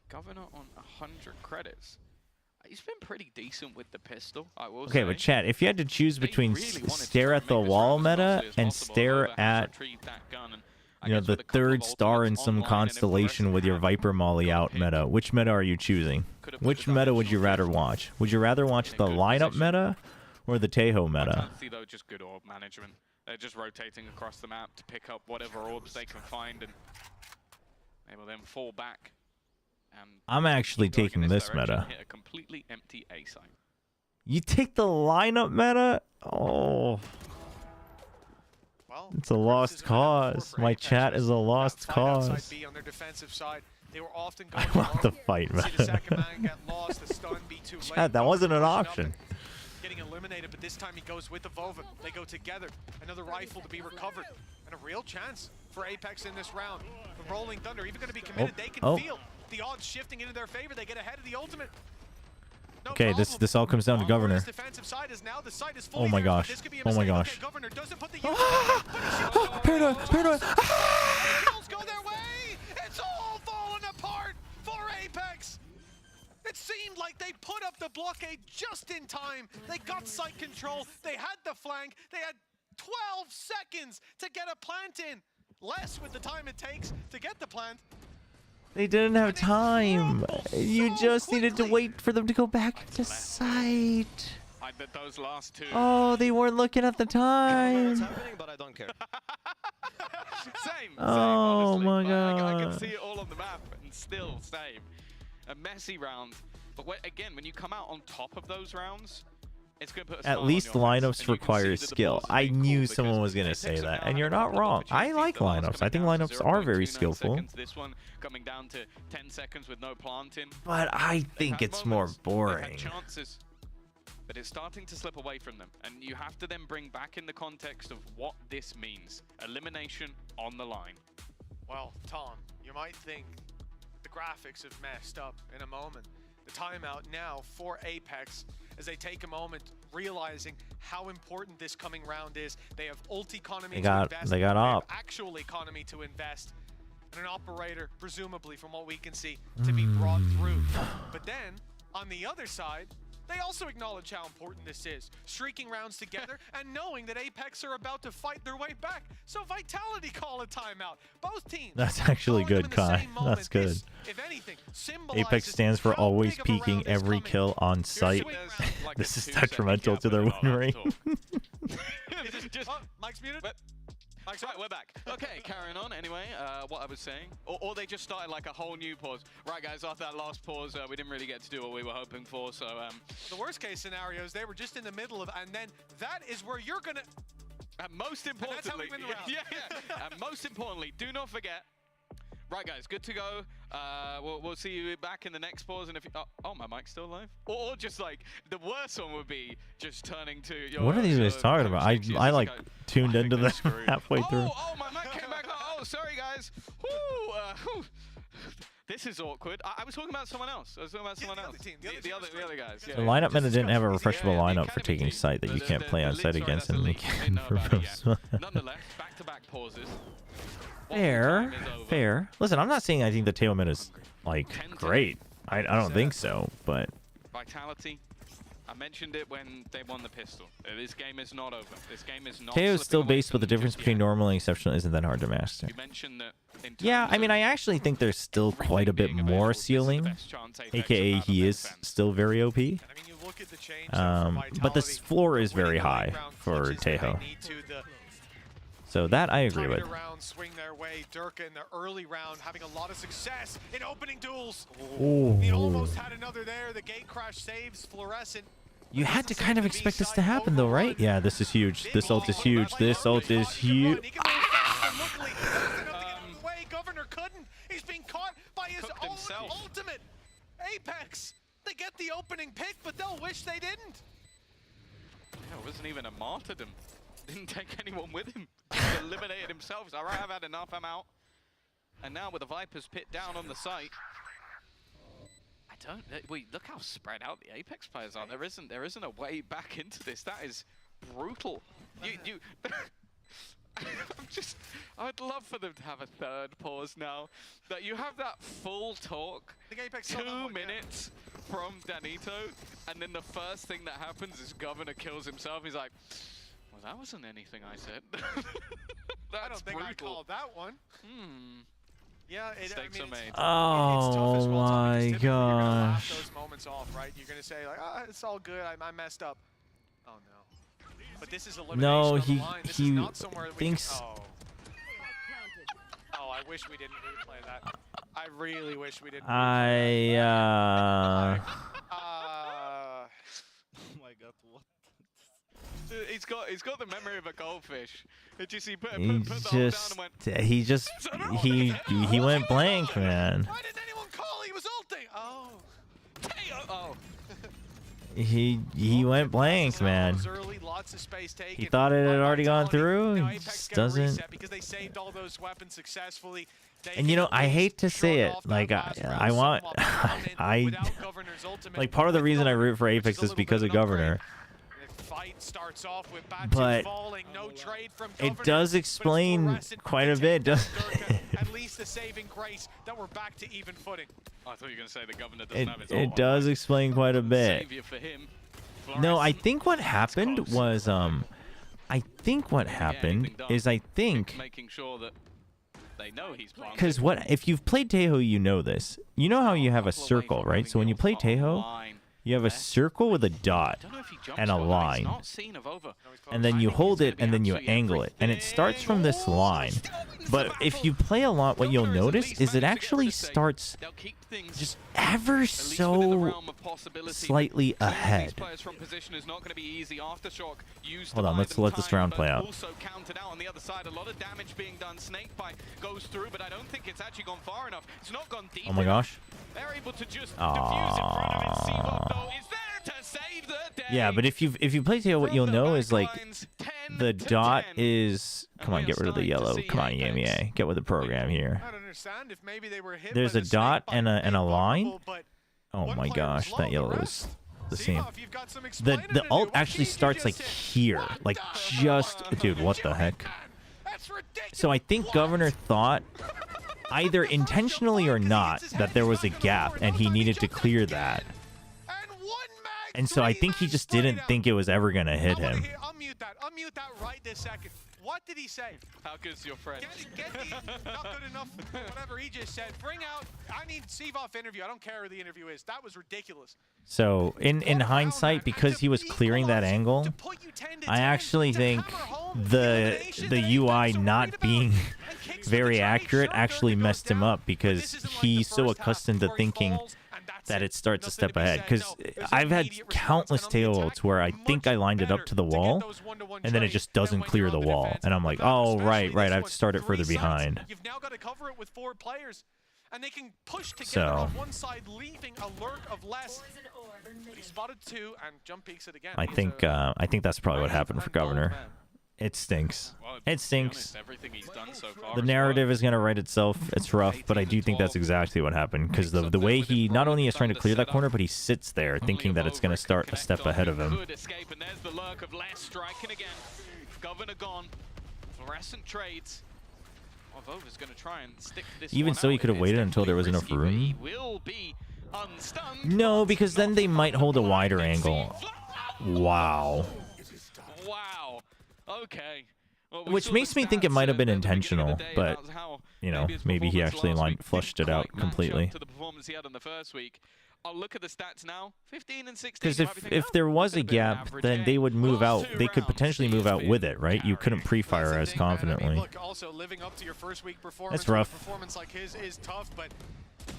Governor on 100 credits. He's been pretty decent with the pistol, I will say. Okay, but chat, if you had to choose between stare at the wall meta and stare at, you know, the third star in some constellation with your Viper Molly out meta, which meta are you choosing? Which meta would you rather watch? Would you rather watch the lineup meta or the Tejo meta? I see, though, just good orb management. They're just rotating across the map to pick up whatever orbs they can find, and they will then fall back. And I'm actually taking this meta. Hit a completely empty A site. You take the lineup meta? Oh. It's a lost cause. My chat is a lost cause. I want the fight, man. Chat, that wasn't an option. Getting eliminated, but this time he goes with the Vova. They go together. Another rifle to be recovered. And a real chance for Apex in this round. The Rolling Thunder, even going to be committed. They can feel the odds shifting into their favor. They get ahead of the ultimate. No okay, this all comes down to Governor. Oh my gosh. Oh my gosh. Paranoid. Go their way. It's all falling apart for Apex. It seemed like they put up the blockade just in time. They got site control. They had the flank. They had 12 seconds to get a plant in. Less with the time it takes to get the plant. They didn't have time. You just needed to wait for them to go back to site. I bet those last two. Oh, they weren't looking at the time. What's happening, but I don't care. Same. Oh my god. I can see it all on the map, and still same. A messy round, but again, when you come out on top of those rounds, it's going to put a at least lineups require skill. I knew someone was going to say that, and you're not wrong. I like lineups. I think lineups are very skillful. This one coming down to 10 seconds with no planting. But I think it's more boring. Chances, but it's starting to slip away from them, and you have to then bring back in the context of what this means. Elimination on the line. Well, Tom, you might think the graphics have messed up in a moment. The timeout now for Apex as they take a moment realizing how important this coming round is. They have ult economy They to got invest. they got have op. actual economy to invest. And an operator, presumably, from what we can see, to be brought through. But then, on the other side, they also acknowledge how important this is. Streaking rounds together and knowing that Apex are about to fight their way back. So Vitality call a timeout. Both teams. That's actually good, Kai. That's good. This, if anything, symbolizes Apex stands for how always big of a round peeking is every coming. kill on site. Like This a is 2-second detrimental gap to their in win all rate. Just, Oh, Mike's muted. Mike's right, we're back. Okay, carrying on anyway, what I was saying. Or they just started like a whole new pause. Right, guys, after that last pause, we didn't really get to do what we were hoping for, so... The worst case scenarios, they were just in the middle of, and then that is where you're gonna... And most importantly... that's how we win the round. Yeah. And most importantly, do not forget... Right, guys, good to go. We'll see you back in the next pause. And if oh, my mic's still live. Or just like the worst one would be just turning to your. What are these guys talking about? I like tuned into them halfway through. Oh, my mic came back. Oh, sorry, guys. Whew, this is awkward. I was talking about someone else. I was talking about someone else. The other guys. The lineup meta didn't have a refreshable lineup for taking site that you can't play on site against, and we can for most. Nonetheless, back-to-back pauses. Fair. Listen, I'm not saying I think the tail meta is like great. I don't think so, but Vitality. I mentioned it when they won the pistol. This game is not over. This game is not. Teo is still based, but the difference between normal and exceptional isn't that hard to master. You mentioned that. Yeah, I mean, I actually think there's still quite a bit more ceiling, aka he is still very OP. But the floor is very high for Tejo. So that I agree with. Swing their way. Durka in the early round having a lot of success in opening duels. Ooh. He almost had another there. The gate crash saves Fluorescent. You had to kind of expect this to happen though, right? Yeah, this is huge. This ult is huge. This ult is huge. Governor couldn't. He's being caught by his own ultimate. Apex. They get the opening pick, but they'll wish they didn't. Yeah, it wasn't even a martyrdom. Didn't take anyone with him. He eliminated himself. He's all right, I've had enough, I'm out. And now with the Vipers pit down on the site. Wait, look how spread out the Apex players are. There isn't a way back into this. That is brutal. I'd love for them to have a third pause now. That you have that full talk, 2 minutes from Danito, and then the first thing that happens is Governor kills himself. He's like, well, that wasn't anything I said. I don't think I called that one. Yeah, mistakes are made. Oh my gosh. You're gonna laugh those moments off, right? You're gonna say like, it's all good. I messed up. Oh no. But this is elimination No, on the line. This is not somewhere that we thinks. can, oh, I wish we didn't replay that. I really wish we didn't. I Oh my god, what? He's got the memory of a goldfish. It just he put He the hold down just and went. he went blank, man. Why didn't anyone call? He was ulting. Oh. Oh. He went blank, man. Early, lots of space taken. He thought it had already gone through. Now He Apex just get a doesn't. reset because they saved all those weapons successfully. They And you know, can I at hate to least say shrug it, off like that last round I want, somewhat, but come in I without Governor's ultimate, like part of the with reason I Governor, root for which Apex a is little because bit of an upgrade. Governor. The fight starts off with Batu But falling, no trade from it Governor, does but it's explain Fluorescent quite a who bit, takes doesn't down Durka, at least a saving grace that we're back to even footing. I thought you were going to say the Governor doesn't have his ult It on, does right? explain quite a bit. Savior for him. No, I Fluorescent. think what happened close. was I think what happened is I think making sure that they know he's planted. because what if you've played Tejo, you know this. You know how you have a circle, right? So when you play Tejo, you have a circle with a dot and a line, and then you hold it and then you angle it, and it starts from this line. But if you play a lot, what you'll notice is it actually starts just ever so slightly ahead. Hold on, let's let this round play out. Also counted out on the other side. A lot of damage being done. Snakebite goes through, but I don't think it's actually gone far enough. It's not gone deep. Oh my gosh. They're able to just defuse in front of it. Seabot, though, is there to save the day. Yeah, but if you play Tejo, what you'll know is like the dot is. Come on, get rid of the yellow. Come on, EMEA, get with the program here. I don't understand if maybe they were hit There's by a the dot snake and bite, a they line. vulnerable, but Oh one my player gosh, slow, that the yellow is rest the same. The ult actually starts like here, like just, dude, what the heck? So I think Governor thought, either intentionally or not, that there was a gap and he needed to clear that. And so I think he just didn't think it was ever going to hit him. Unmute that right this second. What did he say? How good's your friend? Not good enough. Whatever he just said. Bring out. I need Seavoff interview. I don't care who the interview is. That was ridiculous. So in hindsight, because he was clearing that angle, I actually think the UI not being very accurate actually messed him up, because he's so accustomed to thinking that it starts a step ahead. Because I've had countless tail ults where I think I lined it up to the wall, and then it just doesn't clear the wall. And I'm like, oh, right, I have to start it further behind. You've now got to cover it with 4 players, and they can push together on one side, leaving a lurk of less. But he spotted 2 and jump peeks it again. I think that's probably what happened for Governor. It stinks. It stinks. The narrative is going to write itself. It's rough, but I do think that's exactly what happened, because the way he not only is trying to clear that corner, but he sits there thinking that it's going to start a step ahead of him. Even so, he could have waited until there was enough room. No, because then they might hold a wider angle. Wow. Wow. Okay. Well, which makes me think it might have been intentional, but you know, maybe he actually flushed it out completely. To the performance he had in the first week. I'll look at the stats now. 15 and 16. Because if there was a gap, then they would move out. They could potentially move out with it, right? You couldn't pre-fire as confidently. Look, also living up to your first week performance. That's rough. Performance like his is tough, but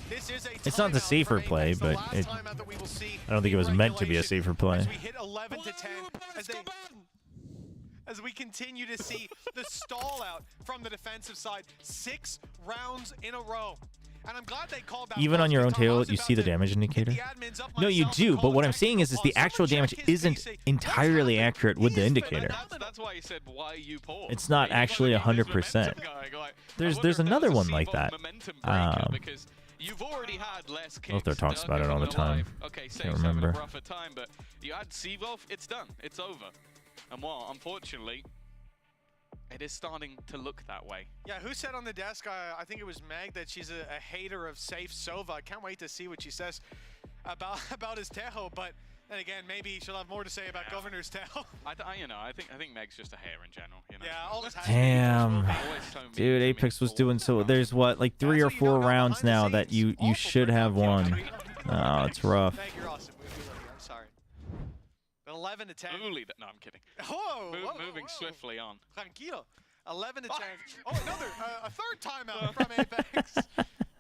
this is it's not the safer play, but I don't think it was meant to be a safer play. As we hit 11 to 10, as we continue to see the stall out from the defensive side, 6 rounds in a row. And I'm glad they called that. Even on your own tail, you see the damage indicator? No, you do, but what I'm saying is the actual damage isn't entirely accurate with the indicator. That's why he said, why you poor. It's not actually 100%. There's another one like that. You've already had less kicks. Lothar talks about it all the time. Okay, can't remember. A rougher time, but you had Seavoff, it's done. It's over. And well, unfortunately, it is starting to look that way. Yeah, who said on the desk, I think it was Meg, that she's a hater of Safe Sova. I can't wait to see what she says about his Tejo, but then again, maybe she'll have more to say about Governor's Tejo. I think Meg's just a hater in general. You know? Yeah, all this damn. Dude, Apex was doing so. There's what, like 3 or 4 rounds now that you should have won. Oh, it's rough. I'm sorry. 11 to 10. No, I'm kidding. Moving swiftly on. Tranquilo. 11 to 10. Oh, another, a third timeout from Apex.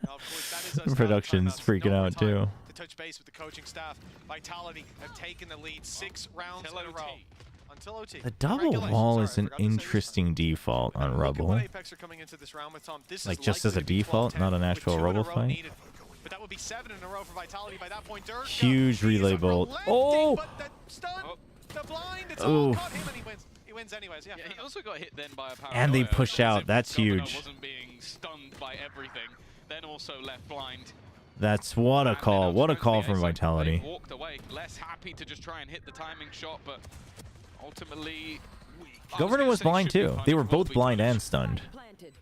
Now, of course, that is Production's freaking out too. To touch base with the coaching staff, Vitality have taken the lead 6 rounds in a row. Until OT. The double wall is an interesting default on Rubble. Apex are coming into this round with, this like just as a default, not an actual Rubble fight. But that would be 7 in a row for Vitality by that point. Dirk, huge relay bolt. Oh! The blind, it's all caught him, and he wins anyways. Yeah, he also got hit then by a power. And they push out. That's huge. Wasn't being stunned by everything. Then also left blind. That's what a call. What a call from Vitality. They walked away, less happy to just try and hit the timing shot, but ultimately Governor was blind too. They were both blind and stunned.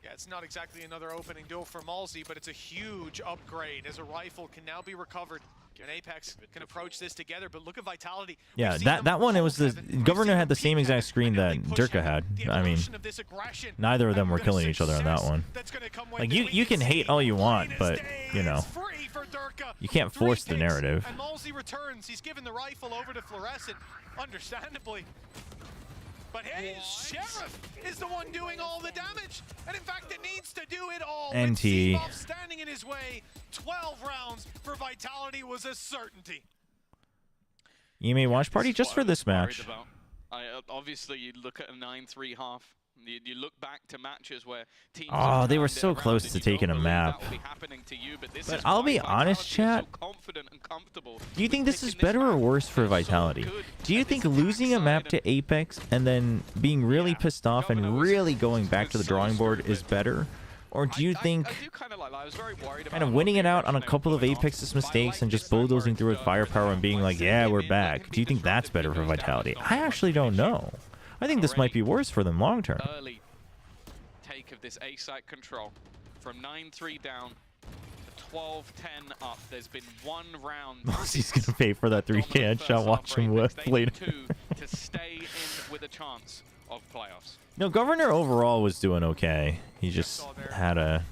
Yeah, it's not exactly another opening duel for Malzy, but it's a huge upgrade as a rifle can now be recovered. And Apex can approach this together, but look at Vitality. Yeah, that one, it was the Governor had the same exact screen that Durka had. I mean, neither of them were killing each other on that one. Like, you can hate all you want, but, you know, you can't force the narrative. And Malzy returns. He's given the rifle over to Fluorescent, understandably. But his Sheriff is the one doing all the damage. And in fact, it needs to do it all. NT. With standing in his way, 12 rounds for Vitality was a certainty. EMEA watch party just for this match. Obviously, you look at a 9-3 half. You look back to matches where teams they were so close to taking a map. But I'll be honest, chat. Do you think this is better or worse for Vitality? Do you think losing a map to Apex and then being really pissed off and really going back to the drawing board is better? Or do you think I was very worried about kind of winning it out on a couple of Apex's mistakes and just bulldozing through with firepower and being like, yeah, we're back. Do you think that's better for Vitality? I actually don't know. I think this might be worse for them long term. Early take of this A site control from 9-3 down to 12-10 up. There's been one round. He's gonna pay for that 3K headshot. Watch him whip later. To stay in with a chance of playoffs. No, Governor overall was doing okay. He just had a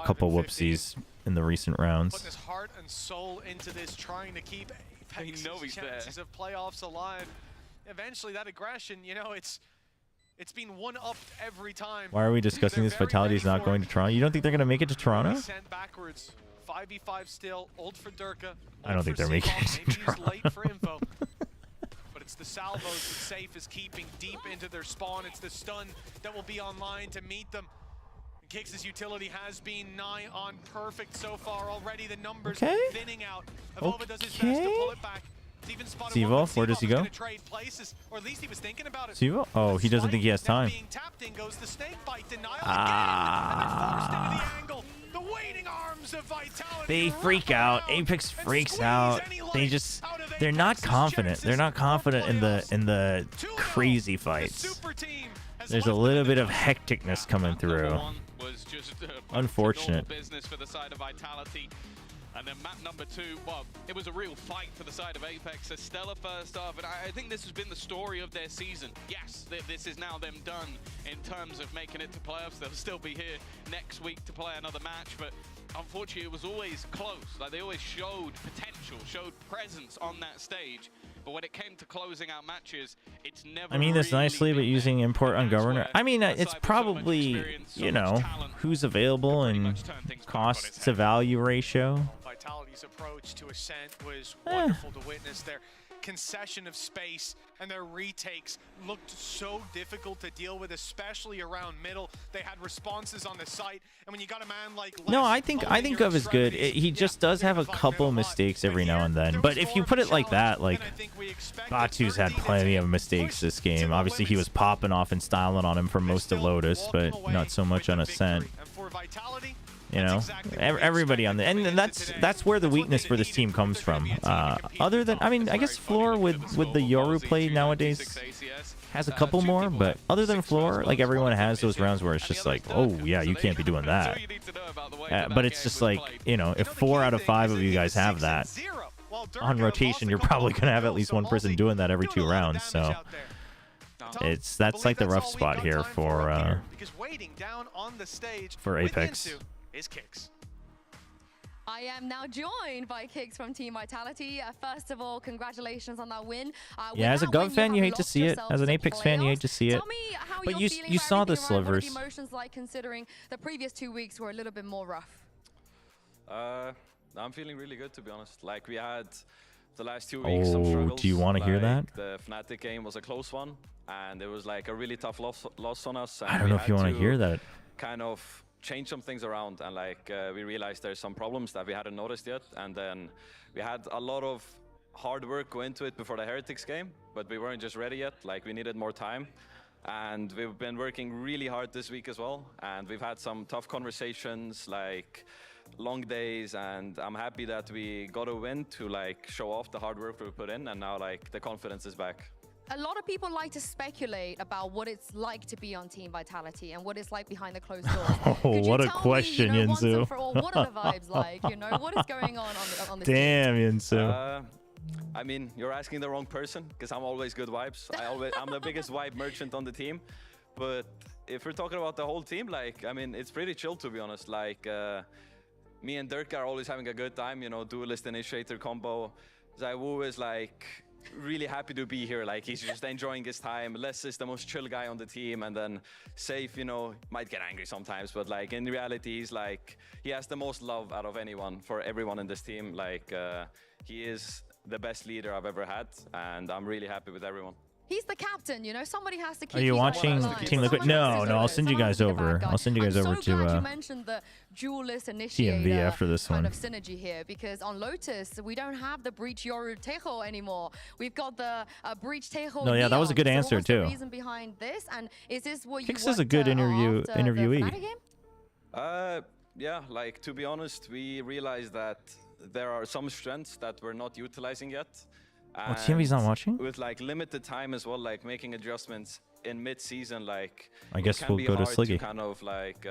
couple whoopsies in the recent rounds. Putting his heart and soul into this, trying to keep Apex's chances of playoffs alive. Eventually, that aggression, you know, it's been one-upped every time. Why are we discussing this? Vitality is not going to Toronto. You don't think they're going to make it to Toronto? Sent backwards. 5v5 still. Old for Durka. I don't think they're making it to Toronto. Maybe he's late for info. But it's the salvos that Safe is keeping deep into their spawn. It's the stun that will be online to meet them. Kicks' utility has been nigh on perfect so far already. The numbers thinning out. Avova does his best to pull it back. Seavolf, where does he go? Seavolf? Oh, he doesn't think he has time. They freak out. Apex freaks out. They're not confident. They're not confident in the crazy fights. There's a little bit of hecticness coming through. Unfortunate. And then map number 2, well, it was a real fight for the side of Apex. A stellar first half, and I think this has been the story of their season. Yes, this is now them done in terms of making it to playoffs. They'll still be here next week to play another match, but unfortunately it was always close. Like, they always showed potential, showed presence on that stage. But when it came to closing out matches, it's never. I mean this really nicely, but using import on Governor. I mean, it's probably, you know, who's available and cost to value ratio. Vitality's approach to Ascent was wonderful to witness. Their concession of space and their retakes looked so difficult to deal with, especially around middle. They had responses on the site, and when you got a man like no, I think Gov is good. He just does have a couple mistakes every now and then. But if you put it like that, like Batu's had plenty of mistakes this game. Obviously, he was popping off and styling on him for most of Lotus, but not so much on Ascent. You know, everybody on the and that's where the weakness for this team comes from. Other than, I mean, I guess Floor with the Yoru play nowadays has a couple more, but other than Floor, like everyone has those rounds where it's just like, oh yeah, you can't be doing that. But it's just like, you know, if 4 out of 5 of you guys have that on rotation, you're probably gonna have at least one person doing that every 2 rounds. So that's like the rough spot here for Apex. Is Kicks. I am now joined by Kicks from Team Vitality. First of all, congratulations on that win. Yeah, as a Gov fan, you hate to see it. As an Apex fan, you hate to see it. But you saw the slivers. What are the emotions like, considering the previous 2 weeks were a little bit more rough? I'm feeling really good, to be honest. Like, we had the last 2 weeks some struggles. Do you want to hear that? The Fnatic game was a close one, and it was like a really tough loss on us. I don't know if you want to hear that. Kind of change some things around, and like we realized there's some problems that we hadn't noticed yet, and then we had a lot of hard work go into it before the Heretics game, but we weren't just ready yet. Like, we needed more time, and we've been working really hard this week as well, and we've had some tough conversations, like long days, and I'm happy that we got a win to like show off the hard work we put in, and now like the confidence is back. A lot of people like to speculate about what it's like to be on Team Vitality and what it's like behind the closed doors. Oh, what a question, Yinzu. What are the vibes like? You know, what is going on the Damn, Yinzu. I mean, you're asking the wrong person, because I'm always good vibes. I'm the biggest vibe merchant on the team. But if we're talking about the whole team, like, I mean, it's pretty chill, to be honest. Like, me and Dirk are always having a good time, you know, duelist initiator combo. Zaiwu is like really happy to be here. Like, he's just enjoying his time. Les is the most chill guy on the team, and then Safe, you know, might get angry sometimes, but like in reality, he's like, he has the most love out of anyone for everyone in this team. Like, he is the best leader I've ever had, and I'm really happy with everyone. He's the captain, you know. Somebody has to keep. Are you watching Team Liquid? No, I'll send you guys over. I'll send you guys over to you mentioned the duelist initiator TMV after this kind one. of synergy here, because on Lotus we don't have the Breach Yoru Tejo anymore. We've got the Breach Tejo. No, yeah, that was a good answer what's too. The reason behind this, and is this what Kicks you is a good interviewee. Yeah, like to be honest, we realized that there are some strengths that we're not utilizing yet. Oh, TMV's not watching? With like limited time as well, like making adjustments in mid-season, like I guess it can we'll be go to hard Sliggy. kind of like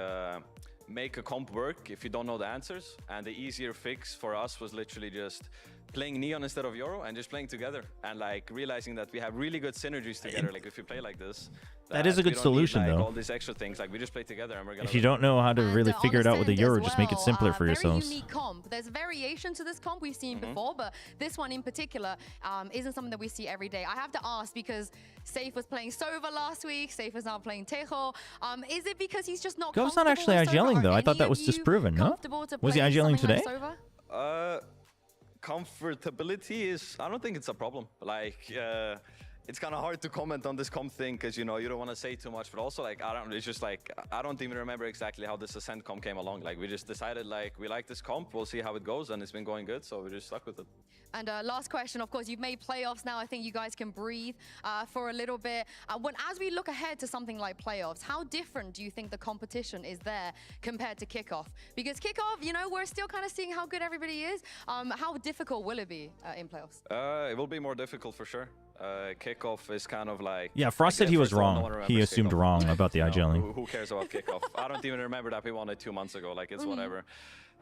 make a comp work if you don't know the answers. And the easier fix for us was literally just playing Neon instead of Euro and just playing together and like realizing that we have really good synergies together. Like if you play like this, That is a good solution, like, though. All these extra things, like we just play together and we're gonna. If you don't know how to really figure it out with the Euro, just make it simpler for very yourselves. Unique comp. There's variation to this comp we've seen before, but this one in particular isn't something that we see every day. I have to ask because Safe was playing Sova last week. Safe is now playing Tejo. Is it because he's just not? Gov's not actually IGLing though. I thought that was disproven. No, was he IGLing today? Comfortability is, I don't think it's a problem. Like, it's kind of hard to comment on this comp thing because, you know, you don't want to say too much, but also, like, it's just like, I don't even remember exactly how this Ascent comp came along. Like, we just decided, like, we like this comp, we'll see how it goes, and it's been going good, so we just stuck with it. And last question, of course, you've made playoffs now. I think you guys can breathe for a little bit. As we look ahead to something like playoffs, how different do you think the competition is there compared to kickoff? Because kickoff, you know, we're still kind of seeing how good everybody is. How difficult will it be in playoffs? It will be more difficult for sure. Kickoff is kind of like... Yeah, Frost said he was wrong. He assumed wrong about the IGLing. Who cares about kickoff? I don't even remember that we won it 2 months ago. Like, it's whatever.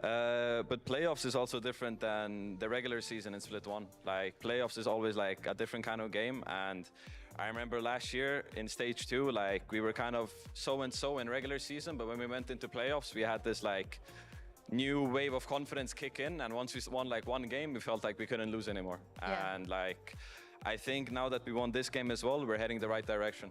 But playoffs is also different than the regular season in Split 1. Like, playoffs is always like a different kind of game. And I remember last year in stage 2, like, we were kind of so-and-so in regular season. But when we went into playoffs, we had this, like, new wave of confidence kick in. And once we won, like, one game, we felt like we couldn't lose anymore. Yeah. And, like, I think now that we won this game as well, we're heading the right direction.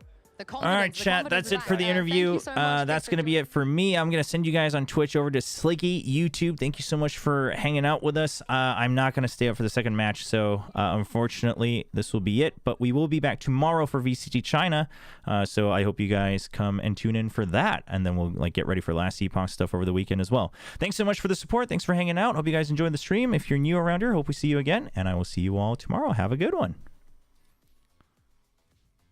All right, chat, that's it for the interview. That's going to be it for me. I'm going to send you guys on Twitch over to Sliggy YouTube. Thank you so much for hanging out with us. I'm not going to stay up for the second match, so unfortunately, this will be it. But we will be back tomorrow for VCT China, so I hope you guys come and tune in for that, and then we'll like get ready for last Epoch stuff over the weekend as well. Thanks so much for the support. Thanks for hanging out. Hope you guys enjoyed the stream. If you're new around here, hope we see you again, and I will see you all tomorrow. Have a good one.